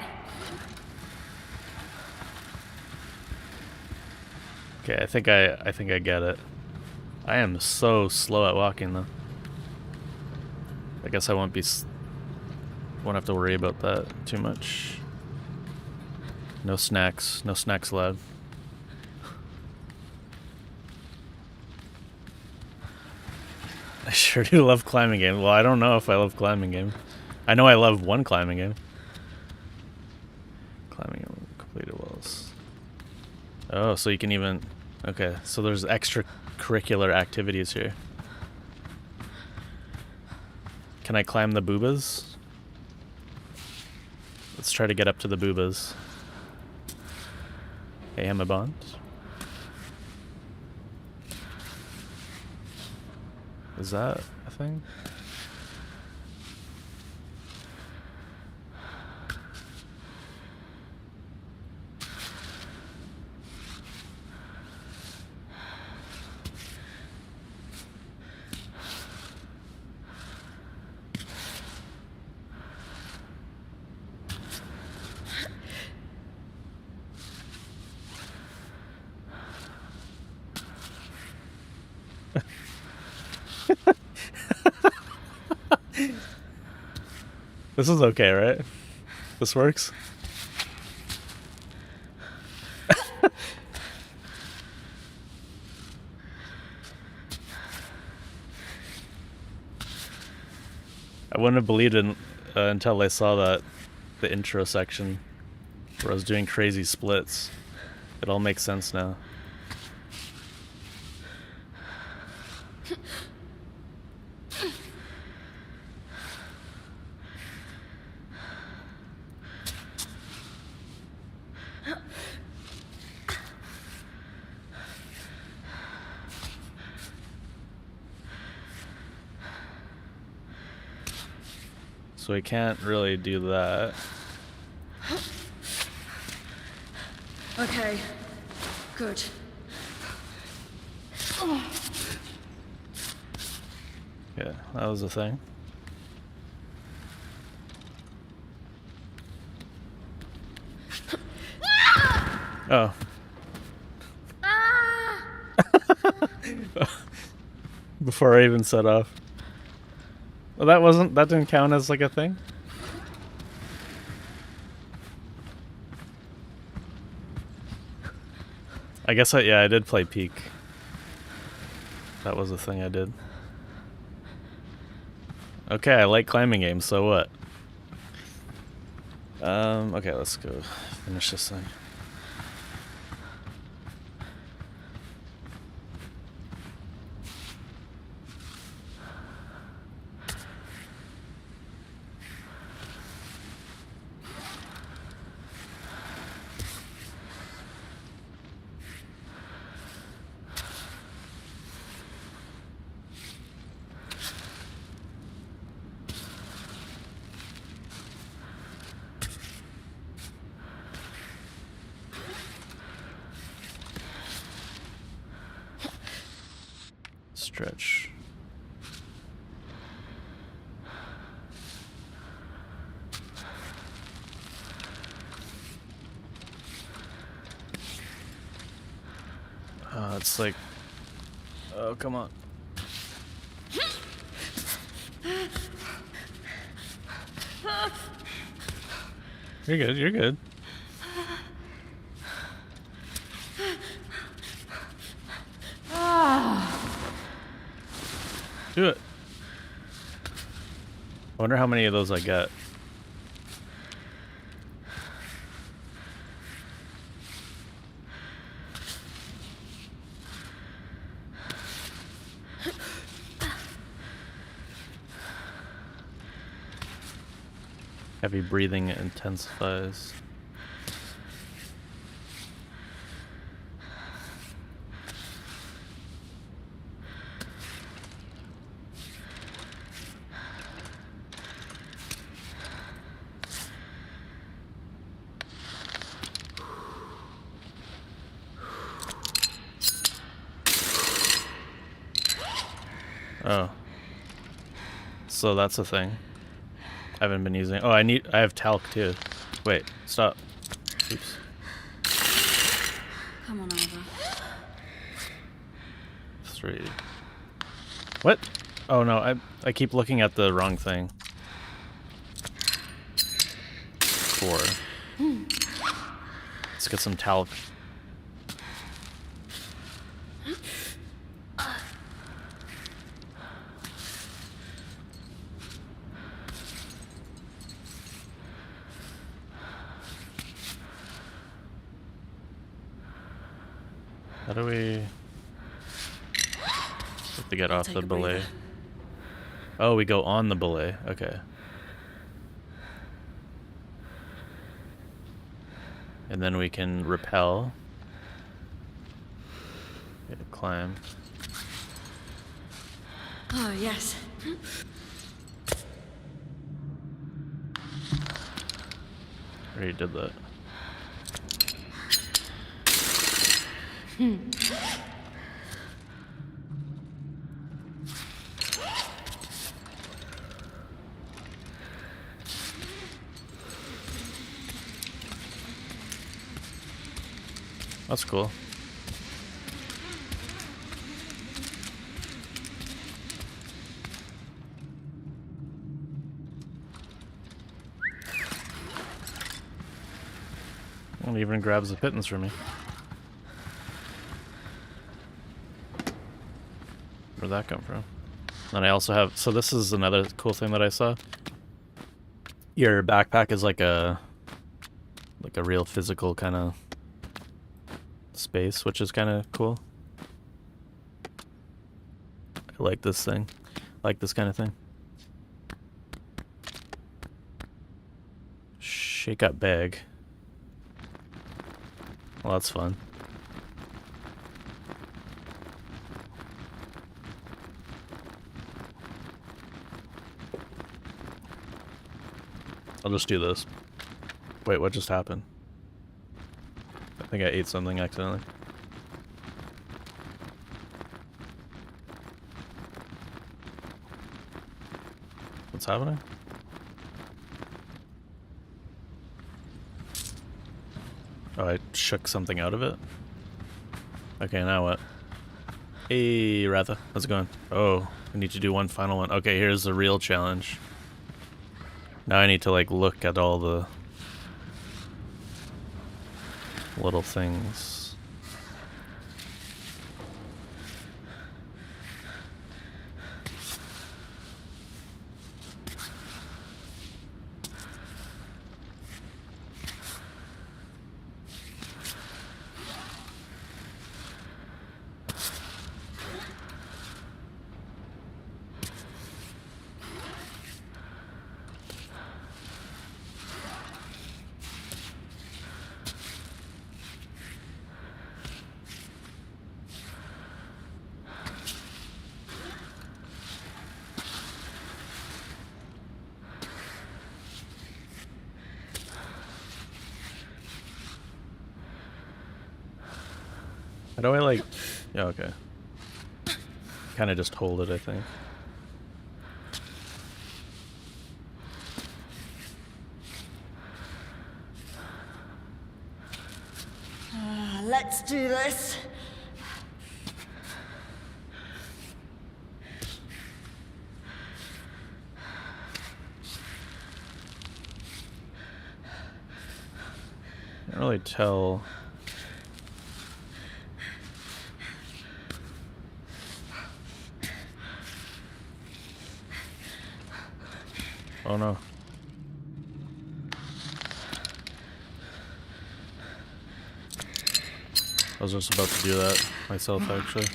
Okay, I think I get it. I am so slow at walking though. I guess I won't have to worry about that too much. No snacks allowed. I sure do love climbing games. Well, I don't know if I love climbing games. I know I love one climbing game. Climbing completed wells. Oh, so you can even... Okay, so there's extracurricular activities here. Can I climb the boobas? Let's try to get up to the boobas. Hey, Emma Bond. Is that a thing? This is okay, right? This works? I wouldn't have believed it until I saw the intro section where I was doing crazy splits. It all makes sense now. So we can't really do that. Okay. Good. Yeah, that was the thing. Oh. Before I even set off. Well, that didn't count as like a thing? I guess I did play Peak. That was the thing I did. Okay, I like climbing games, so what? Okay, let's go finish this thing. Stretch. It's like... Oh, come on. You're good, you're good. Do it. I wonder how many of those I get. Heavy breathing intensifies. Oh. So that's a thing. I haven't been using. Oh, I have talc too. Wait, stop. Oops. Come on over. 3. What? Oh no, I keep looking at the wrong thing. 4. Let's get some talc. How do we have to get off the belay? Oh, we go on the belay. Okay. And then we can rappel. Climb. Oh, yes. Already did that. That's cool. Well, it even grabs the pittance for me. Where'd that come from? And I also have, so this is another cool thing that I saw. Your backpack is like a real physical kind of space, which is kind of cool. I like this thing. I like this kind of thing. Shake up bag. Well, that's fun. I'll just do this. Wait, what just happened? I think I ate something accidentally. What's happening? Oh, I shook something out of it? Okay, now what? Hey, Ratha, how's it going? Oh, I need to do one final one. Okay, here's the real challenge. Now I need to, like, look at all the little things. How do I, like... Yeah, okay. Kind of just hold it, I think. Let's do this. Can't really tell. Oh no. I was just about to do that myself, actually.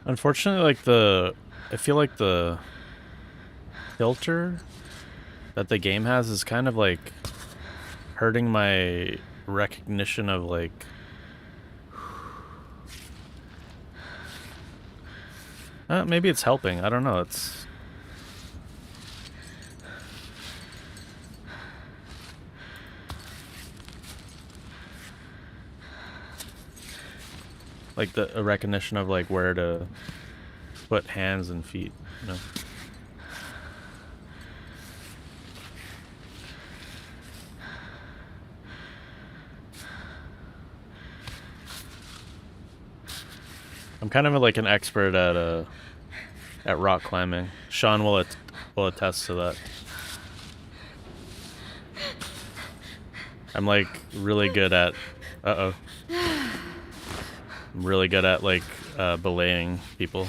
Unfortunately, like I feel like the filter that the game has is kind of like hurting my recognition of like maybe it's helping. I don't know. It's like a recognition of like where to put hands and feet, you know. I'm kind of like an expert at rock climbing. Sean will attest to that. I'm like really good at I'm really good at like belaying people.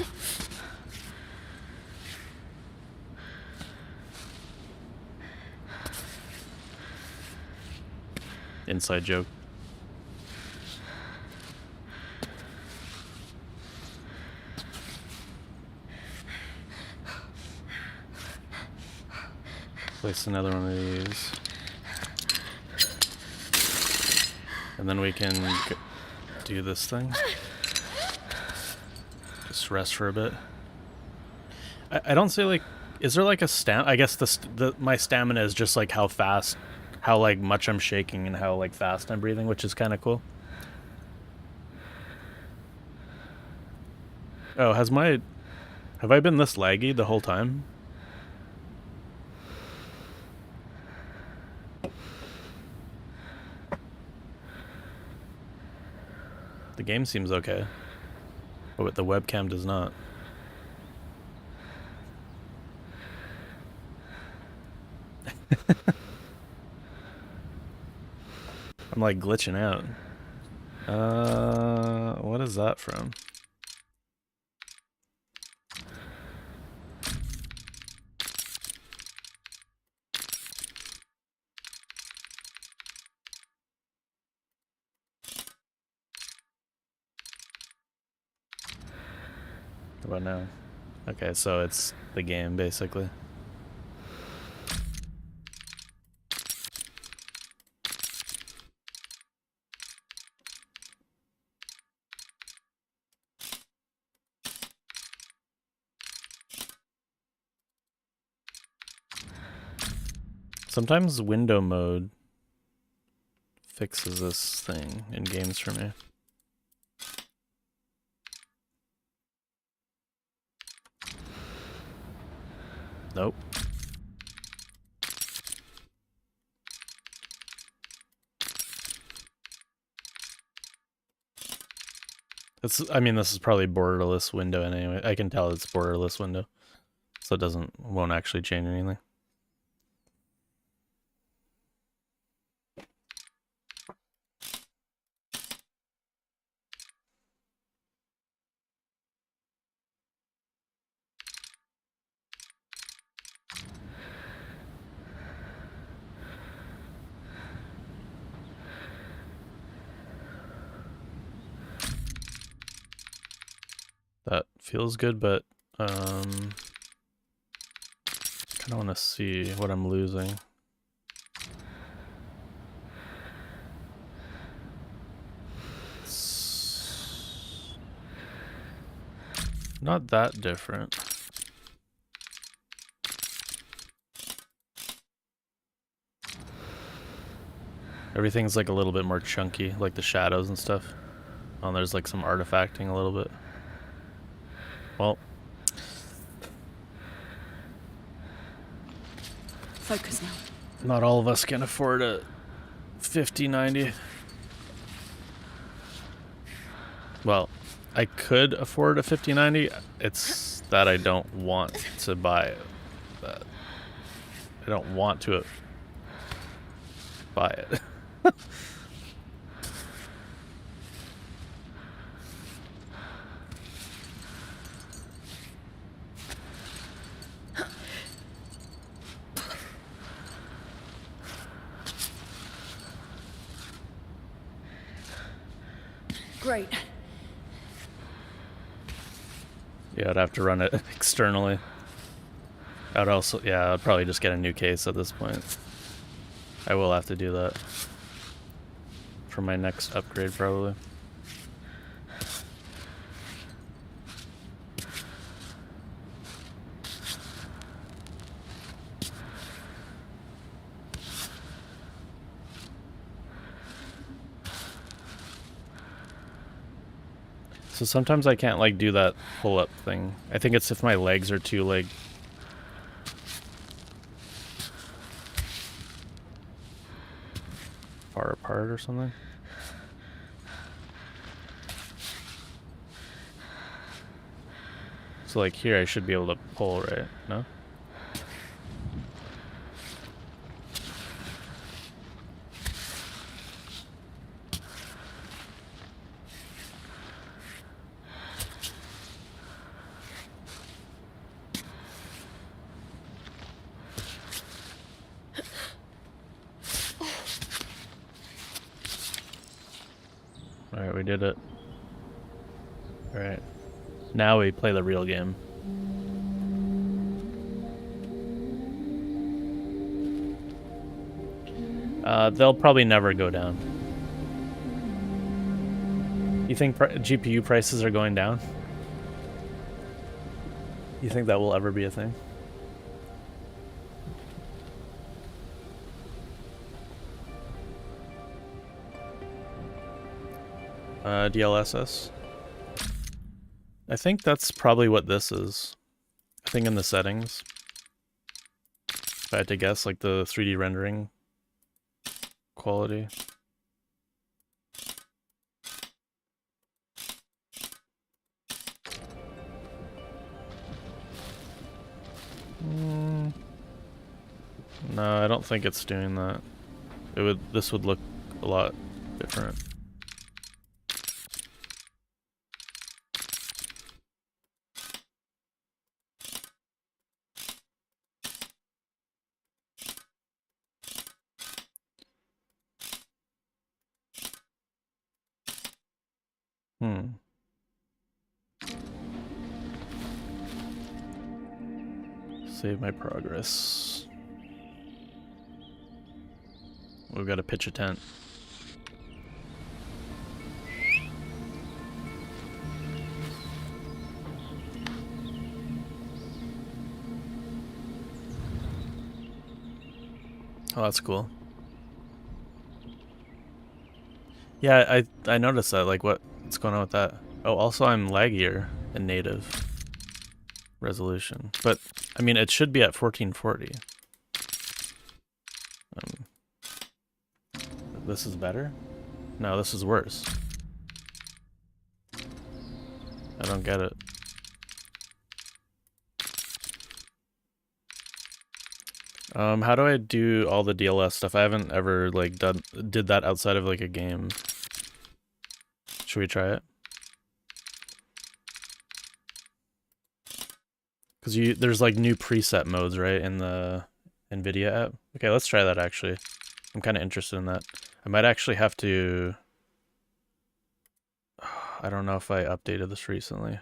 Inside joke. Place another one of these. And then we can do this thing. Just rest for a bit. I don't say like, is there like a I guess my stamina is just like how fast, how like much I'm shaking and how like fast I'm breathing, which is kind of cool. Oh, have I been this laggy the whole time? The game seems okay, but the webcam does not. I'm like glitching out. What is that from? How about now? Okay, so it's the game basically. Sometimes window mode fixes this thing in games for me. Nope. I mean, this is probably borderless window anyway. I can tell it's borderless window, so it won't actually change anything. That feels good, but kind of want to see what I'm losing. It's not that different. Everything's like a little bit more chunky, like the shadows and stuff. Oh, there's like some artifacting a little bit. Well, Focus now. Not all of us can afford a 5090. Well, I could afford a 5090. It's that I don't want to buy it. I don't want to buy it. Great. Yeah, I'd have to run it externally. I'd also, yeah, I'd probably just get a new case at this point. I will have to do that for my next upgrade, probably. So sometimes I can't like do that pull-up thing. I think it's if my legs are too like far apart or something. So like here I should be able to pull, right? No? Alright, we did it. Alright. Now we play the real game. They'll probably never go down. You think GPU prices are going down? You think that will ever be a thing? DLSS. I think that's probably what this is. I think in the settings. If I had to guess, like the 3D rendering quality. No, I don't think it's doing that. This would look a lot different. Save my progress. We've got to pitch a tent. Oh, that's cool. Yeah, I noticed that. Like, what's going on with that? Oh, also I'm laggier in native resolution, but I mean it should be at 1440. This is better? No, this is worse. I don't get it. How do I do all the DLS stuff? I haven't ever like did that outside of like a game. Should we try it? Because there's like new preset modes, right, in the NVIDIA app. Okay, let's try that actually. I'm kind of interested in that. I might actually have to... I don't know if I updated this recently.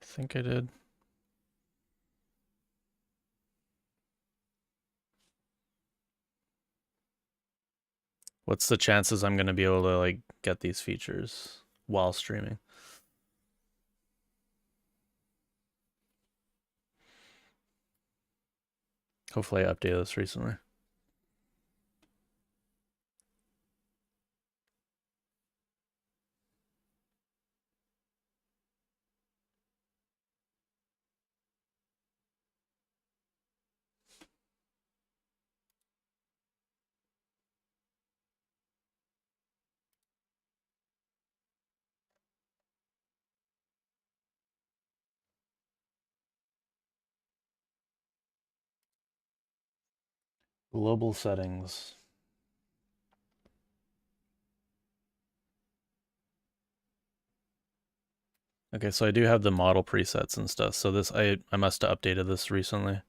I think I did. What's the chances I'm going to be able to like get these features while streaming? Hopefully I updated this recently. Global settings. Okay, so I do have the model presets and stuff. So this, I must have updated this recently.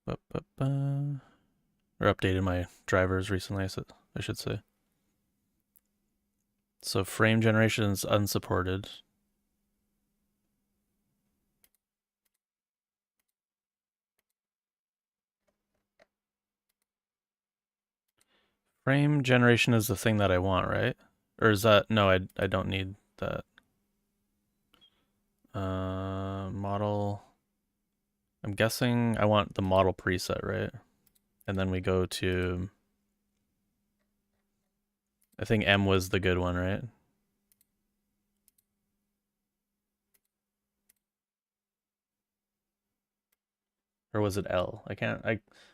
Or updated my drivers recently, I should say. So frame generation is unsupported. Frame generation is the thing that I want, right? Or is that, no, I don't need that. Model, I'm guessing I want the model preset, right? And then we go to, I think M was the good one, right? Or was it L?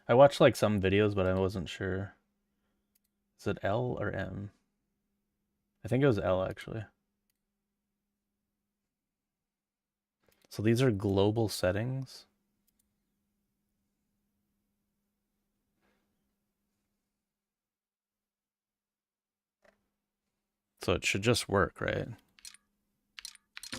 I watched like some videos, but I wasn't sure. Is it L or M? I think it was L actually. So these are global settings. So it should just work, right? Do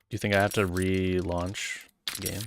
you think I have to relaunch the game?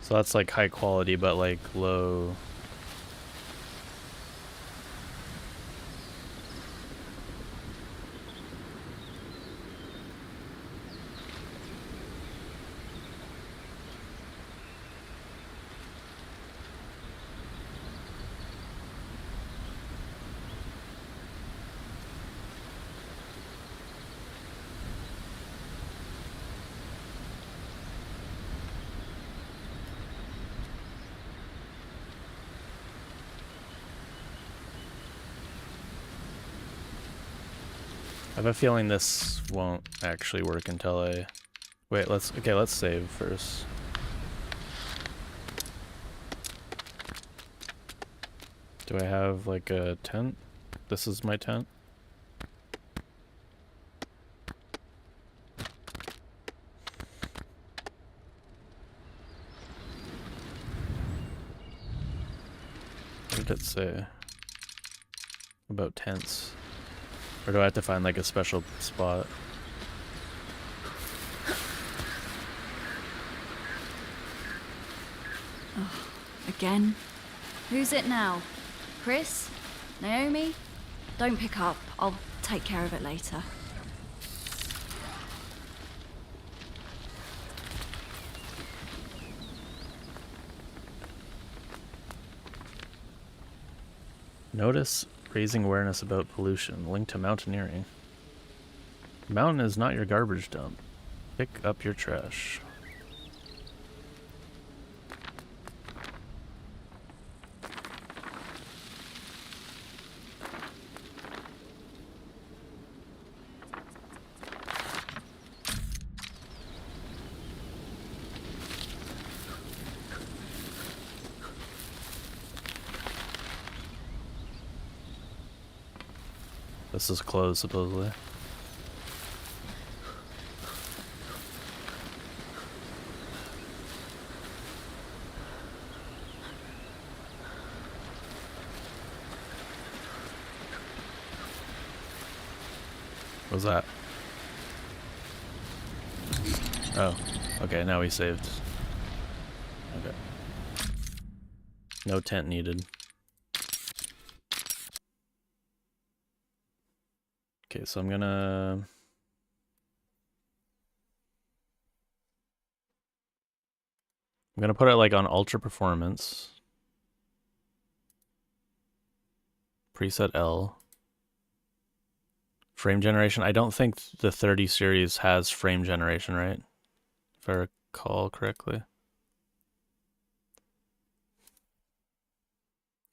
So that's like high quality, but like low. I have a feeling this won't actually work until I... Wait, let's save first. Do I have like a tent? This is my tent. What did it say about tents? Or do I have to find like a special spot? Oh, again? Who's it now? Chris? Naomi? Don't pick up. I'll take care of it later. Notice raising awareness about pollution linked to mountaineering. Mountain is not your garbage dump. Pick up your trash. This is closed, supposedly. What's that? Oh, okay, now we saved. Okay. No tent needed. Okay, so I'm gonna... I'm gonna put it like on ultra performance. Preset L. Frame generation. I don't think the 30 series has frame generation, right? If I recall correctly.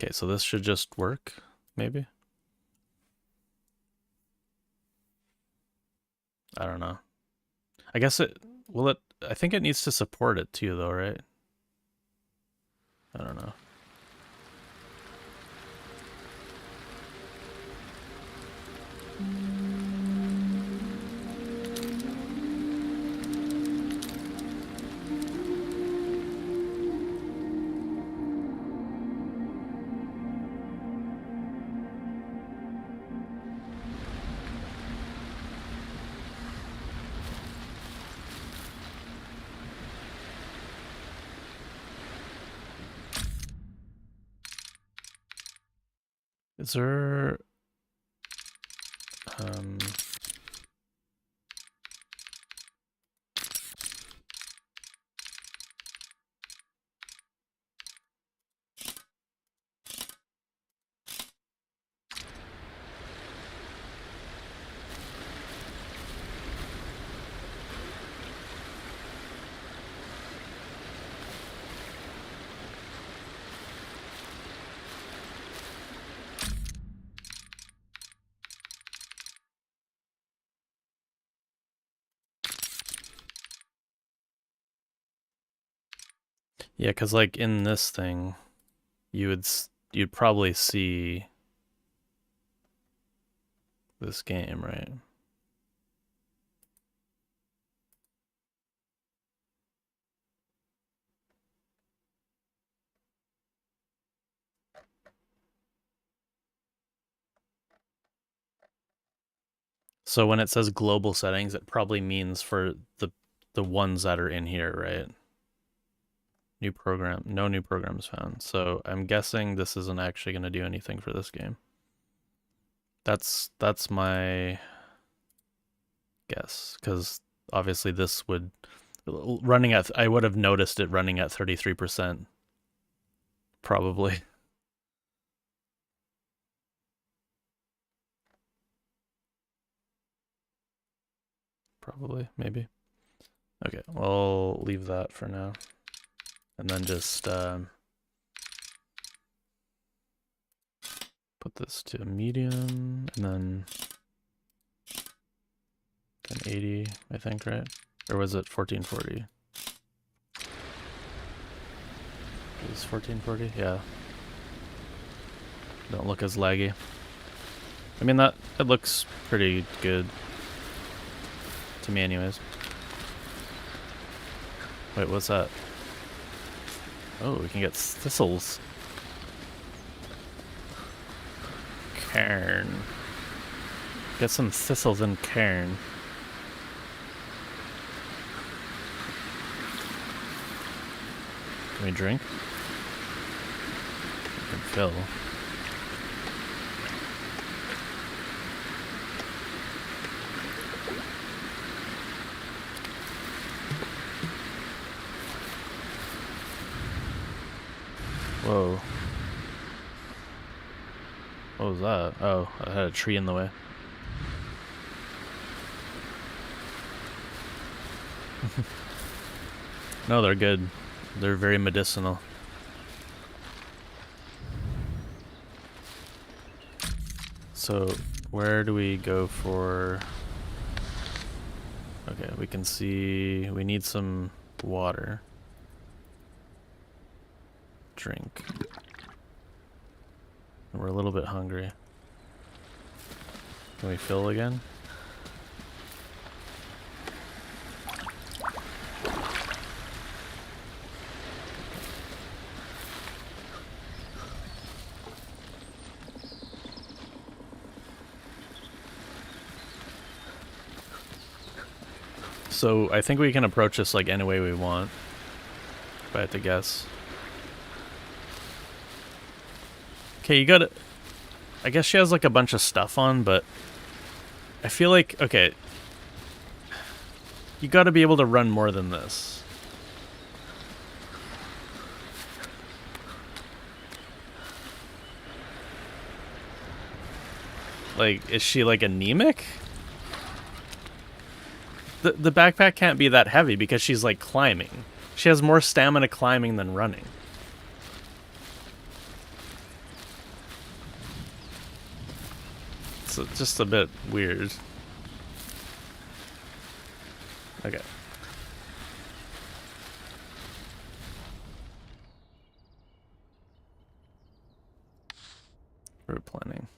Okay, so this should just work, maybe? I don't know. I guess it will it I think it needs to support it too though, right? I don't know. Is there yeah, because like in this thing, you'd probably see this game, right? So when it says global settings, it probably means for the ones that are in here, right? New program, no new programs found. So I'm guessing this isn't actually going to do anything for this game. That's my guess, because obviously this would running at I would have noticed it running at 33%, probably. Probably, maybe. Okay, we'll leave that for now. And then just put this to medium, and then 1080, I think, right? Or was it 1440? It was 1440? Yeah. Don't look as laggy. I mean, it looks pretty good. To me anyways. Wait, what's that? Oh, we can get thistles. Cairn. Get some thistles in Cairn. Can we drink? We can fill. Whoa. What was that? Oh, I had a tree in the way. No, they're good. They're very medicinal. So, where do we go for... Okay, we can see... We need some water. Drink. And we're a little bit hungry. Can we fill again? So I think we can approach this like any way we want, if I had to guess. Okay, you gotta... I guess she has like a bunch of stuff on, but I feel like, okay, you gotta be able to run more than this. Like, is she like anemic? The backpack can't be that heavy because she's like climbing. She has more stamina climbing than running. It's just a bit weird. Okay. Route planning.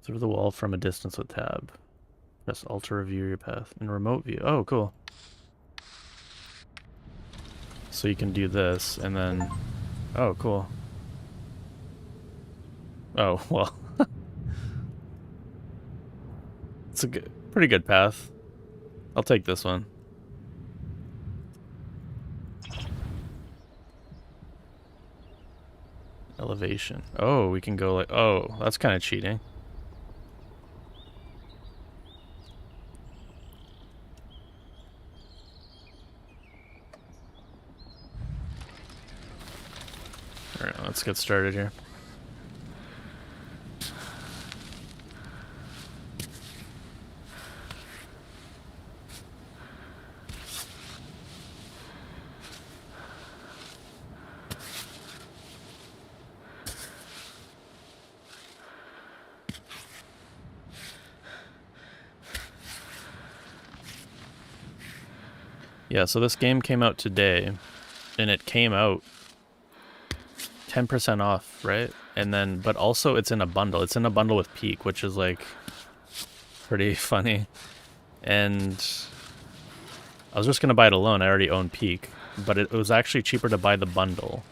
Through the wall from a distance with tab. Press Alt to review your path in remote view. Oh, cool. So you can do this and then... Oh, cool. Oh, well. It's a pretty good path. I'll take this one. Elevation. Oh, we can go like... Oh, that's kind of cheating. Alright, let's get started here. Yeah, so this game came out today, and it came out 10% off, right? And then, but also it's in a bundle. It's in a bundle with Peak, which is like pretty funny. And I was just gonna buy it alone. I already own Peak, but it was actually cheaper to buy the bundle,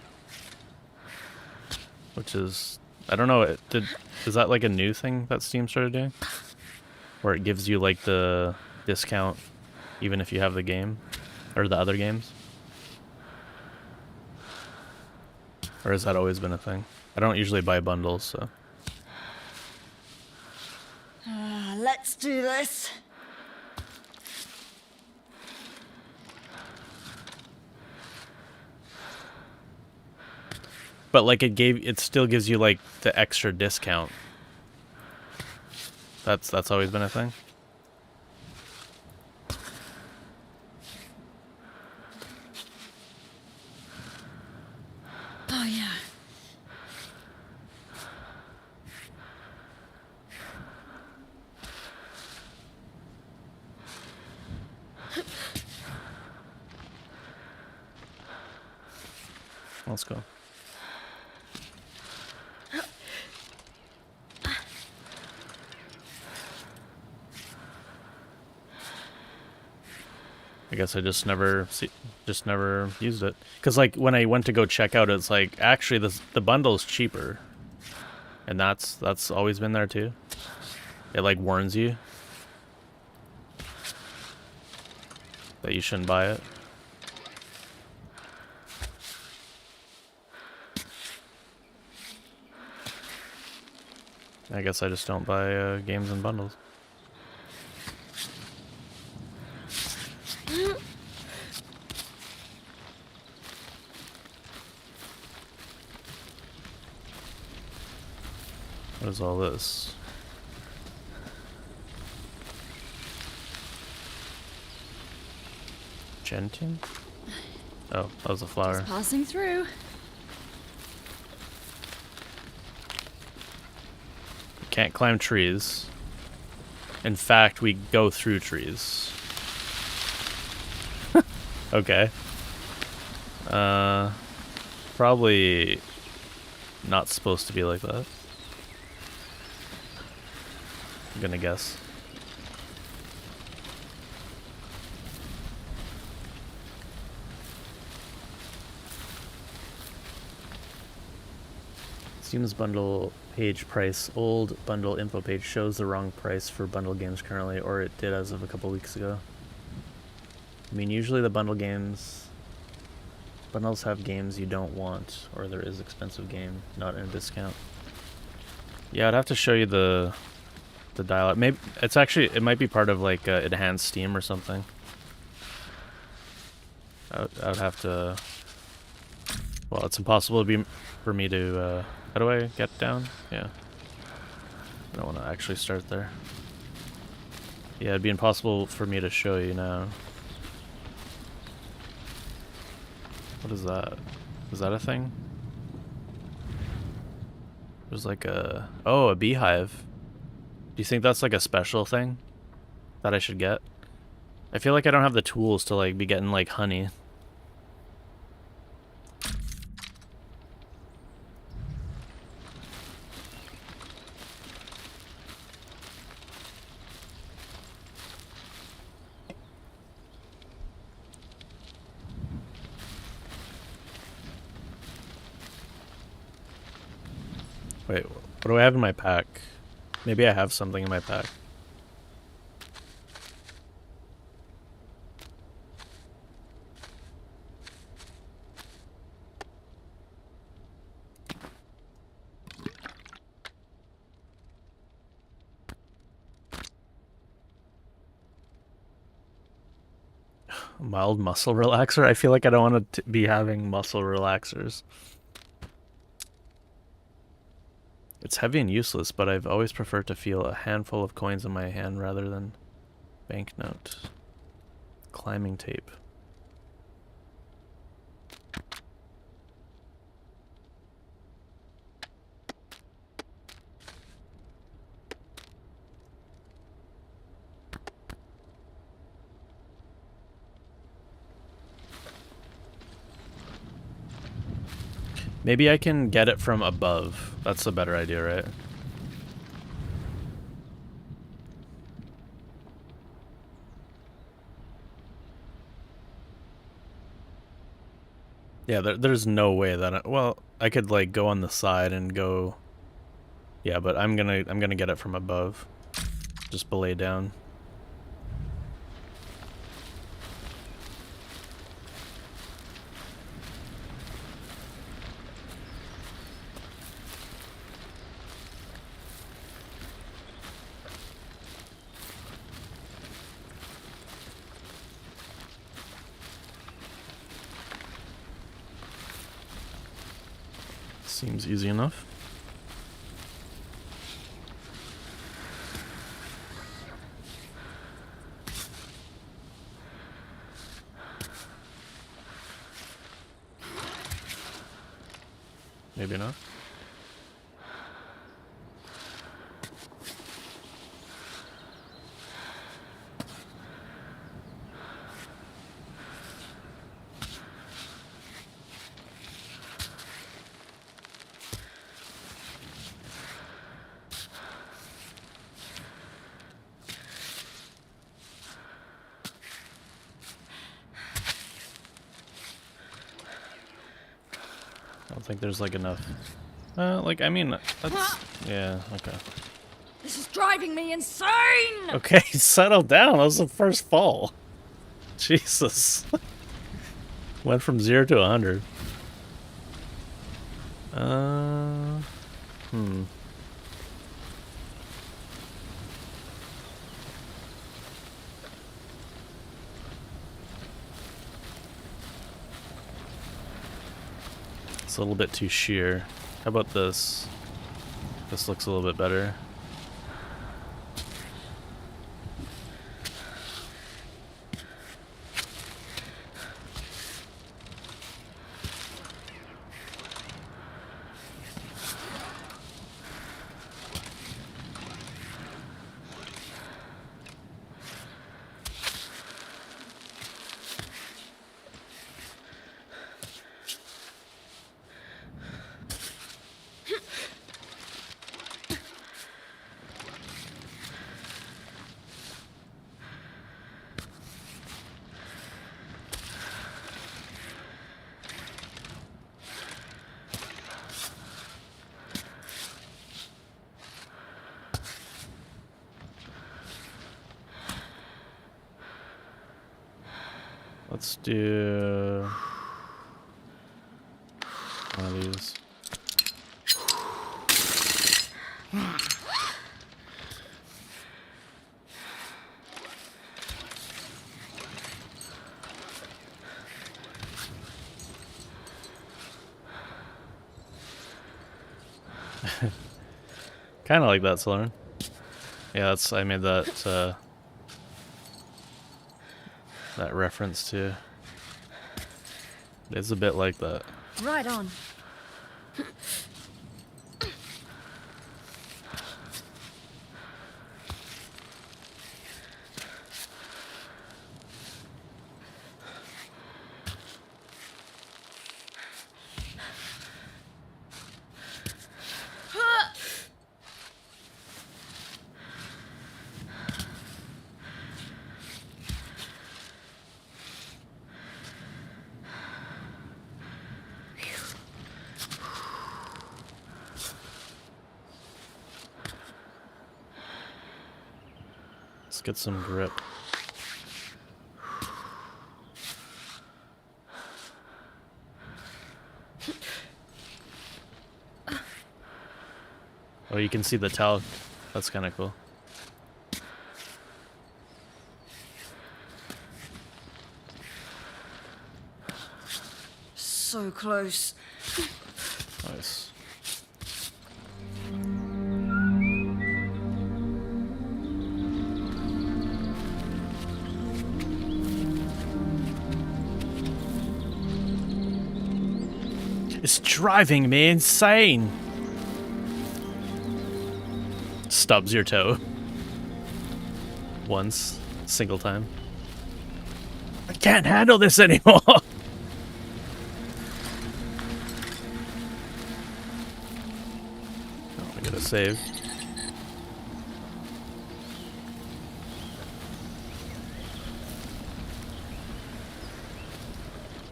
which is, I don't know. Is that like a new thing that Steam started doing, where it gives you like the discount even if you have the game or the other games? Or has that always been a thing? I don't usually buy bundles, so. Let's do this. But like it still gives you like the extra discount. That's always been a thing. Oh, yeah. Let's go. I guess I just never used it. Cause like when I went to go check out, it's like actually the bundle's cheaper, and that's always been there too. It like warns you that you shouldn't buy it. I guess I just don't buy games in bundles. What is all this? Gentian? Oh, that was a flower. Just passing through. Can't climb trees. In fact, we go through trees. Okay. Probably not supposed to be like that. I'm gonna guess. Steam's bundle page price. Old bundle info page shows the wrong price for bundle games currently, or it did as of a couple weeks ago. I mean, usually the bundles have games you don't want, or there is expensive game, not in a discount. Yeah, I'd have to show you the dialogue. Maybe it might be part of like enhanced Steam or something. I'd have to. Well, it's impossible for me to. How do I get down? Yeah. I don't want to actually start there. Yeah, it'd be impossible for me to show you now. What is that? Is that a thing? There's like a... Oh, a beehive. Do you think that's like a special thing that I should get? I feel like I don't have the tools to like be getting like honey. Wait, what do I have in my pack? Maybe I have something in my pack. Mild muscle relaxer? I feel like I don't want to be having muscle relaxers. It's heavy and useless, but I've always preferred to feel a handful of coins in my hand rather than banknote. Climbing tape. Maybe I can get it from above. That's a better idea, right? Yeah, there's no way that well, I could like go on the side and go. Yeah, but I'm gonna get it from above. Just belay down. Seems easy enough. Maybe not. I don't think there's like enough. Like, I mean, that's... Yeah, okay. This is driving me insane! Okay, settle down. That was the first fall. Jesus. Went from 0 to 100. It's a little bit too sheer. How about this? This looks a little bit better. Let's do one of these. Kind of like that, Sloan. Yeah, that's I made that that reference to. It's a bit like that. Right on. Let's get some grip. Oh, you can see the talc. That's kind of cool. So close. Nice. It's driving me insane. Stubs your toe. Once. Single time. I can't handle this anymore. Oh, I gotta save.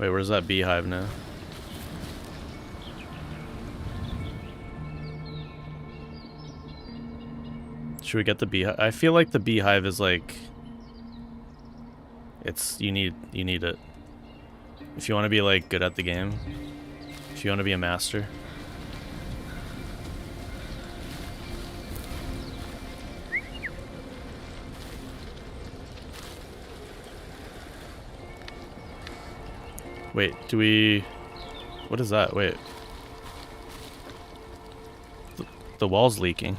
Wait, where's that beehive now? Should we get the beehive? I feel like the beehive is like... It's... You need it. If you want to be like good at the game. If you want to be a master. Wait, do we... What is that? Wait. The wall's leaking.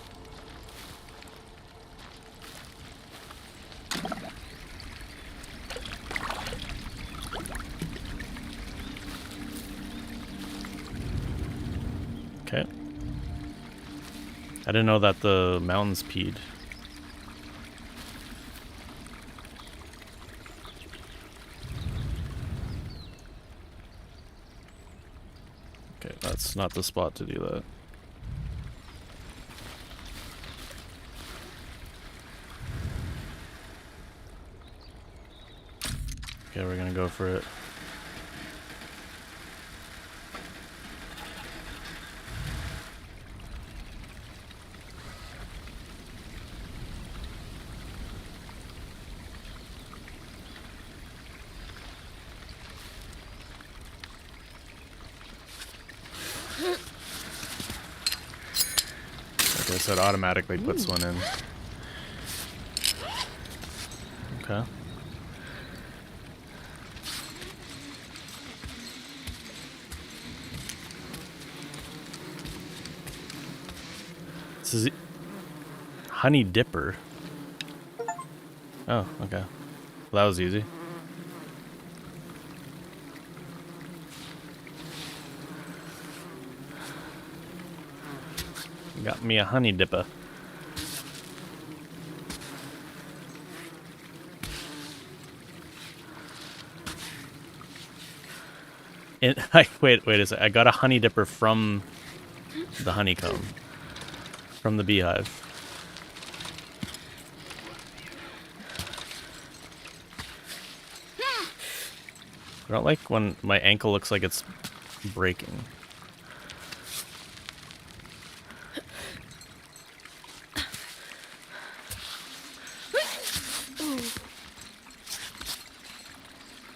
Okay. I didn't know that the mountains peed. Okay, that's not the spot to do that. Okay, we're gonna go for it. Okay, so it automatically puts one in. Okay. This is honey dipper. Oh, okay. Well, that was easy. Got me a honey dipper. Wait a sec. I got a honey dipper from the honeycomb. From the beehive. I don't like when my ankle looks like it's breaking.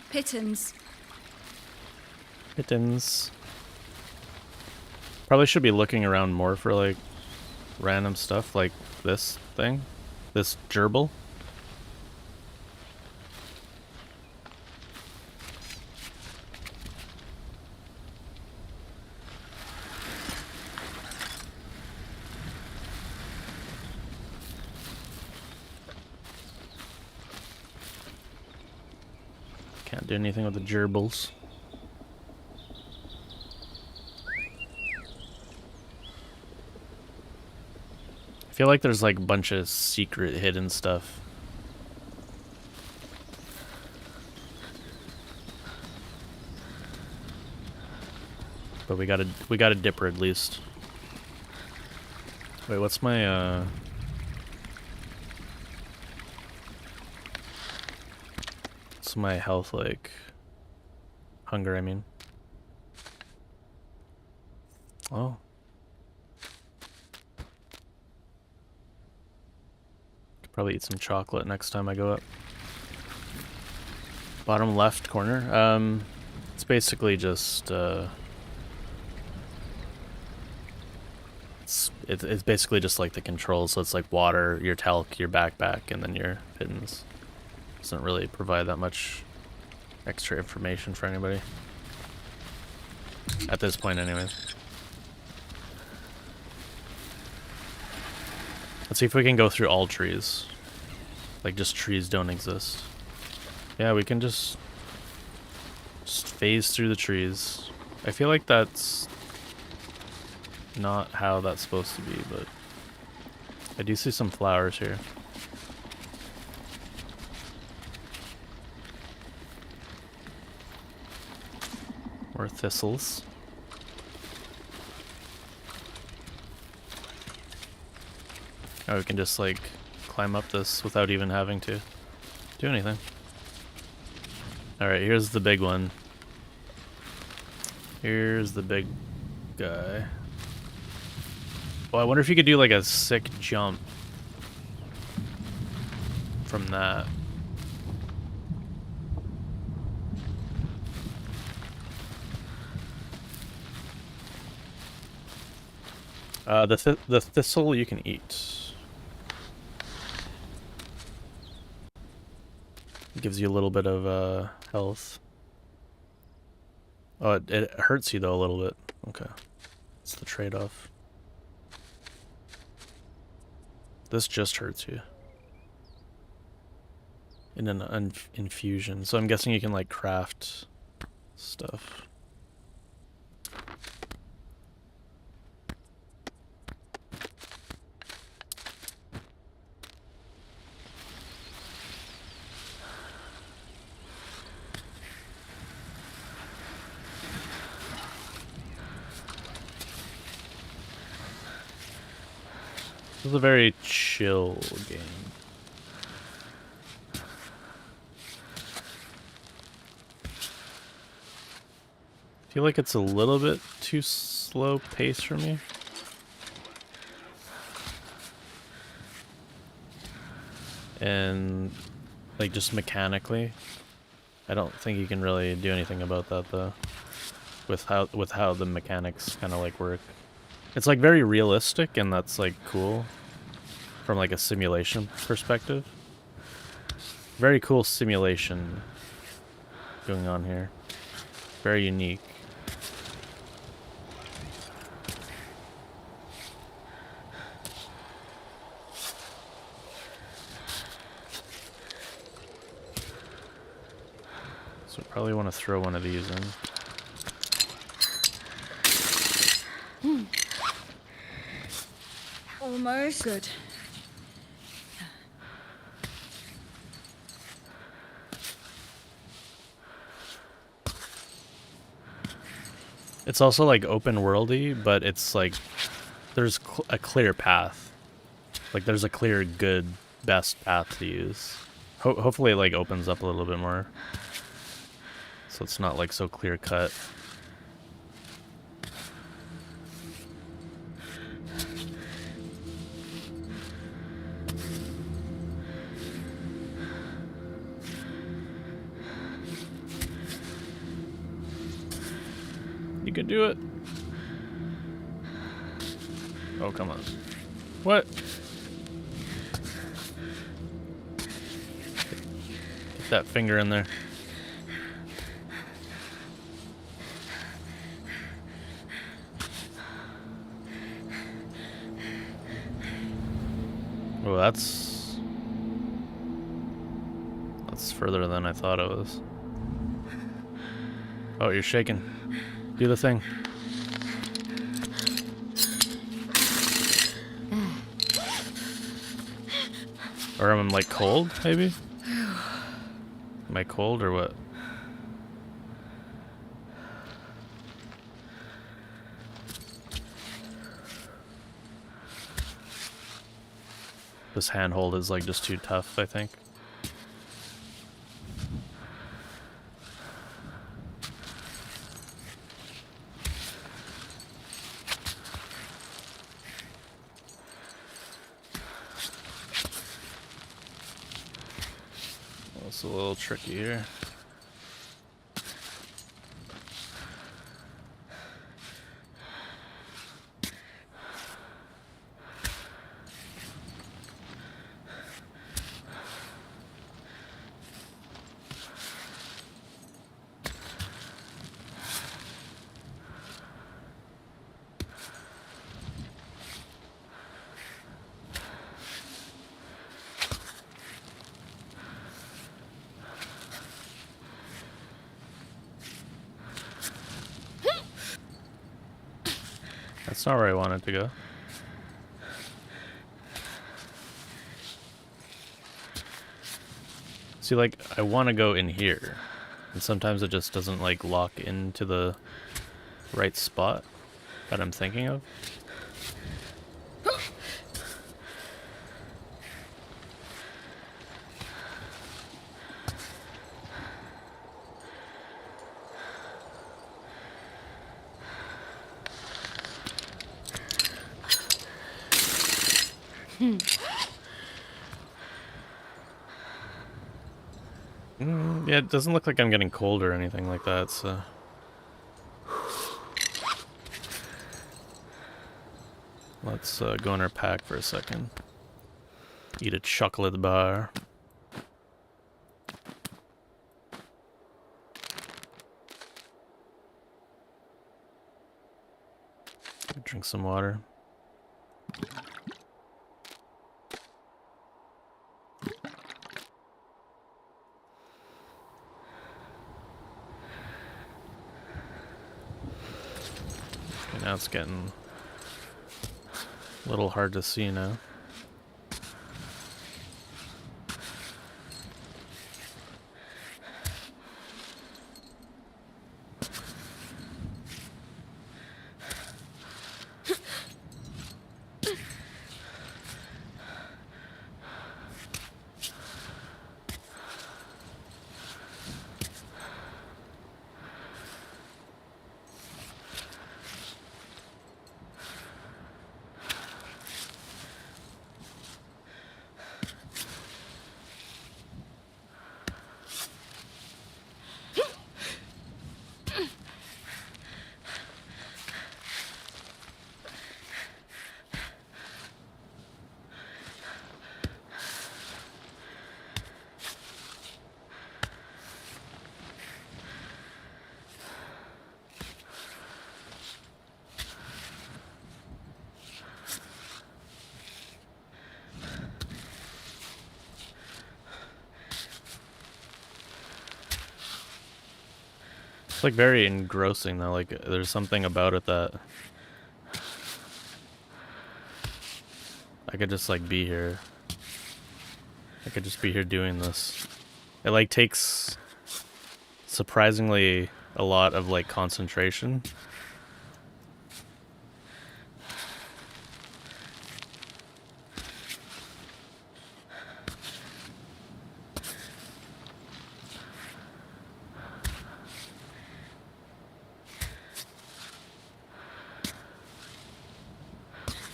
Pittons. Kittens. Probably should be looking around more for like random stuff like this thing. This gerbil. Can't do anything with the gerbils. I feel like there's like a bunch of secret hidden stuff. But we got a dipper at least. Wait, what's my what's my health like? Hunger, I mean. Oh. Could probably eat some chocolate next time I go up. Bottom left corner. It's basically just it's basically just like the controls. So it's like water, your talc, your backpack, and then your pittance. Doesn't really provide that much extra information for anybody. At this point, anyways. Let's see if we can go through all trees. Like, just trees don't exist. Yeah, we can just phase through the trees. I feel like that's not how that's supposed to be, but I do see some flowers here. More thistles. Oh, we can just like climb up this without even having to do anything. Alright, here's the big one. Here's the big guy. Oh, I wonder if you could do like a sick jump from that. The thistle you can eat. It gives you a little bit of health. Oh, it hurts you though a little bit. Okay, it's the trade-off. This just hurts you in an infusion. So I'm guessing you can like craft stuff. This is a very chill game. I feel like it's a little bit too slow pace for me. And like just mechanically, I don't think you can really do anything about that though. With how the mechanics kind of like work. It's like very realistic, and that's like cool from like a simulation perspective. Very cool simulation going on here. Very unique. So probably want to throw one of these in. Almost. Good. It's also like open worldy, but it's like there's a clear path. Like there's a clear, good, best path to use. Hopefully it like opens up a little bit more, so it's not like so clear cut. You can do it. Oh, come on. What? Get that finger in there. Oh, that's further than I thought it was. Oh, you're shaking. Do the thing. Or am I like cold, maybe? Am I cold or what? This handhold is like just too tough, I think. It's a little tricky here. That's not where I wanted to go. See, like, I want to go in here. And sometimes it just doesn't, like, lock into the right spot that I'm thinking of. Yeah, it doesn't look like I'm getting cold or anything like that, so... Let's go in our pack for a second. Eat a chocolate bar. Drink some water. Okay, now it's getting a little hard to see now. It's like very engrossing though, like there's something about it that I could just like be here. I could just be here doing this. It like takes surprisingly a lot of like concentration.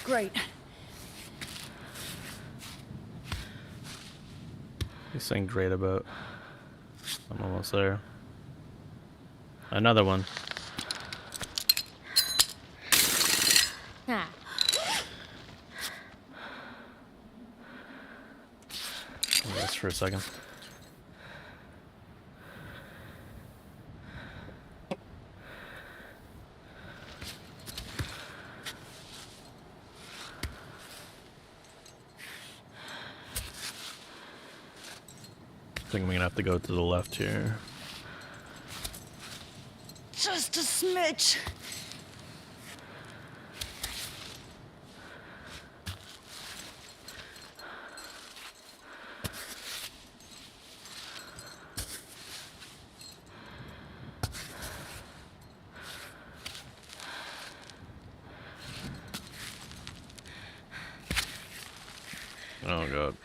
Great. He's saying great about. I'm almost there. Another one. Ah. Rest for a second. I think I'm gonna have to go to the left here. Just a smidge. Oh god.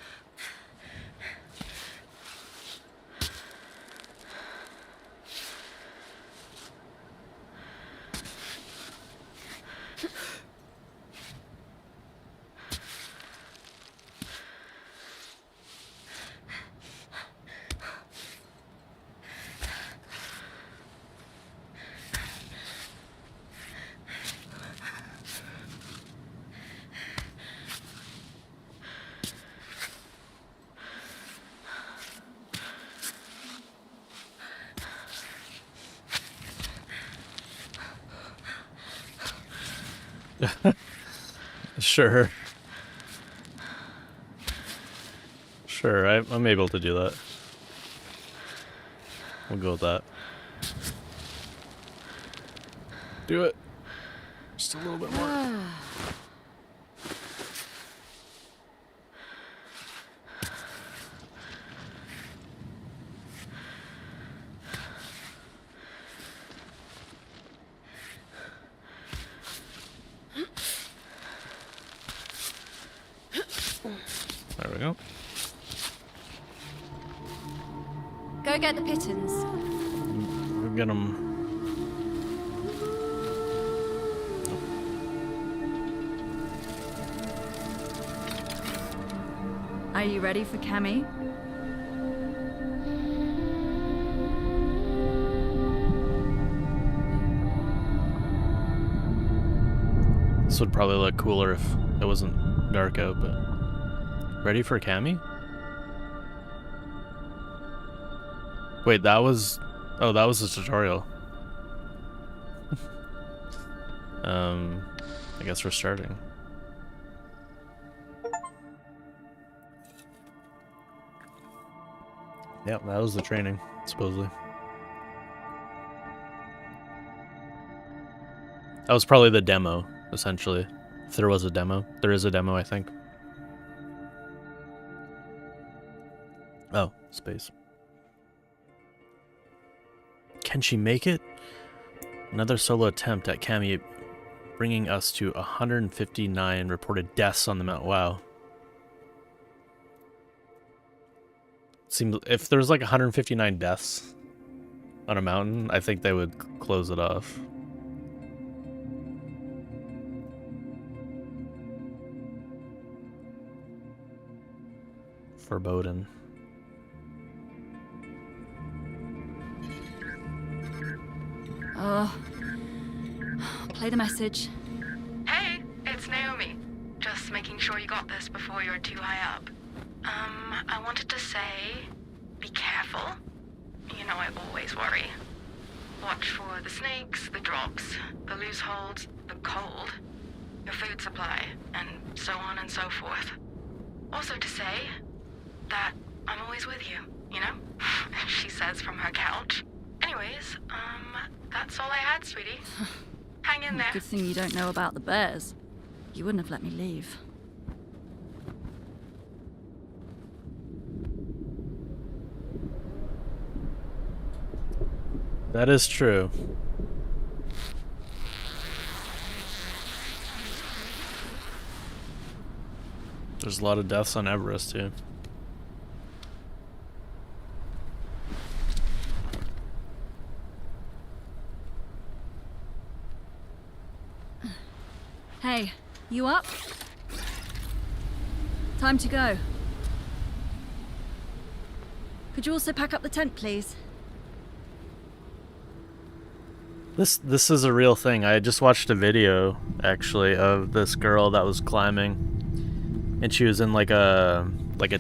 Sure. Sure, I'm able to do that. We'll go with that. Do it. Just a little bit more. There we go. Go get the pittons. We'll get them. Are you ready for Cammy? This would probably look cooler if it wasn't dark out, but... Ready for Cammy? Wait, that was... Oh, that was the tutorial. I guess we're starting. Yep, that was the training, supposedly. That was probably the demo, essentially. If there was a demo. There is a demo, I think. Oh, space. Can she make it? Another solo attempt at Cammy, bringing us to 159 reported deaths on the mount. Wow. Seems if there's like 159 deaths on a mountain, I think they would close it off. Foreboding. Play the message. Hey, it's Naomi. Just making sure you got this before you're too high up. I wanted to say, be careful. You know I always worry. Watch for the snakes, the drops, the loose holds, the cold, your food supply, and so on and so forth. Also to say that I'm always with you, you know? She says from her couch. Anyways, that's all I had, sweetie. Hang in there. Good thing you don't know about the bears. You wouldn't have let me leave. That is true. There's a lot of deaths on Everest, too. Hey, you up? Time to go. Could you also pack up the tent, please? This is a real thing. I just watched a video, actually, of this girl that was climbing, and she was in like a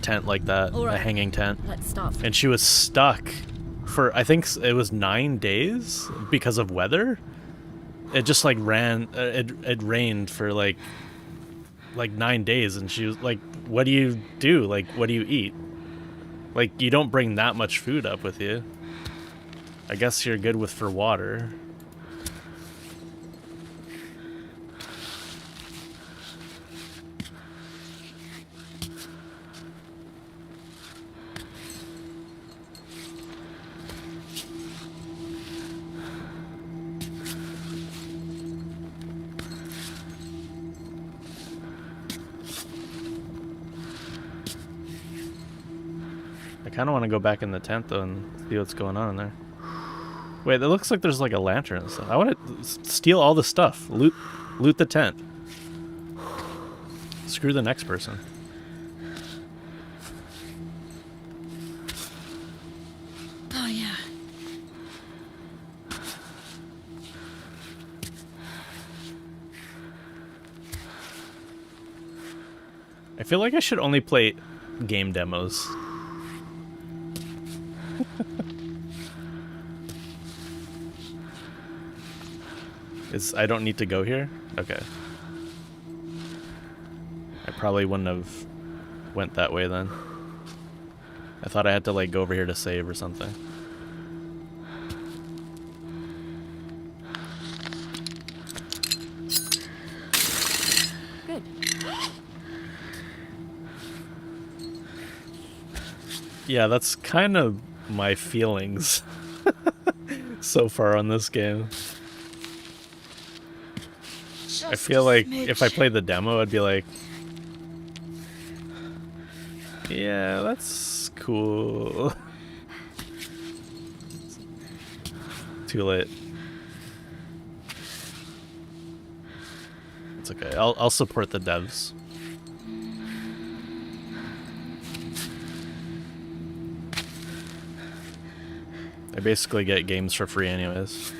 tent like that, All right. a hanging tent, Let's start. and she was stuck for, I think it was 9 days because of weather. It just like it rained for like 9 days, and she was like, what do you do? Like, what do you eat? Like, you don't bring that much food up with you. I guess you're good for water. kind of want to go back in the tent though and see what's going on in there. Wait, it looks like there's like a lantern and stuff. I want to steal all the stuff. Loot the tent. Screw the next person. Oh, yeah. I feel like I should only play game demos. I don't need to go here? Okay. I probably wouldn't have went that way then. I thought I had to like go over here to save or something. Good. Yeah, that's kind of my feelings so far on this game. I feel like if I played the demo, I'd be like, yeah, that's cool. Too late. It's okay. I'll support the devs. I basically get games for free anyways.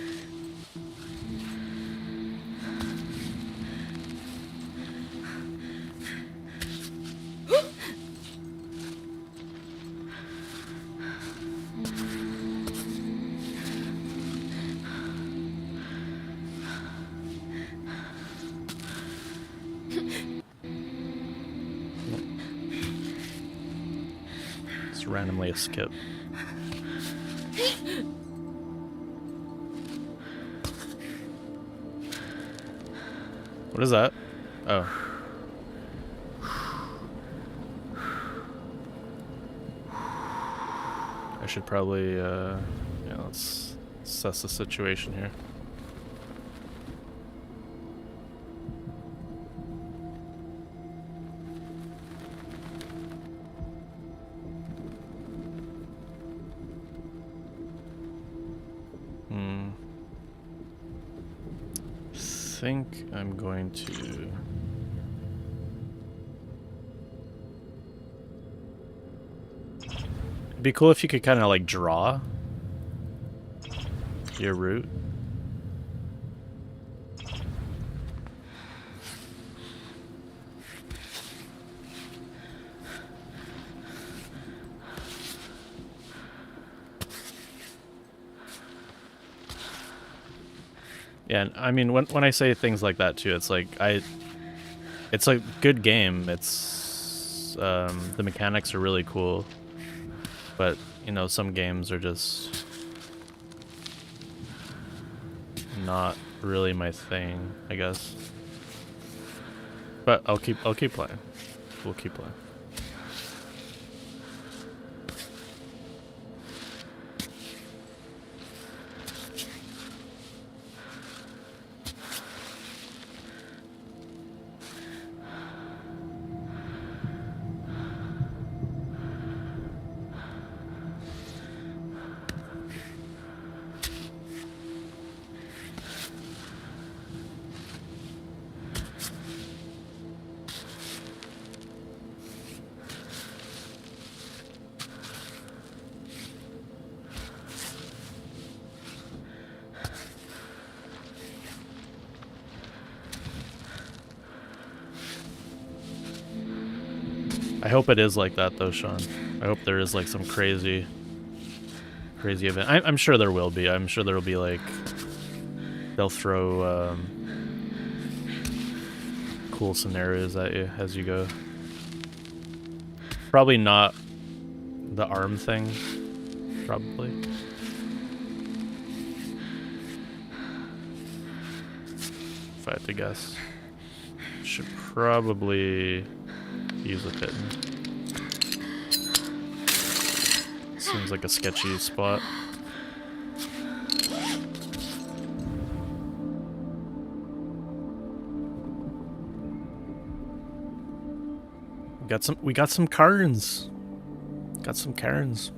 Just randomly a skip. What is that? Oh. I should probably, yeah, let's assess the situation here. I think I'm going to it'd be cool if you could kind of like draw your route. Yeah, and I mean when I say things like that too, it's like it's a good game. It's the mechanics are really cool, but you know some games are just not really my thing, I guess. But I'll keep playing. We'll keep playing. I hope it is like that though, Sean. I hope there is like some crazy event. I'm sure there will be. I'm sure there will be like they'll throw cool scenarios at you as you go. Probably not the arm thing. Probably. If I had to guess. Should probably use a kitten. Seems like a sketchy spot. We got some Cairns. Got some Cairns.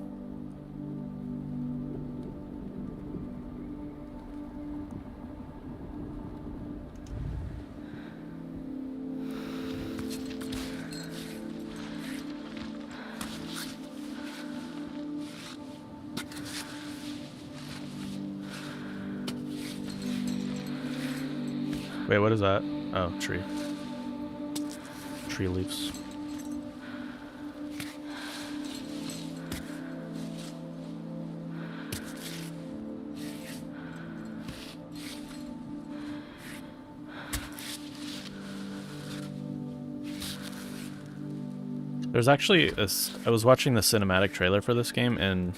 Wait, what is that? Oh, tree. Tree leaves. There's actually I was watching the cinematic trailer for this game, and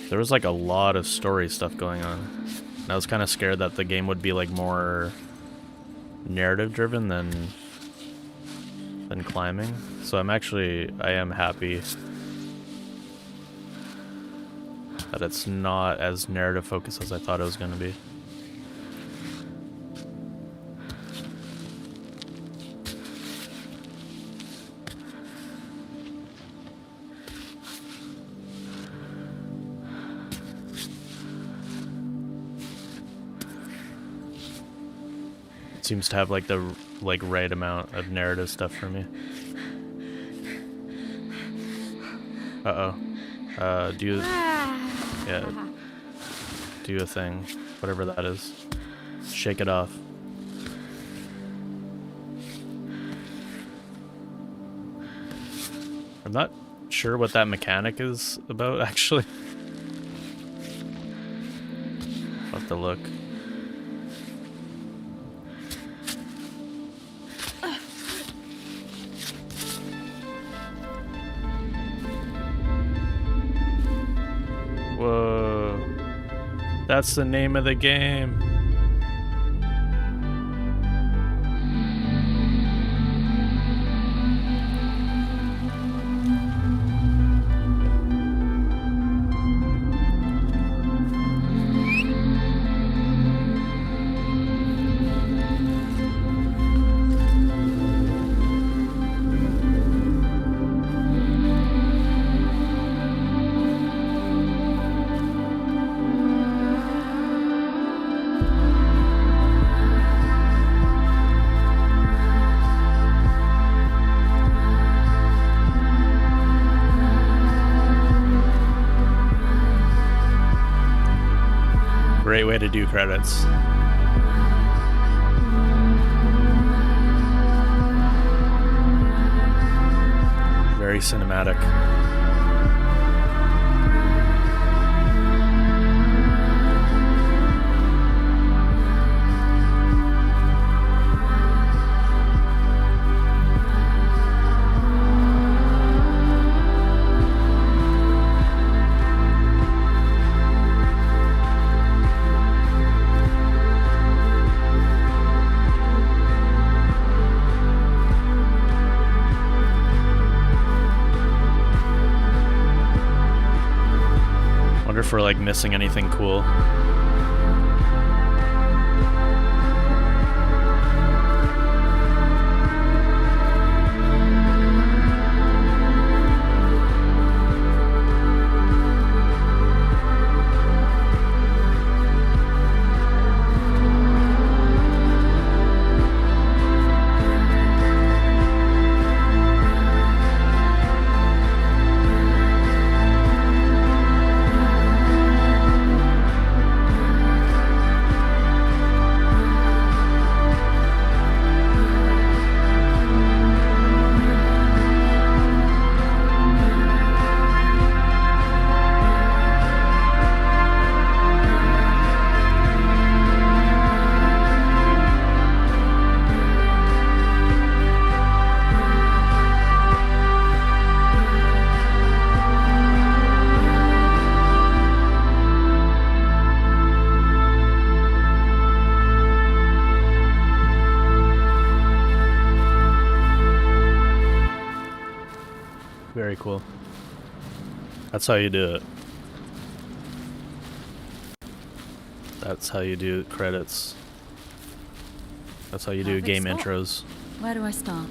there was like a lot of story stuff going on. And I was kind of scared that the game would be like more narrative driven than climbing. So I am happy that it's not as narrative focused as I thought it was going to be. Seems to have like the right amount of narrative stuff for me. Do a thing, whatever that is. Shake it off. I'm not sure what that mechanic is about, actually. I'll have to look. Whoa. That's the name of the game. Great way to do credits. Very cinematic. For like missing anything cool. Very cool. That's how you do it. That's how you do credits. That's how you do Perfect game spot. intros. Where do I start?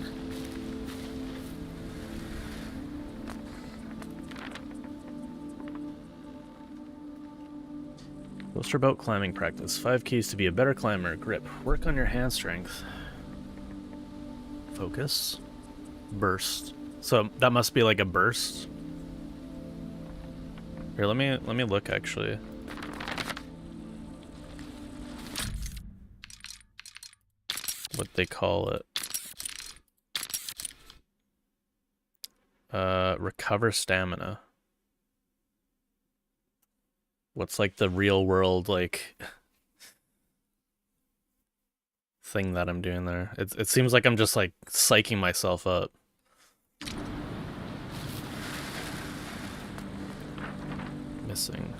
Poster about climbing practice. 5 keys to be a better climber. Grip. Work on your hand strength. Focus. Burst. So that must be like a burst. Here, let me look actually. What they call it. Recover stamina. What's like the real world like thing that I'm doing there? It seems like I'm just like psyching myself up. Missing.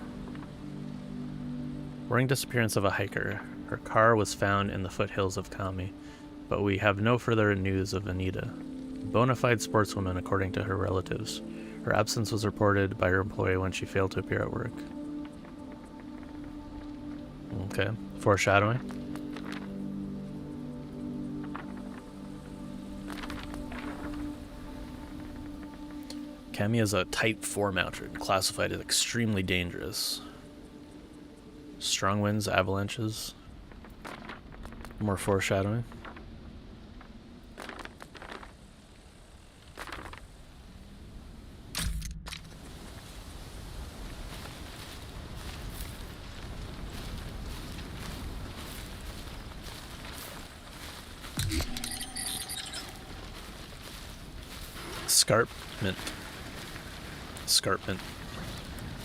Worrying disappearance of a hiker. Her car was found in the foothills of Kami, but we have no further news of Anita. Bona fide sportswoman according to her relatives. Her absence was reported by her employee when she failed to appear at work. Okay, foreshadowing. Kami is a Type 4 mountain, classified as extremely dangerous. Strong winds, avalanches. More foreshadowing. Escarpment. Escarpment.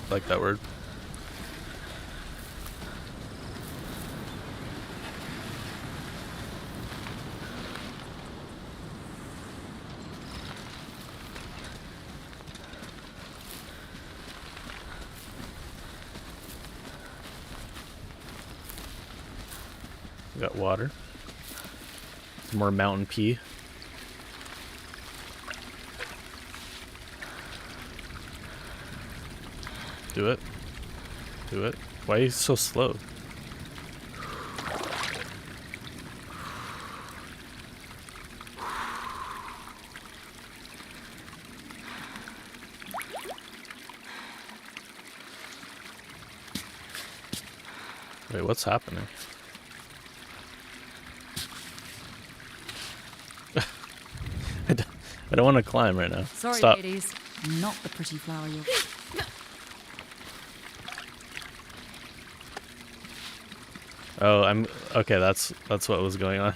I like that word. We got water. Some more mountain pea. Do it. Do it. Why are you so slow? Wait, what's happening? I don't want to climb right now. Sorry, Stop. ladies. Not the pretty flower you're... Oh, I'm okay. That's what was going on.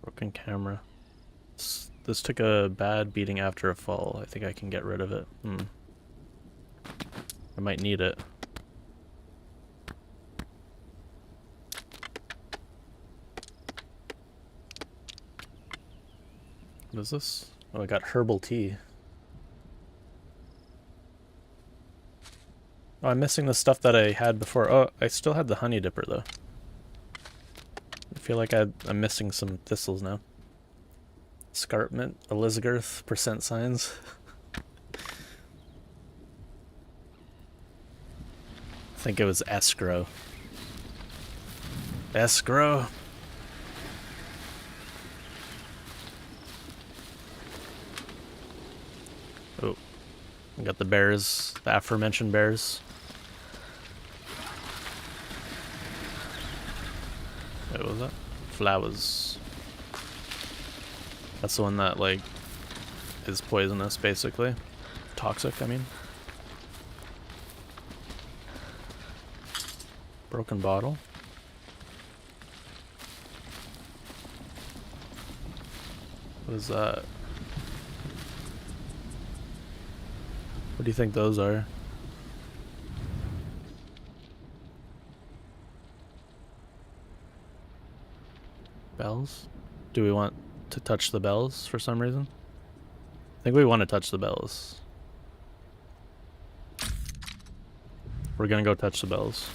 Broken camera. This took a bad beating after a fall. I think I can get rid of it. I might need it. What is this? Oh, I got herbal tea. Oh, I'm missing the stuff that I had before. Oh, I still had the honey dipper though. I feel like I'm missing some thistles now. Escarpment, Elizagirth, percent signs. I think it was escrow. Escrow. Oh, we got the bears, the aforementioned bears. What was that? Flowers. That's the one that, like, is poisonous, basically. Toxic, I mean. Broken bottle. What is that? What do you think those are? Bells? Do we want to touch the bells for some reason? I think we want to touch the bells. We're gonna go touch the bells.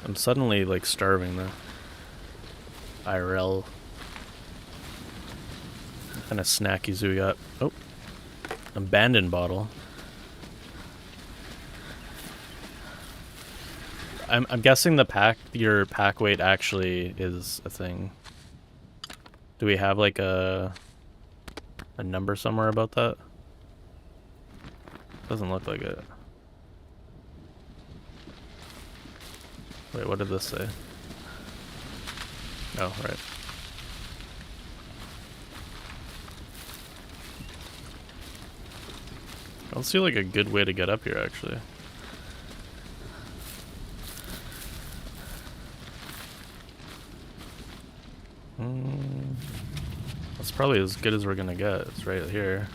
I'm suddenly like starving though. IRL. What kind of snackies do we got? Oh, abandoned bottle. I'm guessing your pack weight actually is a thing. Do we have like a number somewhere about that? Doesn't look like it. Wait, what did this say? Oh, right. I don't see like a good way to get up here actually. That's probably as good as we're gonna get. It's right here.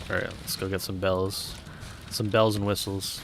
Alright, let's go get some bells. Some bells and whistles.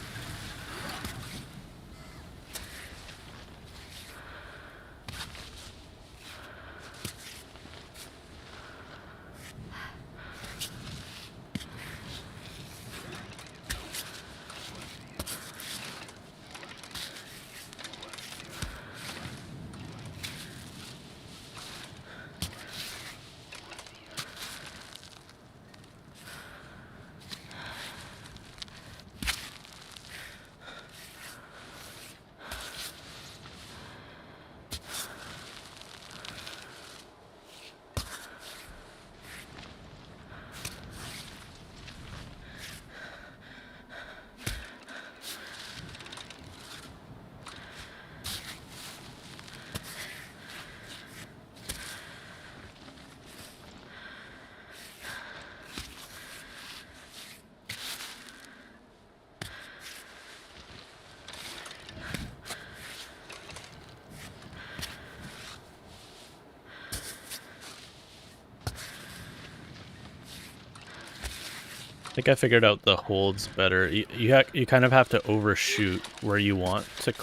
I think I figured out the holds better. You kind of have to overshoot where you want to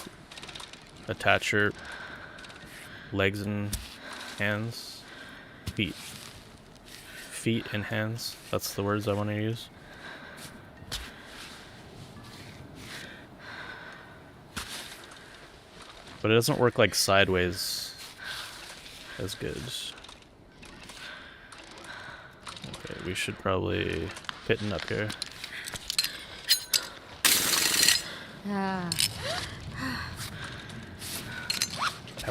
attach your legs and hands. Feet and hands. That's the words I want to use. But it doesn't work like sideways as good. Okay, we should probably pitting up here. How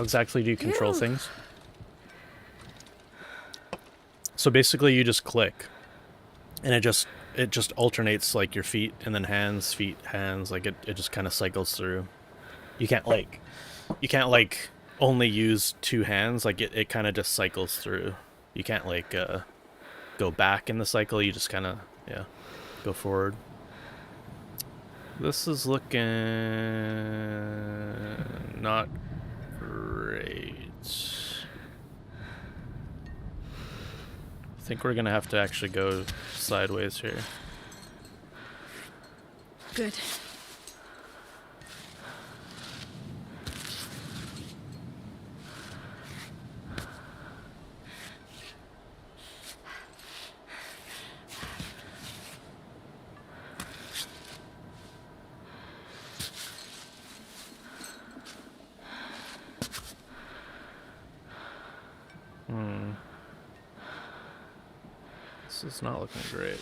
exactly do you control things? So basically you just click and it just alternates like your feet and then hands, feet, hands, like it just kind of cycles through. You can't like only use two hands, like it kind of just cycles through. You can't like go back in the cycle, you just kind of go forward. This is looking not great. I think we're gonna have to actually go sideways here. Good. This is not looking great.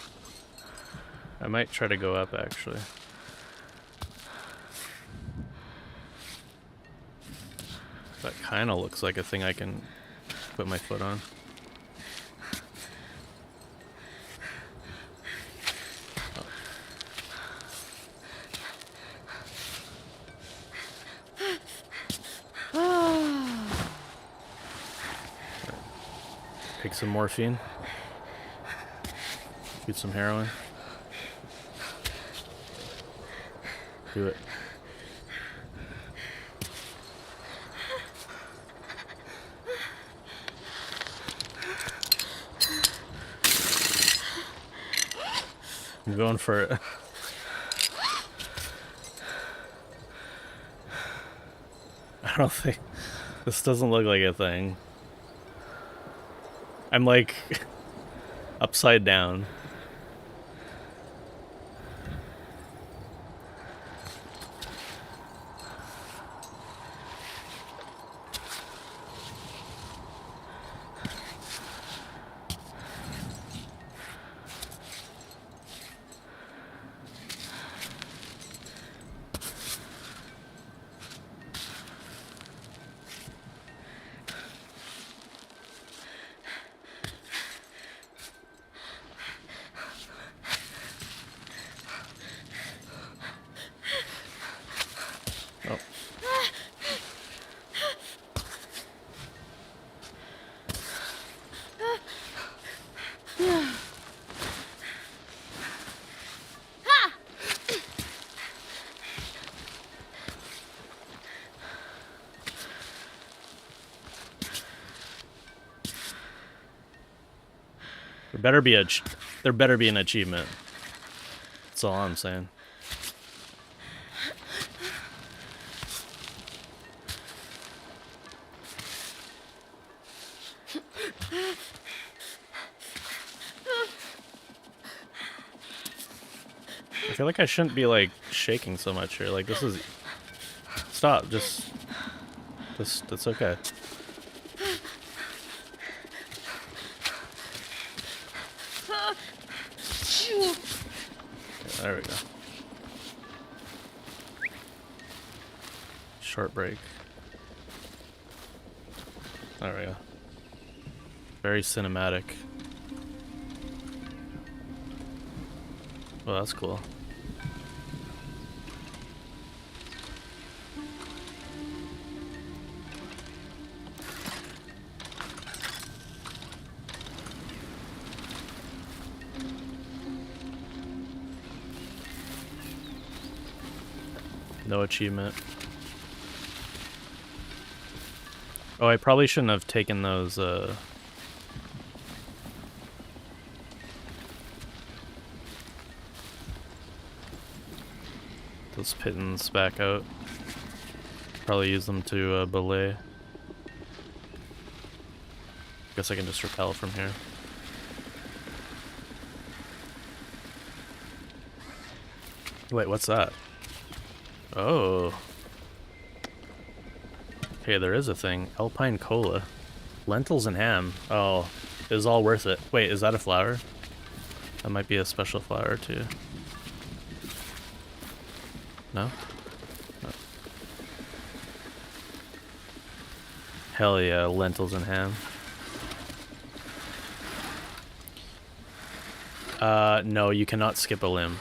I might try to go up actually. That kind of looks like a thing I can put my foot on. Take some morphine. Get some heroin. Do it. I'm going for it. I don't think this doesn't look like a thing. I'm like upside down. There better be an achievement. That's all I'm saying. I feel like I shouldn't be like shaking so much here. Like this is. Stop. Just. That's okay. There we go. Short break. There we go. Very cinematic. Well, that's cool. No achievement. Oh, I probably shouldn't have taken those, those pittons back out. Probably use them to, belay. Guess I can just repel from here. Wait, what's that? Oh. Okay, there is a thing. Alpine cola. Lentils and ham. Oh, it was all worth it. Wait, is that a flower? That might be a special flower too. No? No. Hell yeah, lentils and ham. No, you cannot skip a limb.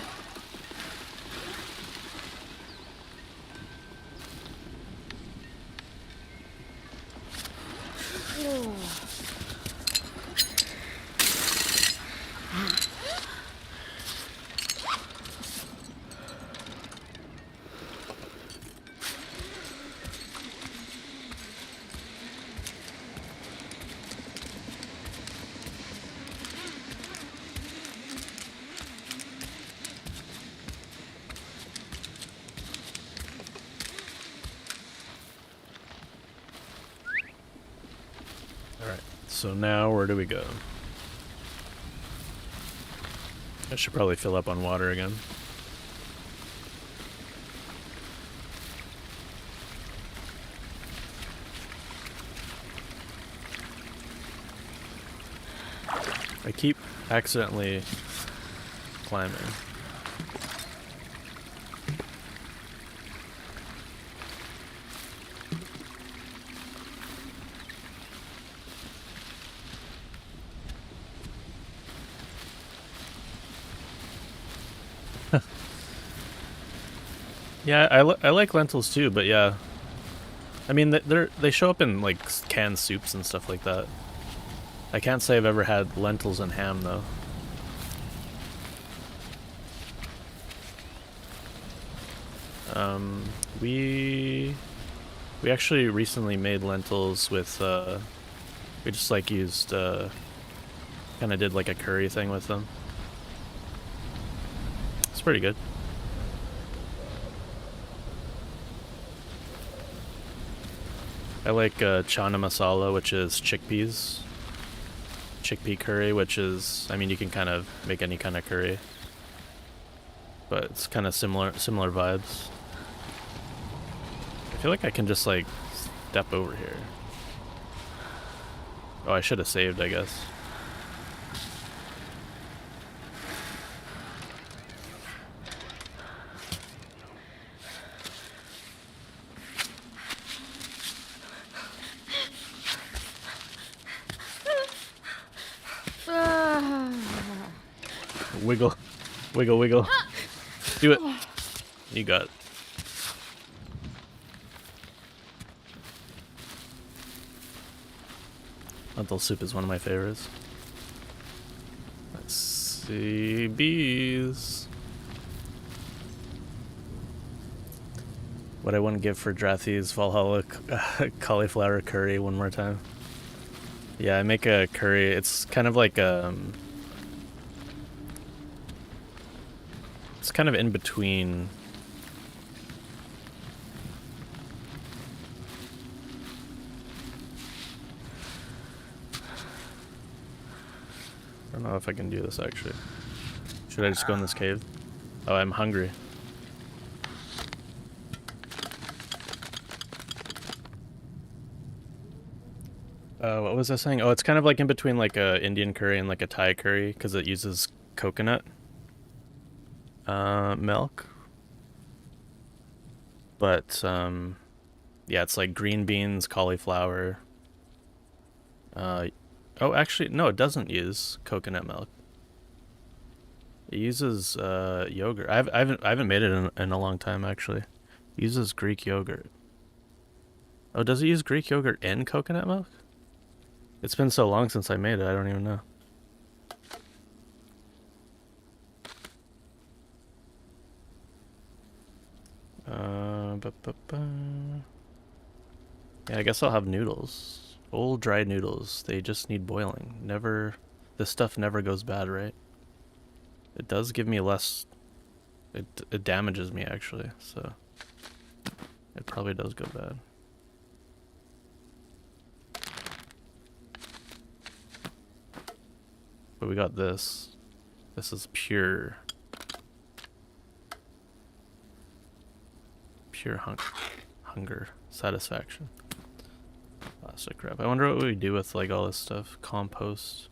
So now, where do we go? I should probably fill up on water again. I keep accidentally climbing. Yeah, I like lentils too, but yeah. I mean, they show up in like canned soups and stuff like that. I can't say I've ever had lentils and ham though. We actually recently made lentils with we just like used kind of did like a curry thing with them. It's pretty good. I like chana masala, which is chickpeas. Chickpea curry, which is, I mean, you can kind of make any kind of curry, but it's kind of similar vibes. I feel like I can just like step over here. Oh, I should have saved, I guess. Wiggle. Wiggle, wiggle. Do it. You got it. Lentil soup is one of my favorites. Let's see. Bees. What I wouldn't give for Drathy's Valhalla cauliflower curry one more time. Yeah, I make a curry. It's kind of like It's kind of in between. I don't know if I can do this actually. Should I just go in this cave? Oh, I'm hungry. What was I saying? Oh, it's kind of like in between like a Indian curry and like a Thai curry because it uses coconut milk. But yeah, it's like green beans, cauliflower. Oh, actually, no, it doesn't use coconut milk. It uses yogurt. I haven't made it in a long time actually. It uses Greek yogurt. Oh, does it use Greek yogurt and coconut milk? It's been so long since I made it, I don't even know. Yeah, I guess I'll have noodles. Old dry noodles. They just need boiling. Never, this stuff never goes bad, right? It does give me less. It damages me actually, so it probably does go bad. But we got this. This is pure hunger satisfaction. Plastic wrap. I wonder what we do with like all this stuff. Compost.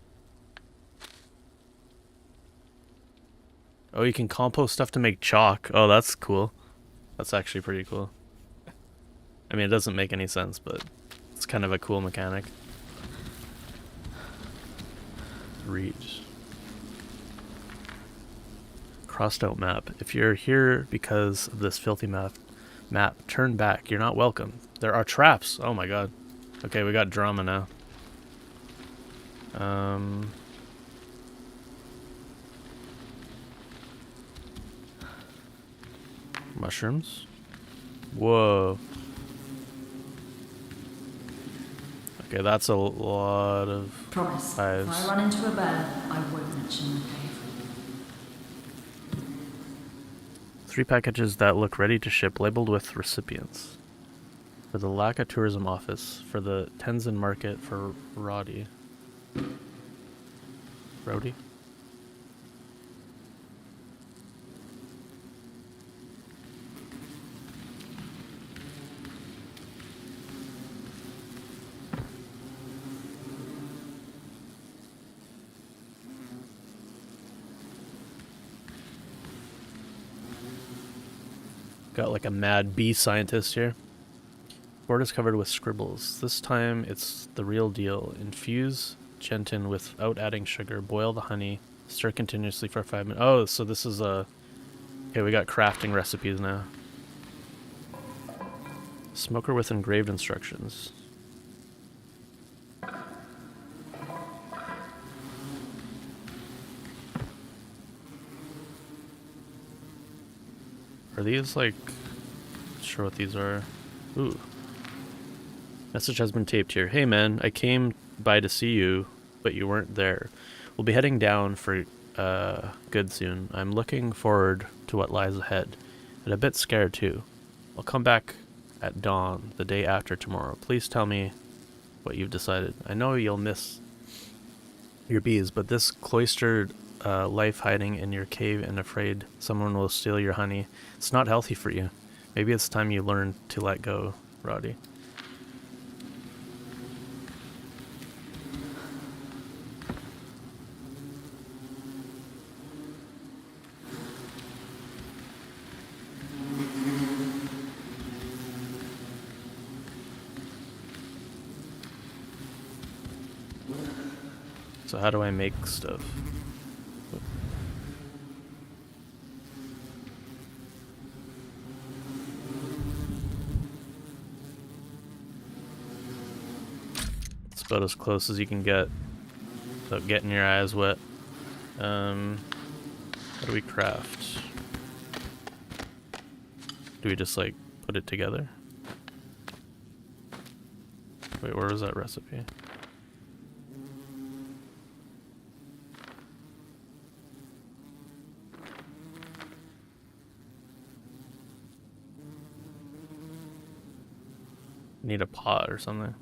Oh, you can compost stuff to make chalk. Oh, that's cool. That's actually pretty cool. I mean, it doesn't make any sense, but it's kind of a cool mechanic. Read. Crossed out map. If you're here because of this filthy map, turn back. You're not welcome. There are traps. Oh my god. Okay, we got drama now. Mushrooms. Whoa. Okay, that's a lot of Promise. hives. If I run into a bear, I won't mention the cave. 3 packages that look ready to ship, labeled with recipients. For the Laka Tourism Office, for the Tenzin Market, for Roddy. Rody? Got like a mad bee scientist here. Board is covered with scribbles. This time it's the real deal. Infuse Gentin without adding sugar. Boil the honey. Stir continuously for 5 minutes. Oh, so this is a... Okay, we got crafting recipes now. Smoker with engraved instructions. Are these like... Not sure what these are. Ooh. Message has been taped here. Hey man, I came by to see you, but you weren't there. We'll be heading down for good soon. I'm looking forward to what lies ahead, and a bit scared too. I'll come back at dawn the day after tomorrow. Please tell me what you've decided. I know you'll miss your bees, but this cloistered life hiding in your cave and afraid someone will steal your honey, it's not healthy for you. Maybe it's time you learn to let go, Roddy. So how do I make stuff? It's about as close as you can get without getting your eyes wet. How do we craft? Do we just like put it together? Wait, where was that recipe? Need a pot or something.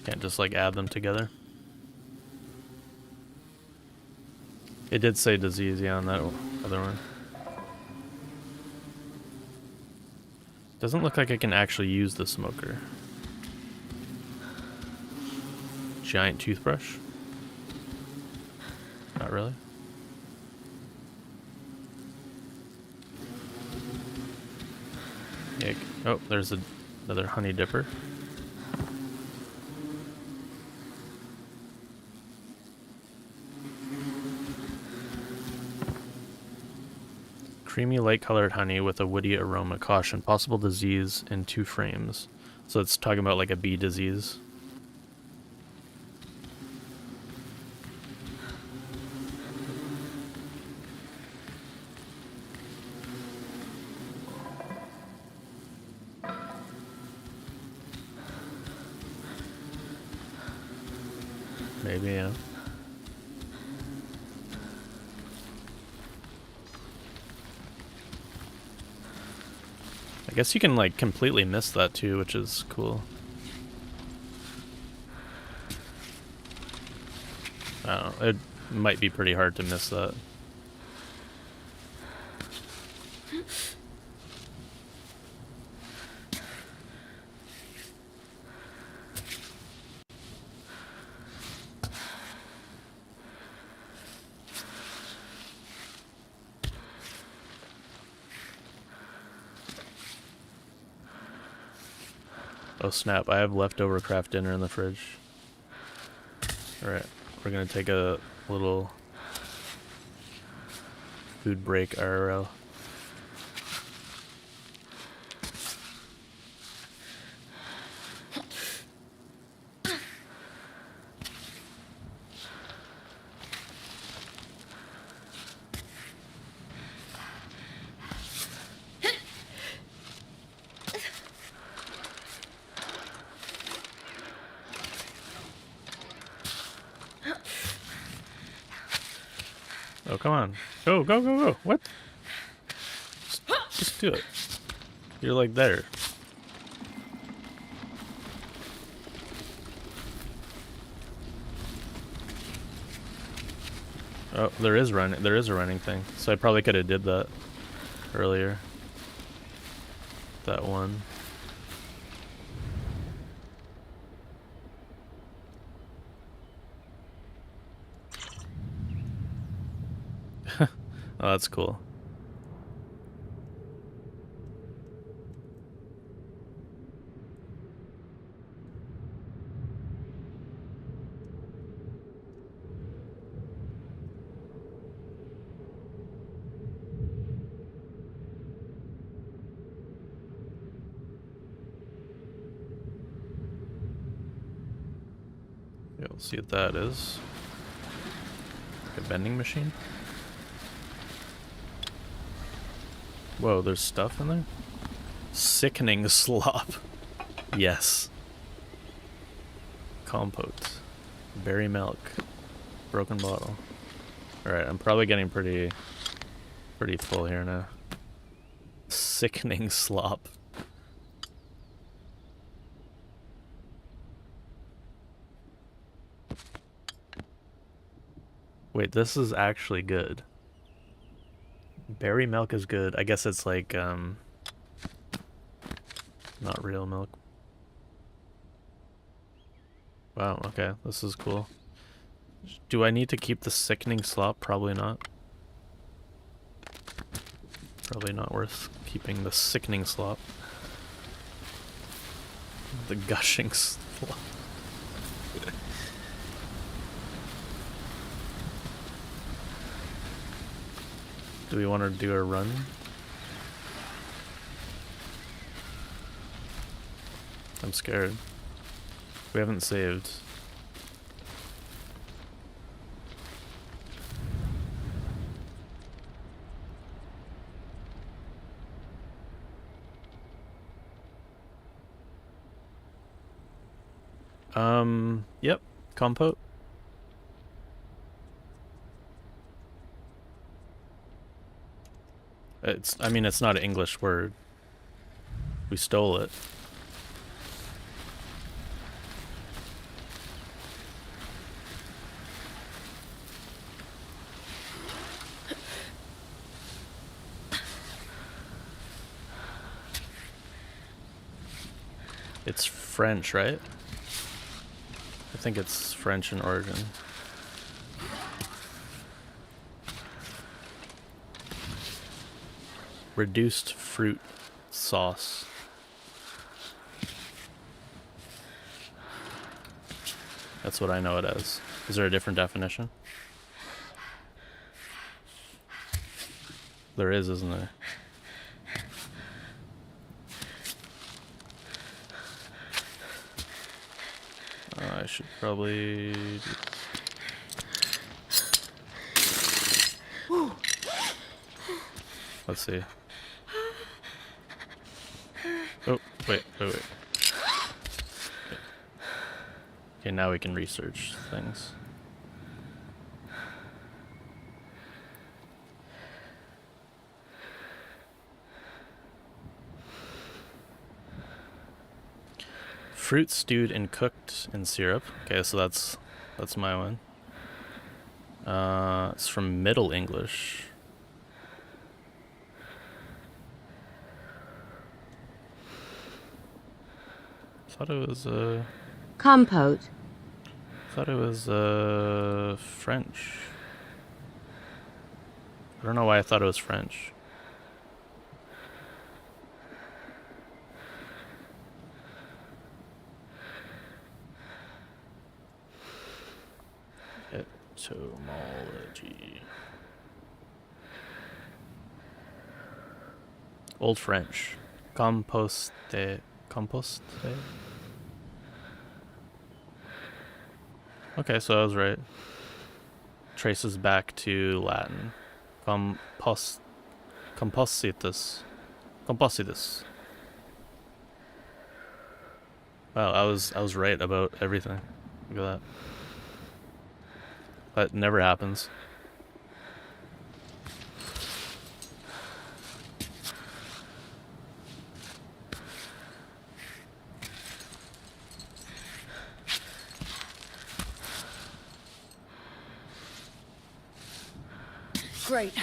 Can't just like add them together. It did say disease, yeah, on that other one. Doesn't look like I can actually use the smoker. Giant toothbrush? Not really. Yeah. Oh, there's another honey dipper. Creamy light-colored honey with a woody aroma. Caution, possible disease in 2 frames. So it's talking about like a bee disease. Maybe, yeah. I guess you can like completely miss that too, which is cool. I don't know, it might be pretty hard to miss that. Oh snap, I have leftover craft dinner in the fridge. Alright, we're gonna take a little food break IRL. Oh, come on. Go, go, go, go. What? Just do it. You're like there. Oh, there is a running thing. So I probably could have did that earlier. That one. Oh, that's cool. Yeah, we'll see what that is. Like a vending machine? Whoa, there's stuff in there? Sickening slop. Yes. Compote. Berry milk. Broken bottle. Alright, I'm probably getting pretty full here now. Sickening slop. Wait, this is actually good. Berry milk is good. I guess it's like, not real milk. Wow, okay, this is cool. Do I need to keep the sickening slop? Probably not. Probably not worth keeping the sickening slop. The gushing slop. Do we want to do a run? I'm scared. We haven't saved. Yep. Compote. I mean, it's not an English word. We stole it. It's French, right? I think it's French in origin. Reduced fruit sauce. That's what I know it as. Is there a different definition? There is, isn't there? I should probably do Let's see. Oh, wait. Okay, now we can research things. Fruit stewed and cooked in syrup. Okay, so that's my one. It's from Middle English. Thought it was Compote. Thought it was French. I don't know why I thought it was French. Etymology. Old French. Composte. Okay, so I was right. Traces back to Latin. Compositus. Wow, I was right about everything. Look at that. That never happens. Great.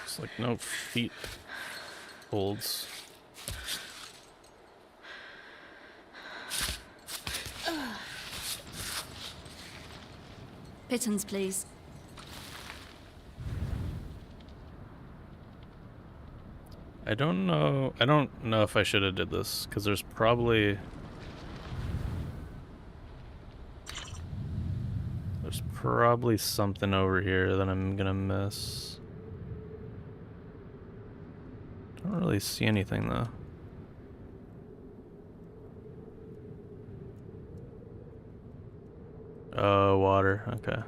It's like no feet holds. Pittance, please. I don't know if I should have did this, because there's probably something over here that I'm gonna miss. Don't really see anything though. Oh, water, okay.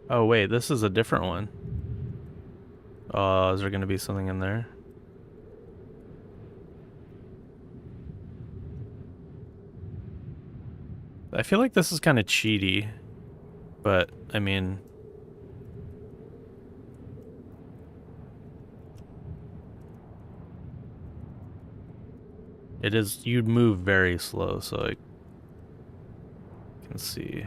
Oh wait, this is a different one. Is there gonna be something in there? I feel like this is kind of cheaty, but I mean, it is, you move very slow, so I can see.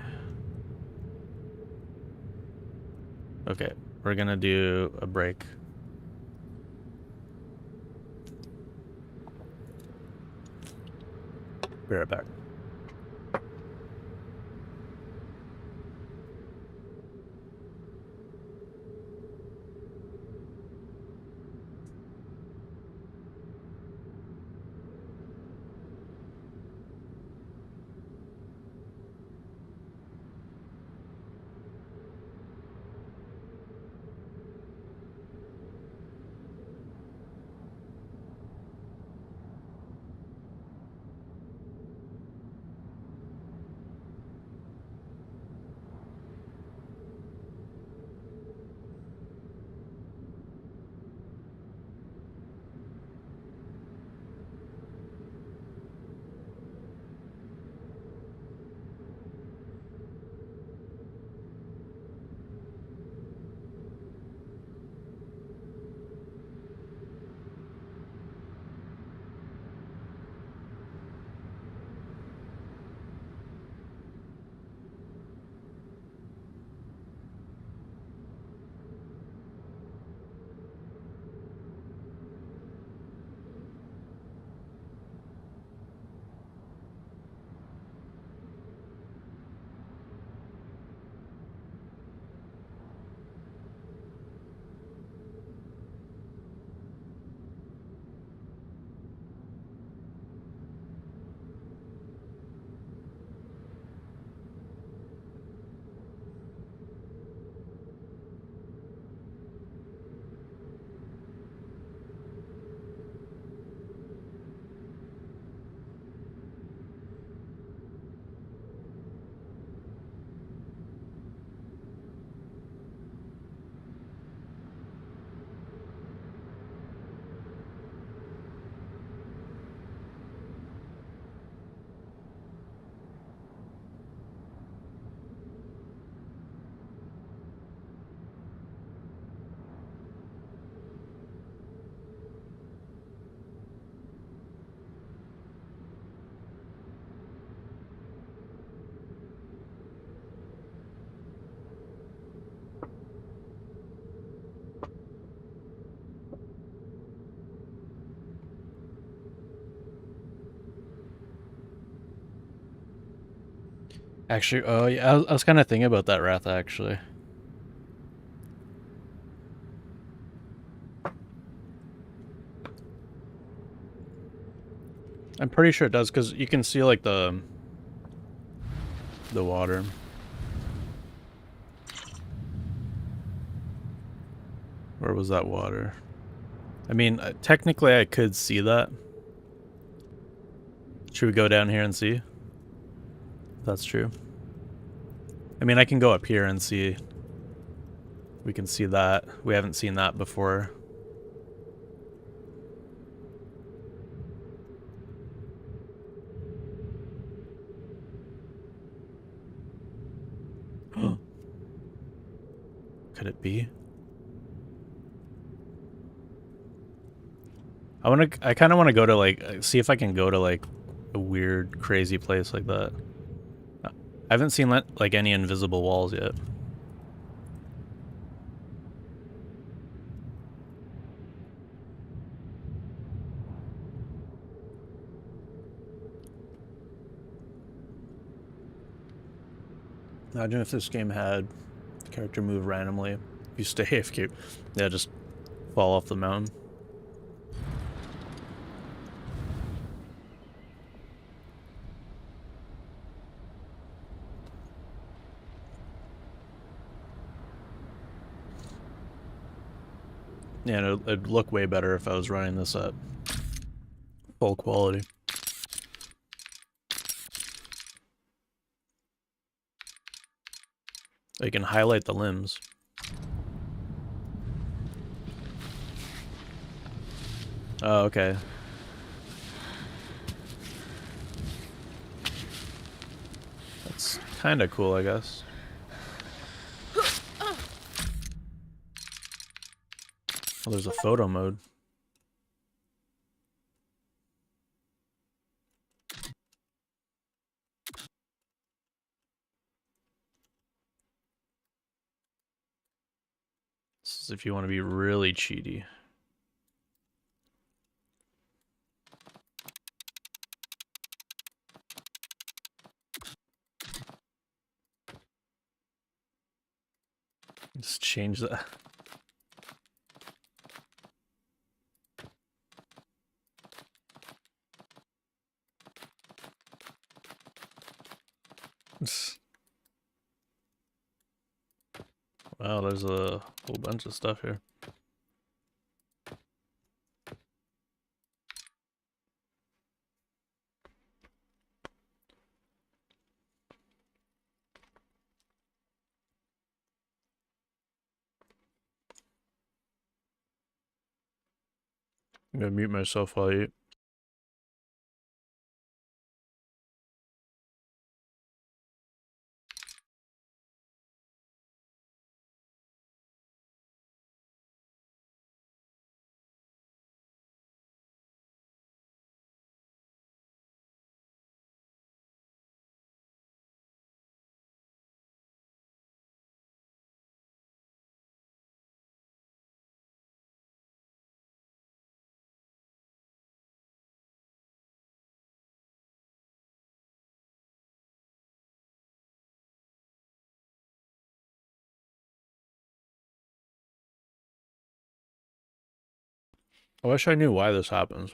Okay, we're gonna do a break. Be right back. Actually, oh yeah, I was kind of thinking about that Wrath, actually. I'm pretty sure it does, because you can see, like, the water. Where was that water? I mean, technically I could see that. Should we go down here and see? That's true. I mean, I can go up here and see. We can see that. We haven't seen that before. Could it be? I kind of want to go to, like, see if I can go to, like, a weird, crazy place like that. I haven't seen, like, any invisible walls yet. Imagine if this game had the character move randomly. If you stay AFK, yeah, just fall off the mountain. Yeah, it'd look way better if I was running this at full quality. You can highlight the limbs. Oh, okay. That's kind of cool, I guess. Oh, there's a photo mode. This is if you want to be really cheaty. Just change that. Wow, there's a whole bunch of stuff here. I'm gonna mute myself while I eat. I wish I knew why this happens.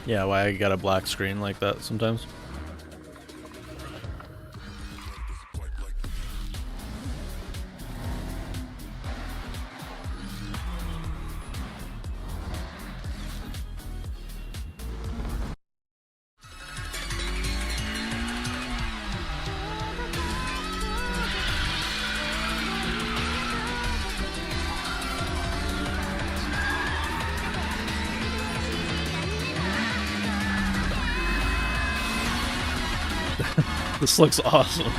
Yeah, why I got a black screen like that sometimes. This looks awesome.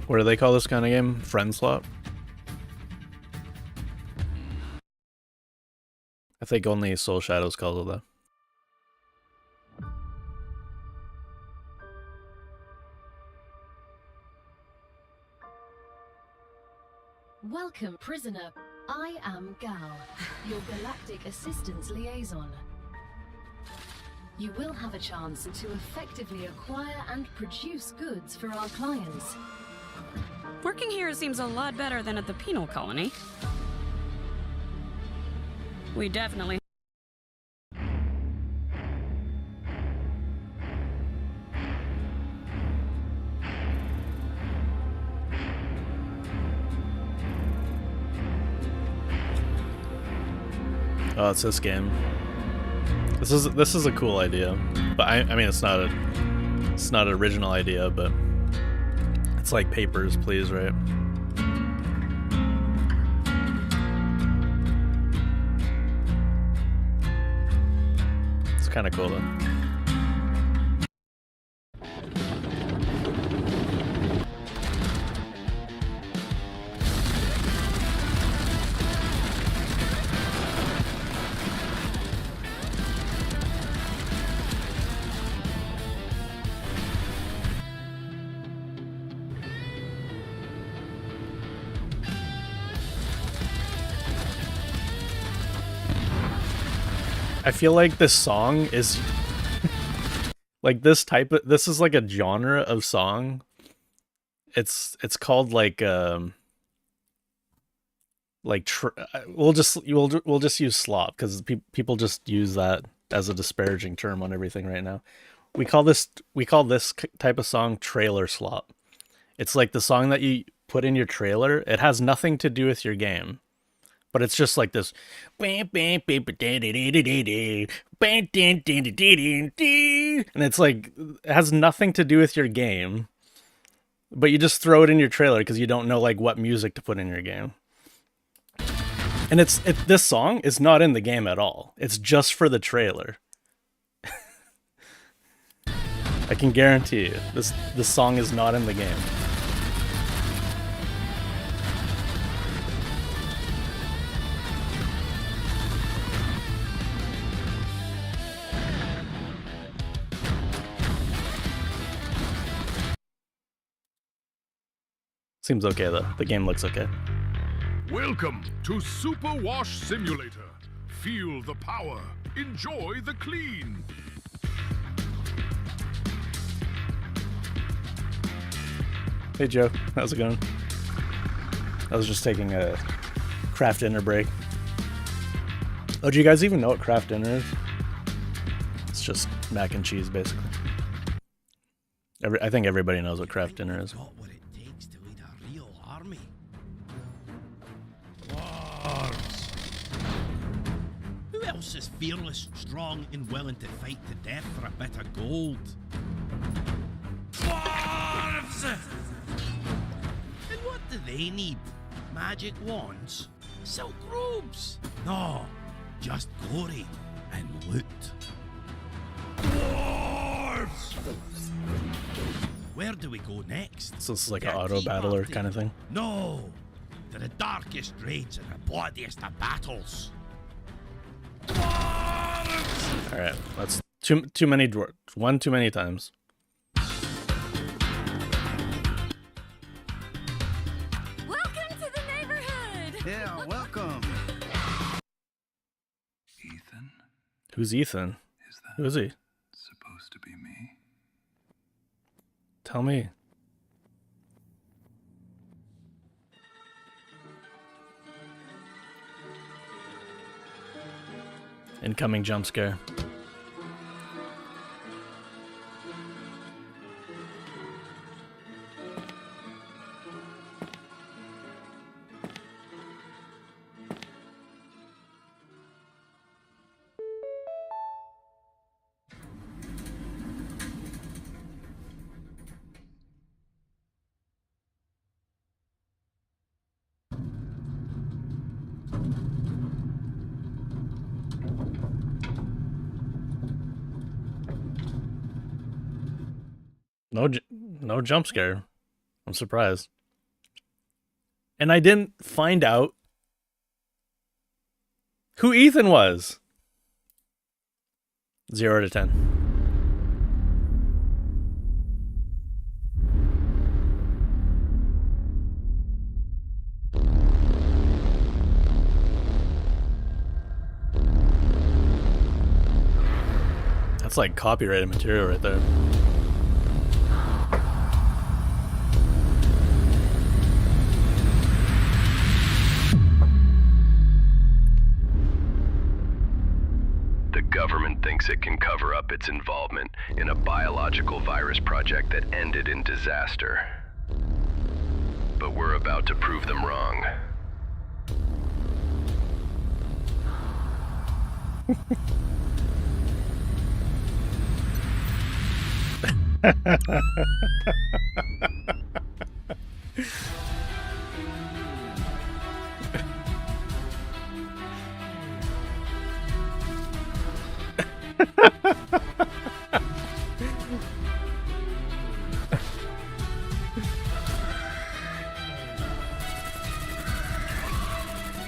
What do they call this kind of game? Friend slot? I think only Soul Shadows calls it that. Welcome, prisoner. I am Gal, your galactic assistance liaison. You will have a chance to effectively acquire and produce goods for our clients. Working here seems a lot better than at the penal colony. We definitely... Oh, it's this game. This is a cool idea, but I mean it's not an original idea, but it's like Papers, Please, right? It's kind of cool though. I feel like this song is like this is like a genre of song. It's called like we'll just use slop because people just use that as a disparaging term on everything right now. We call this type of song trailer slop. It's like the song that you put in your trailer. It has nothing to do with your game. But it's just like this. And it's like, it has nothing to do with your game. But you just throw it in your trailer because you don't know like what music to put in your game. And this song is not in the game at all. It's just for the trailer. I can guarantee you, this song is not in the game. Seems okay though. The game looks okay. Welcome to Super Wash Simulator. Feel the power. Enjoy the clean. Hey Joe, how's it going? I was just taking a craft dinner break. Oh, do you guys even know what craft dinner is? It's just mac and cheese, basically. I think everybody knows what craft dinner is. Who else is fearless, strong, and willing to fight to death for a bit of gold? Dwarves! And what do they need? Magic wands? Silk robes? No, just glory and loot. Dwarves! Where do we go next? So this is like an auto battler kind of thing? No, to the darkest raids and the bloodiest of battles. Alright, let's Too many dwarves. One too many times. Welcome to the neighborhood! Yeah, welcome. Ethan? Who's Ethan? Who is he? Supposed to be me? Tell me. Incoming jump scare. No jump scare. I'm surprised. And I didn't find out who Ethan was. 0 to 10. That's like copyrighted material right there. The government thinks it can cover up its involvement in a biological virus project that ended in disaster. But we're about to prove them wrong.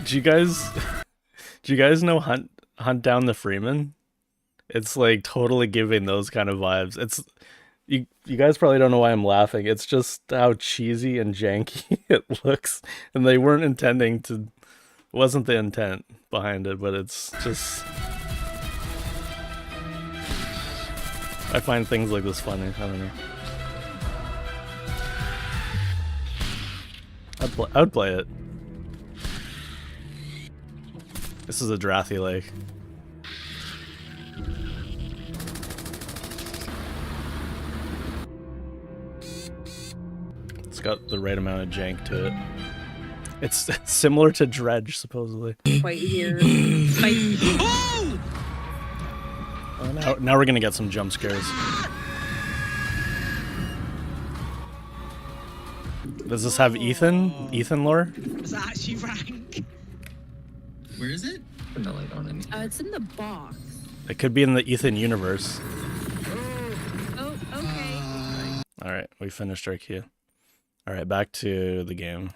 Do you guys know Hunt Down the Freeman? It's like totally giving those kind of vibes. It's you guys probably don't know why I'm laughing. It's just how cheesy and janky it looks, and they weren't intending to. It wasn't the intent behind it, but it's just. I find things like this funny. I don't know. I'd play it. This is a Drathy Lake. It's got the right amount of jank to it. It's similar to Dredge, supposedly. Fight here. Oh, now we're gonna get some jump scares. Does this have Ethan lore? It's actually rank. Where is it? It's in the box. It could be in the Ethan universe. Oh, okay. Alright, we finished our queue. Alright, back to the game.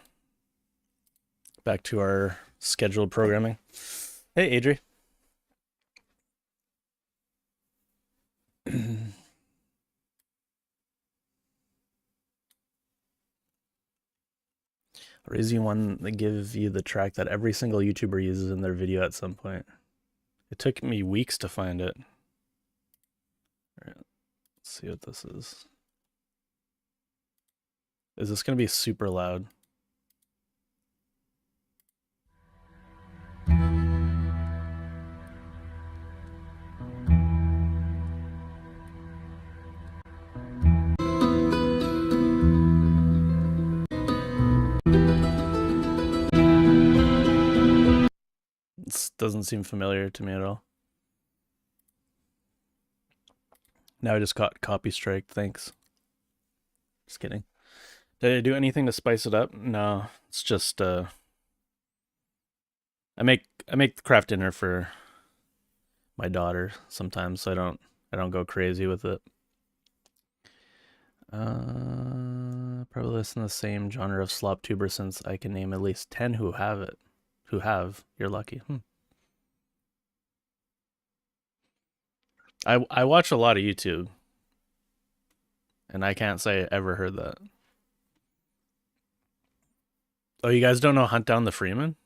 Back to our scheduled programming. Hey, Adri. Or is he one that gives you the track that every single YouTuber uses in their video at some point? It took me weeks to find it. Alright, let's see what this is. Is this going to be super loud? This doesn't seem familiar to me at all. Now I just got copy strike, thanks. Just kidding. Did I do anything to spice it up? No, it's just I make craft dinner for my daughter sometimes, so I don't go crazy with it. Probably listen to the same genre of slop tuber since I can name at least 10 who have it. You're lucky. I watch a lot of YouTube, and I can't say I ever heard that. Oh, you guys don't know Hunt Down the Freeman?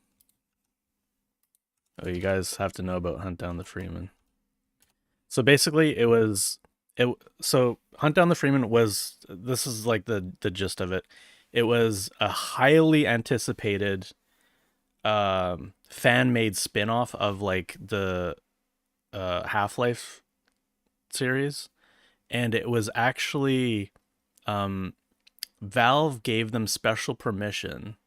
Oh, you guys have to know about Hunt Down the Freeman. So basically, so Hunt Down the Freeman was, this is like the gist of it. It was a highly anticipated fan made spin-off of like the Half-Life series, and it was actually Valve gave them special permission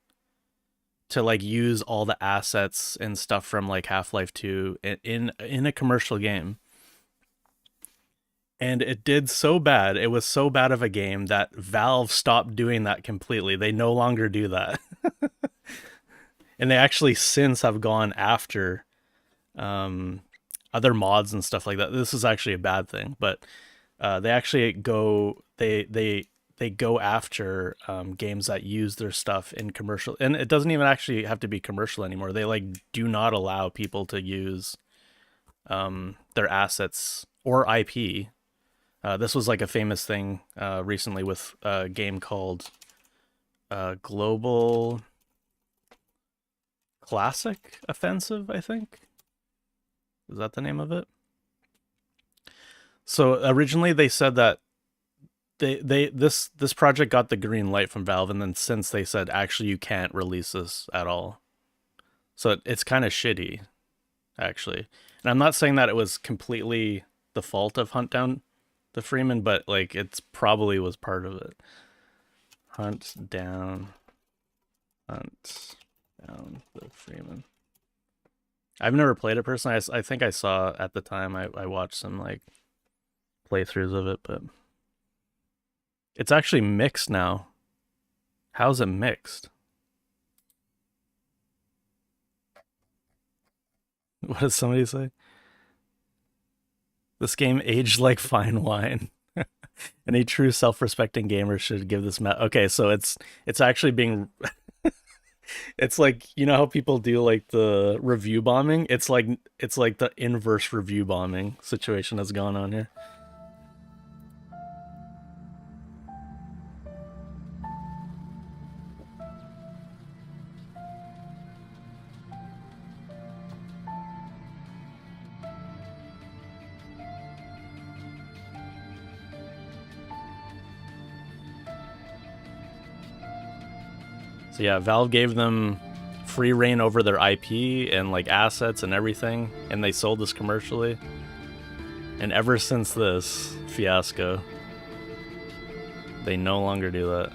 to like use all the assets and stuff from like Half-Life 2 in a commercial game. And it did so bad. It was so bad of a game that Valve stopped doing that completely. They no longer do that. And they actually since have gone after other mods and stuff like that. This is actually a bad thing, but they actually go they go after games that use their stuff in commercial, and it doesn't even actually have to be commercial anymore. They like do not allow people to use their assets or IP. This was like a famous thing recently with a game called Global Classic Offensive, I think. Is that the name of it? So originally they said that this project got the green light from Valve, and then since they said actually you can't release this at all. So it's kind of shitty, actually. And I'm not saying that it was completely the fault of Hunt Down the Freeman, but like it's probably was part of it. Hunt down the Freeman. I've never played it personally. I think I saw at the time I watched some like playthroughs of it, but it's actually mixed now. How's it mixed? What does somebody say? This game aged like fine wine. Any true self-respecting gamer should give this okay, so it's actually being it's like, you know how people do like the review bombing? It's like the inverse review bombing situation that's going on here. So yeah, Valve gave them free reign over their IP and like assets and everything, and they sold this commercially. And ever since this fiasco, they no longer do that.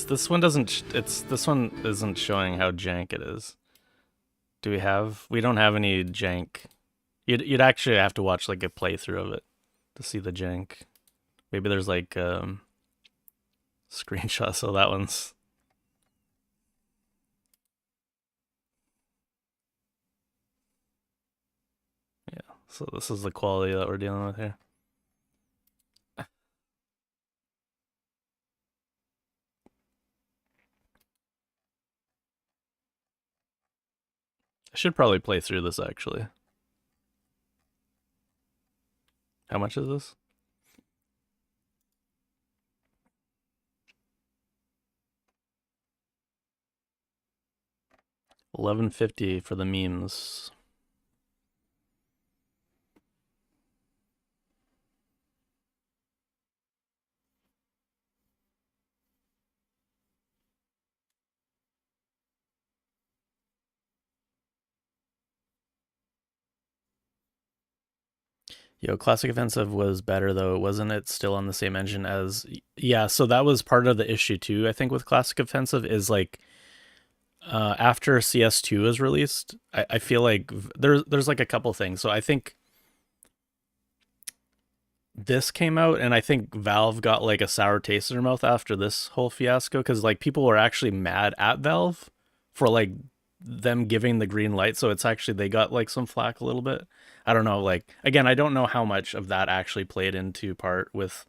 This one isn't showing how jank it is. We don't have any jank. You'd actually have to watch like a playthrough of it to see the jank. Maybe there's like screenshots. So that one's. Yeah, so this is the quality that we're dealing with here. I should probably play through this actually. How much is this? $11.50 for the memes. Yo, Classic Offensive was better though, wasn't it? Still on the same engine as, yeah. So that was part of the issue too. I think with Classic Offensive is like, after CS2 is released, I feel like there's like a couple things. So I think this came out, and I think Valve got like a sour taste in their mouth after this whole fiasco, because like people were actually mad at Valve for like them giving the green light. So it's actually, they got like some flack a little bit. I don't know, like, again, I don't know how much of that actually played into part with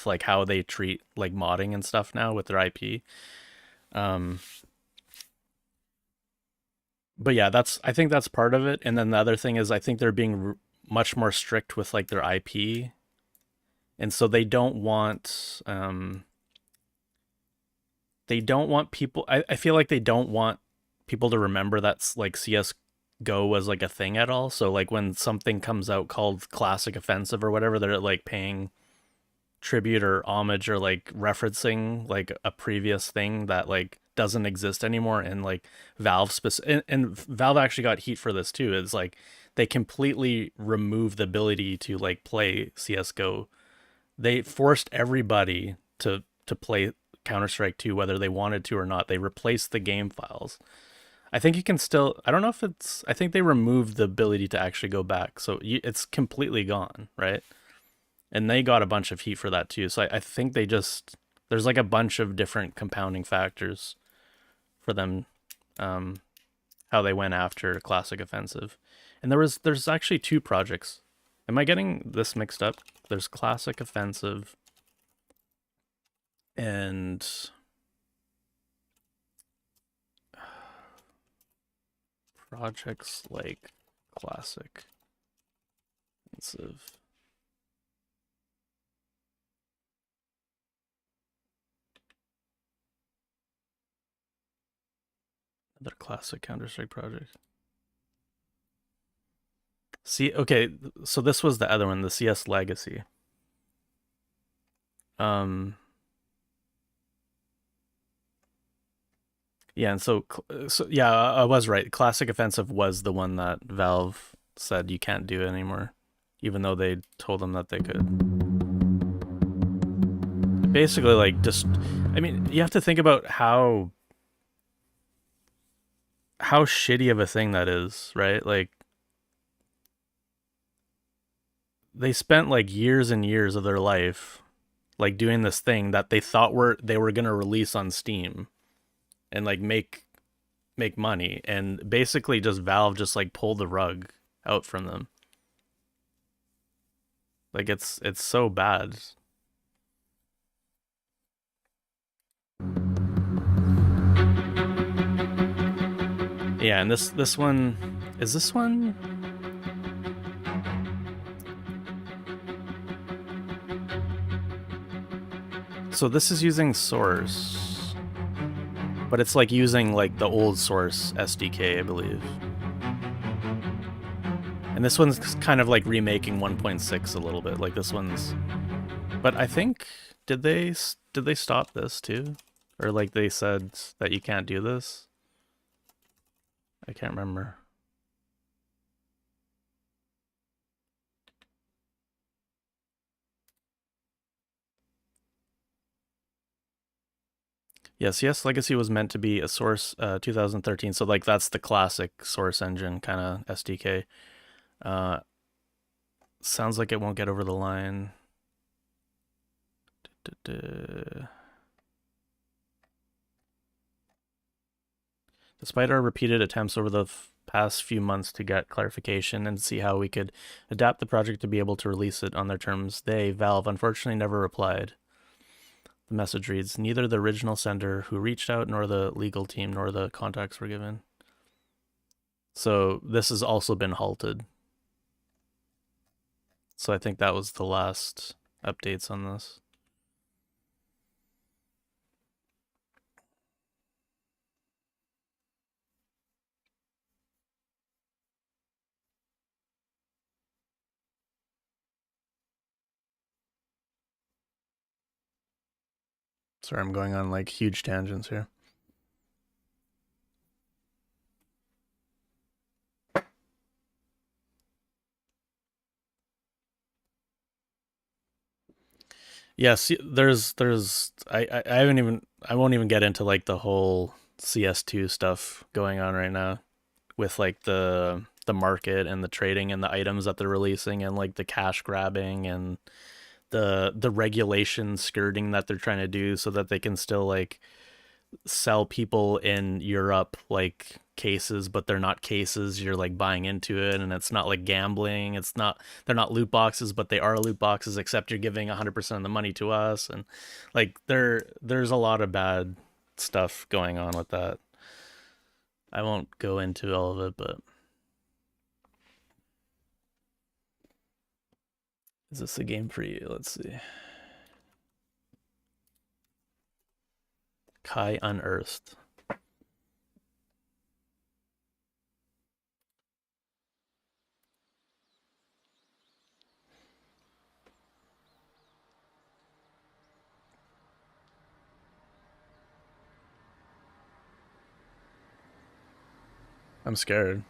like how they treat like modding and stuff now with their IP. But yeah, I think that's part of it. And then the other thing is I think they're being much more strict with like their IP, and so they don't want people. I feel like they don't want people to remember that's like CS:GO was like a thing at all. So like when something comes out called Classic Offensive or whatever, they're like paying tribute or homage or like referencing like a previous thing that like doesn't exist anymore. And like and Valve actually got heat for this too. It's like they completely removed the ability to like play CS:GO. They forced everybody to play Counter-Strike 2 whether they wanted to or not. They replaced the game files. I think you can still, I don't know if it's, I think they removed the ability to actually go back. So it's completely gone, right? And they got a bunch of heat for that too. So I think they just, there's like a bunch of different compounding factors for them, how they went after Classic Offensive. And there's actually two projects. Am I getting this mixed up? There's Classic Offensive and projects like Classic Offensive. Another classic Counter-Strike project. See, okay, so this was the other one, the CS Legacy. Yeah, and so yeah, I was right. Classic Offensive was the one that Valve said you can't do anymore, even though they told them that they could. Basically, like, just, I mean, you have to think about how shitty of a thing that is, right? Like, they spent like years and years of their life like doing this thing that they thought they were gonna release on Steam and like make money, and basically just Valve just like pulled the rug out from them. Like it's so bad. Yeah, and this one is this one. So this is using Source, but it's like using like the old Source SDK, I believe. And this one's kind of like remaking 1.6 a little bit. Like this one's, but I think did they stop this too, or like they said that you can't do this? I can't remember. Yeah, CS Legacy was meant to be a Source 2013, so like that's the classic Source engine kind of SDK. Sounds like it won't get over the line. Despite our repeated attempts over the past few months to get clarification and see how we could adapt the project to be able to release it on their terms, Valve, unfortunately never replied. The message reads, neither the original sender who reached out nor the legal team nor the contacts were given. So this has also been halted. So I think that was the last updates on this. Sorry, I'm going on like huge tangents here. Yes, I won't even get into like the whole CS2 stuff going on right now with like the market and the trading and the items that they're releasing and like the cash grabbing and the regulation skirting that they're trying to do so that they can still like sell people in Europe like cases, but they're not cases. You're like buying into it, and it's not like gambling. They're not loot boxes, but they are loot boxes, except you're giving 100% of the money to us. And like there's a lot of bad stuff going on with that. I won't go into all of it, but is this a game for you? Let's see. Kai Unearthed. I'm scared.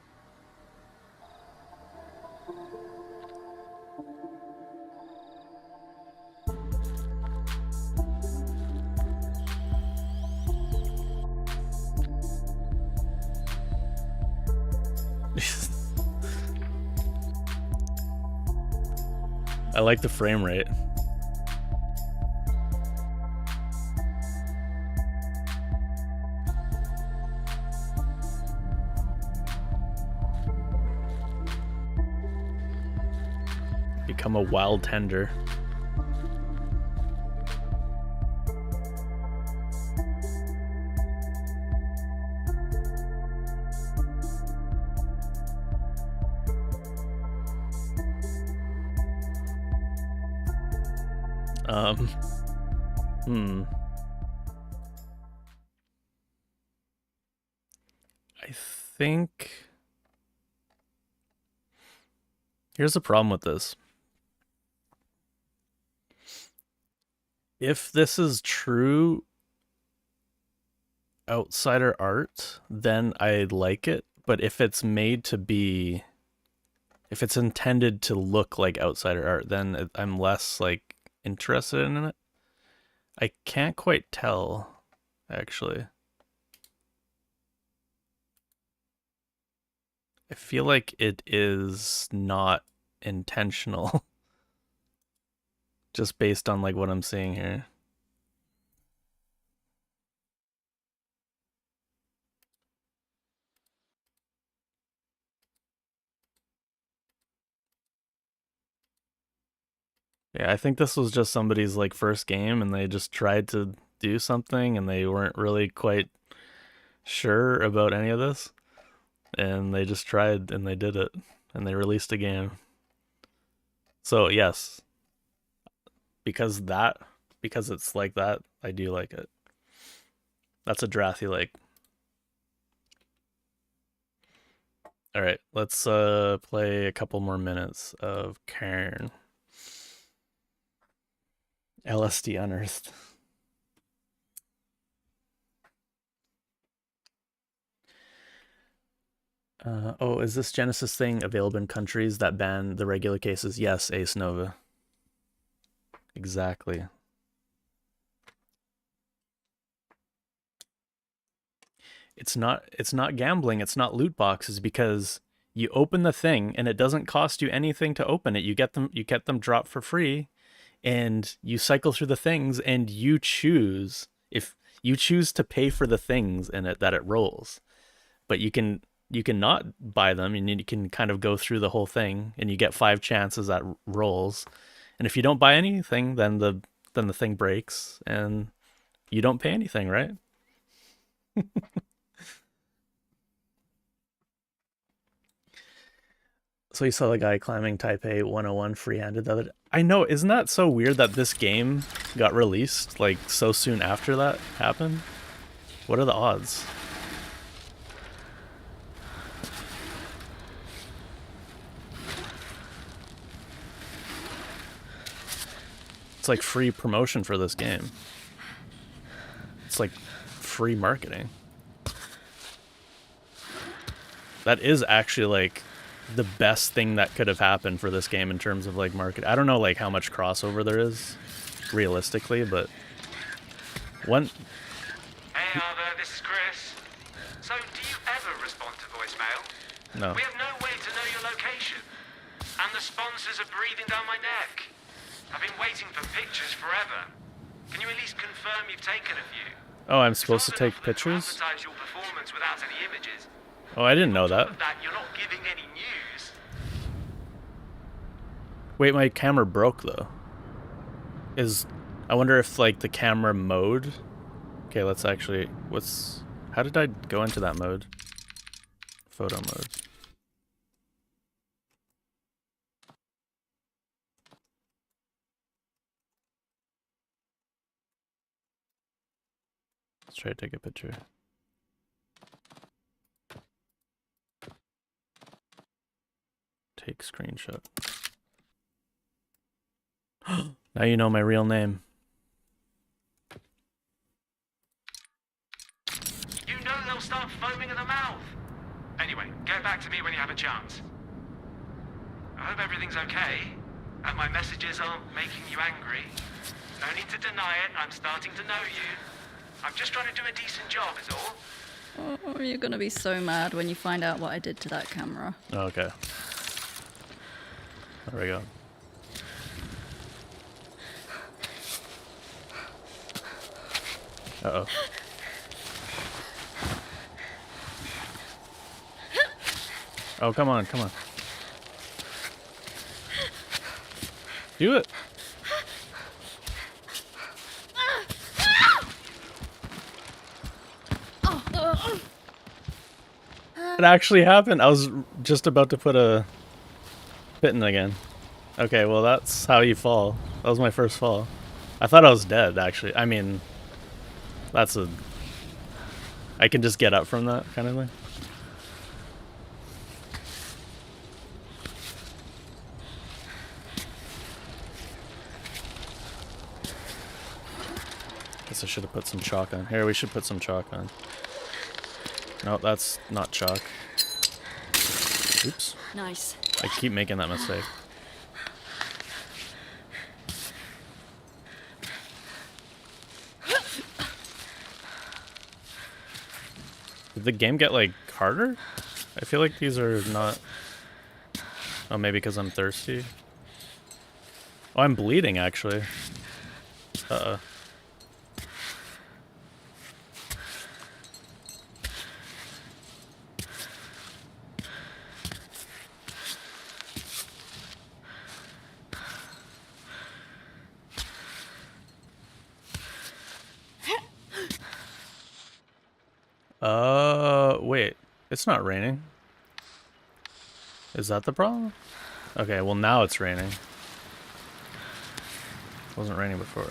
I like the frame rate. Become a wild tender. I think here's the problem with this. If this is true outsider art, then I like it. But if it's made to be, if it's intended to look like outsider art, then I'm less like interested in it. I can't quite tell, actually. I feel like it is not intentional. Just based on like what I'm seeing here. Yeah, I think this was just somebody's like first game and they just tried to do something and they weren't really quite sure about any of this. And they just tried and they did it and they released a game. So yes, because it's like that, I do like it. That's a Drathy like. All right, let's play a couple more minutes of Cairn. LSD Unearthed. Oh, is this Genesis thing available in countries that ban the regular cases? Yes, Ace Nova. Exactly. It's not gambling, it's not loot boxes, because you open the thing and it doesn't cost you anything to open it. You get them dropped for free and you cycle through the things and you choose to pay for the things in it that it rolls. But you can not buy them and you can kind of go through the whole thing and you get 5 chances at rolls. And if you don't buy anything, then the thing breaks and you don't pay anything, right? So you saw the guy climbing Taipei 101 free-handed the other day. I know, isn't that so weird that this game got released like so soon after that happened? What are the odds? It's like free promotion for this game. It's like free marketing. That is actually like the best thing that could have happened for this game in terms of like market. I don't know like how much crossover there is realistically, but one. Hey Arthur, this is Chris. So do you ever respond to voicemail? No. We have no way to know your location. And the sponsors are breathing down my neck. I've been waiting for pictures forever. Can you at least confirm you've taken a few? Oh, I'm supposed to take pictures? Advertise your performance without any images. Oh, I didn't know that. You're not giving any news. Wait, my camera broke though. I wonder if like the camera mode. Okay, let's actually. How did I go into that mode? Photo mode. Let's try to take a picture. Take screenshot. Now you know my real name. You know they'll start foaming at the mouth. Anyway, get back to me when you have a chance. I hope everything's okay, and my messages aren't making you angry. No need to deny it, I'm starting to know you. I'm just trying to do a decent job, is all. Oh, you're gonna be so mad when you find out what I did to that camera. Okay. There we go. Uh-oh. Oh, come on, come on. Do it. It actually happened. I was just about to put a pin again. Okay, well that's how you fall. That was my first fall. I thought I was dead, actually. I mean, that's a... I can just get up from that kind of thing. Guess I should have put some chalk on. Here, we should put some chalk on. No, that's not chalk. Oops. Nice. I keep making that mistake. Did the game get, like, harder? I feel like these are not... Oh, maybe because I'm thirsty? Oh, I'm bleeding, actually. Uh-oh. Wait. It's not raining. Is that the problem? Okay, well now it's raining. It wasn't raining before.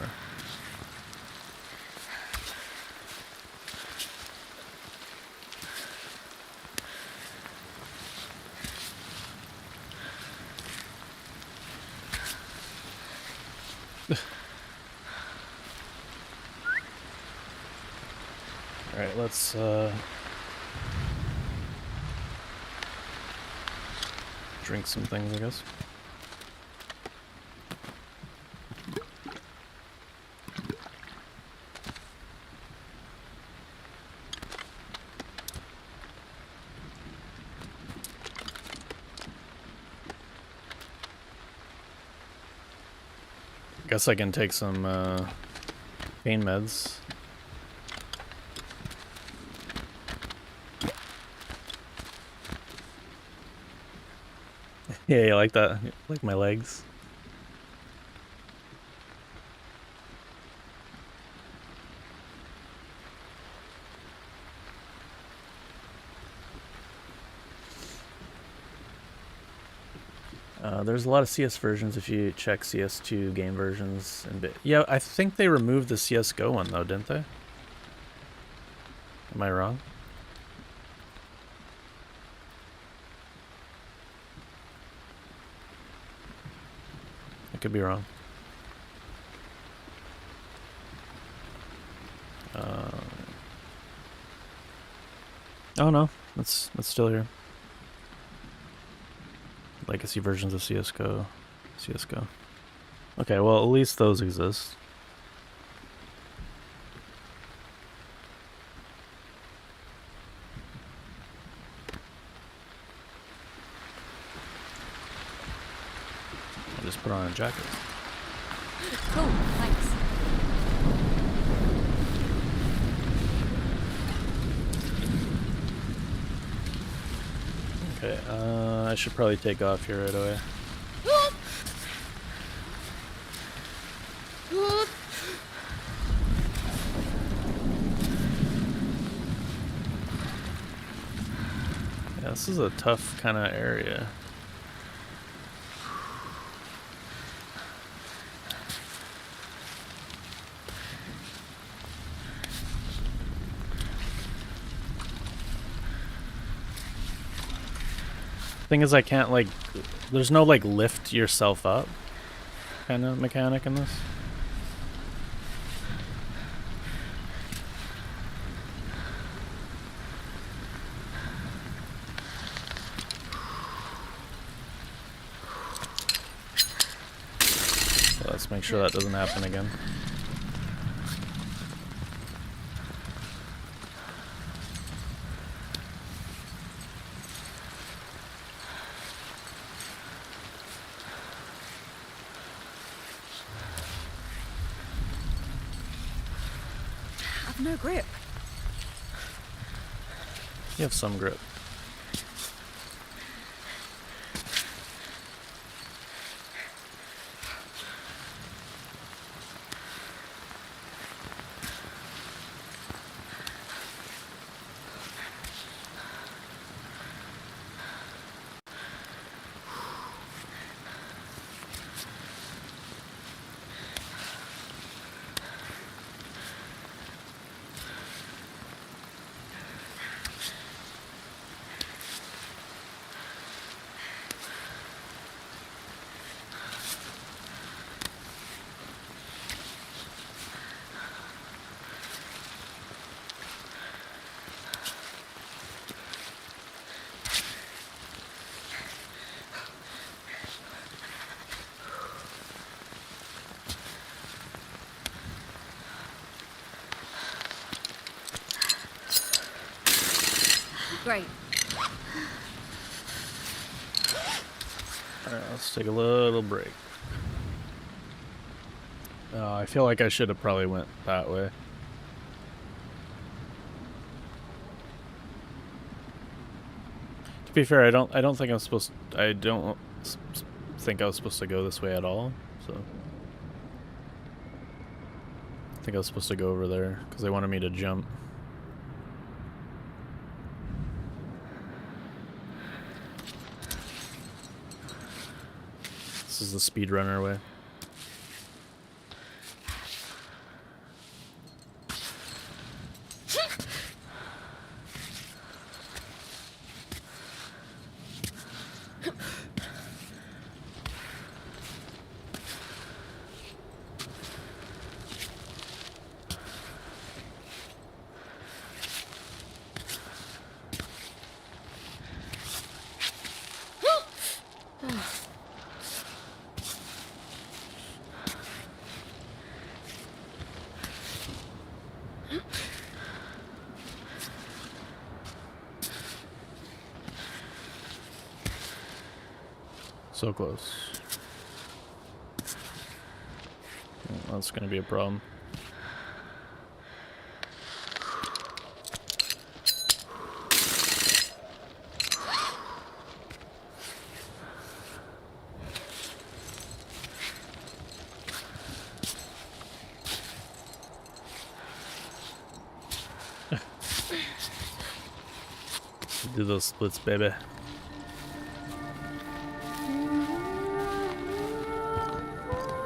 Alright, let's drink some things, I guess. Guess I can take some pain meds. Yeah, you like that? You like my legs? There's a lot of CS versions if you check CS2 game versions. Yeah, I think they removed the CSGO one though, didn't they? Am I wrong? I could be wrong. Oh no, it's still here. Legacy versions of CSGO. Okay, well at least those exist. I'll just put on a jacket. Cool, thanks. Okay, I should probably take off here right away. Yeah, this is a tough kind of area. Thing is, I can't, like, there's no, like, lift yourself up kind of mechanic in this. So let's make sure that doesn't happen again. I've no grip. You have some grip. Great. Alright, let's take a little break. I feel like I should have probably went that way. To be fair, I don't think I'm supposed to, I don't think I was supposed to go this way at all, so I think I was supposed to go over there because they wanted me to jump. This is the speedrunner way. So close. Oh, that's gonna be a problem. Do those splits, baby.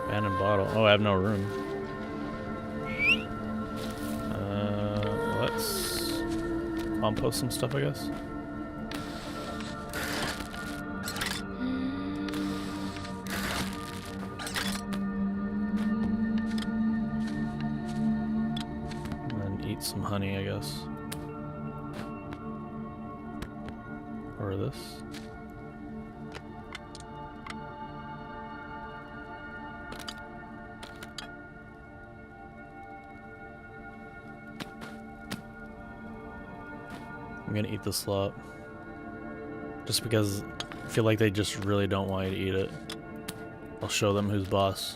Abandoned bottle. Oh, I have no room. Let's compost some stuff, I guess. And then eat some honey, I guess. Or this. I'm gonna eat the slop. Just because I feel like they just really don't want you to eat it. I'll show them who's boss.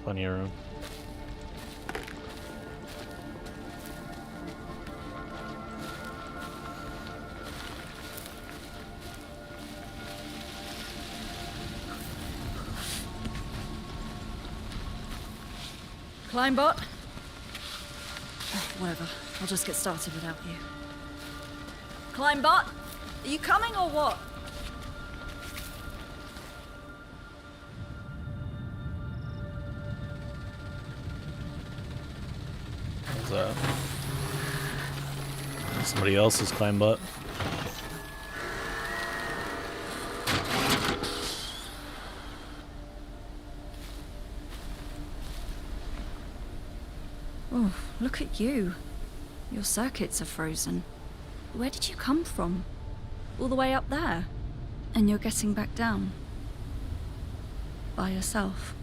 Plenty of room. Climbot? Whatever. I'll just get started without you. Climbot? Are you coming or what? What's that? Somebody else's Climbot. Oh, look at you. Your circuits are frozen. Where did you come from? All the way up there? And you're getting back down? By yourself?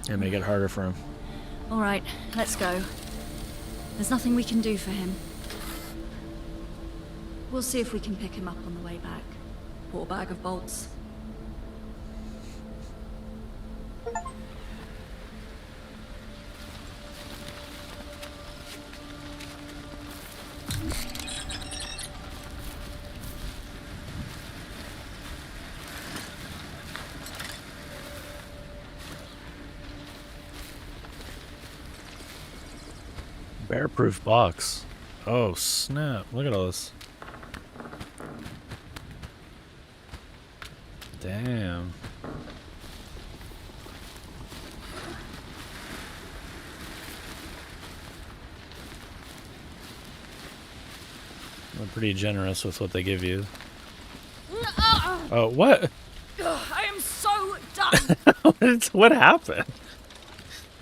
Yeah, make it harder for him. All right, let's go. There's nothing we can do for him. We'll see if we can pick him up on the way back. Poor bag of bolts. Bear-proof box. Oh, snap. Look at all this. Damn. They're pretty generous with what they give you. Oh, what? I am so done. What happened?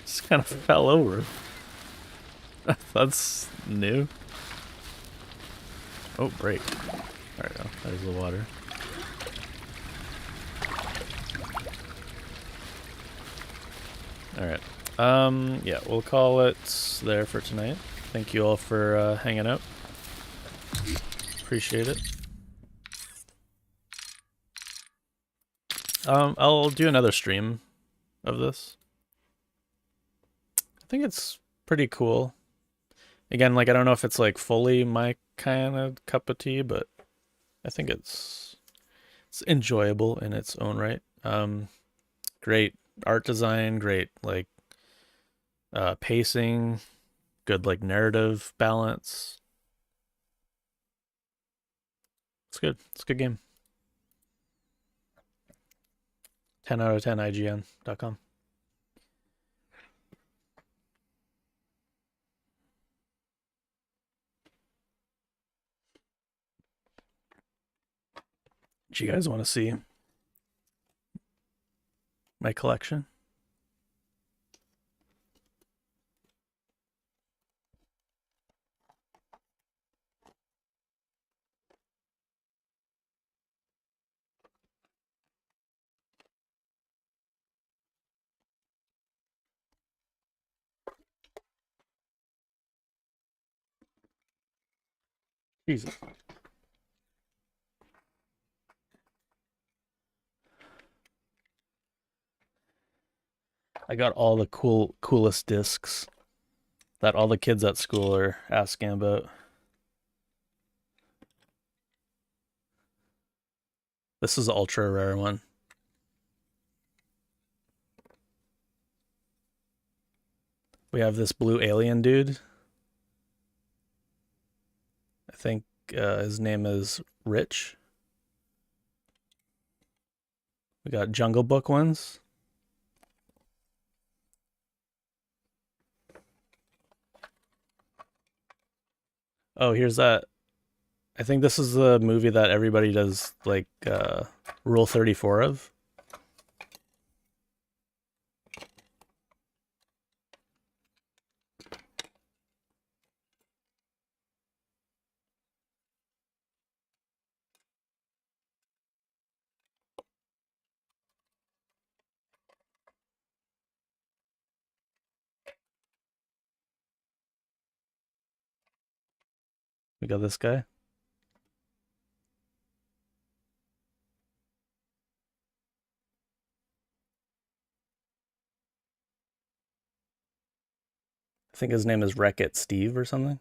Just kind of fell over. That's new. Oh, break. There we go. There's the water. Alright. Yeah, we'll call it there for tonight. Thank you all for hanging out. Appreciate it. I'll do another stream of this. I think it's pretty cool. Again, like, I don't know if it's like fully my kind of cup of tea, but I think it's enjoyable in its own right. Great art design, great like pacing, good like narrative balance. It's good. It's a good game. 10 out of 10 IGN.com. Do you guys want to see my collection? Jesus. I got all the coolest discs that all the kids at school are asking about. This is an ultra rare one. We have this blue alien dude. I think his name is Rich. We got Jungle Book ones. Oh, here's that. I think this is the movie that everybody does like Rule 34 of. We got this guy. I think his name is Wreck-It Steve or something.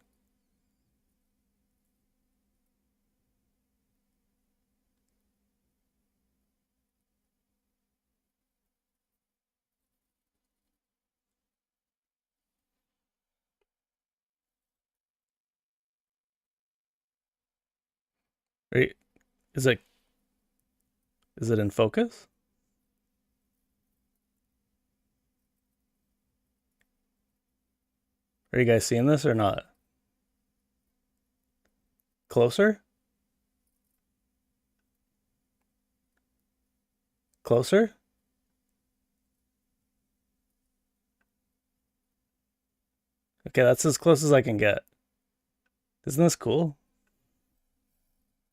Wait, is it in focus? Are you guys seeing this or not? Closer? Closer? Okay, that's as close as I can get. Isn't this cool?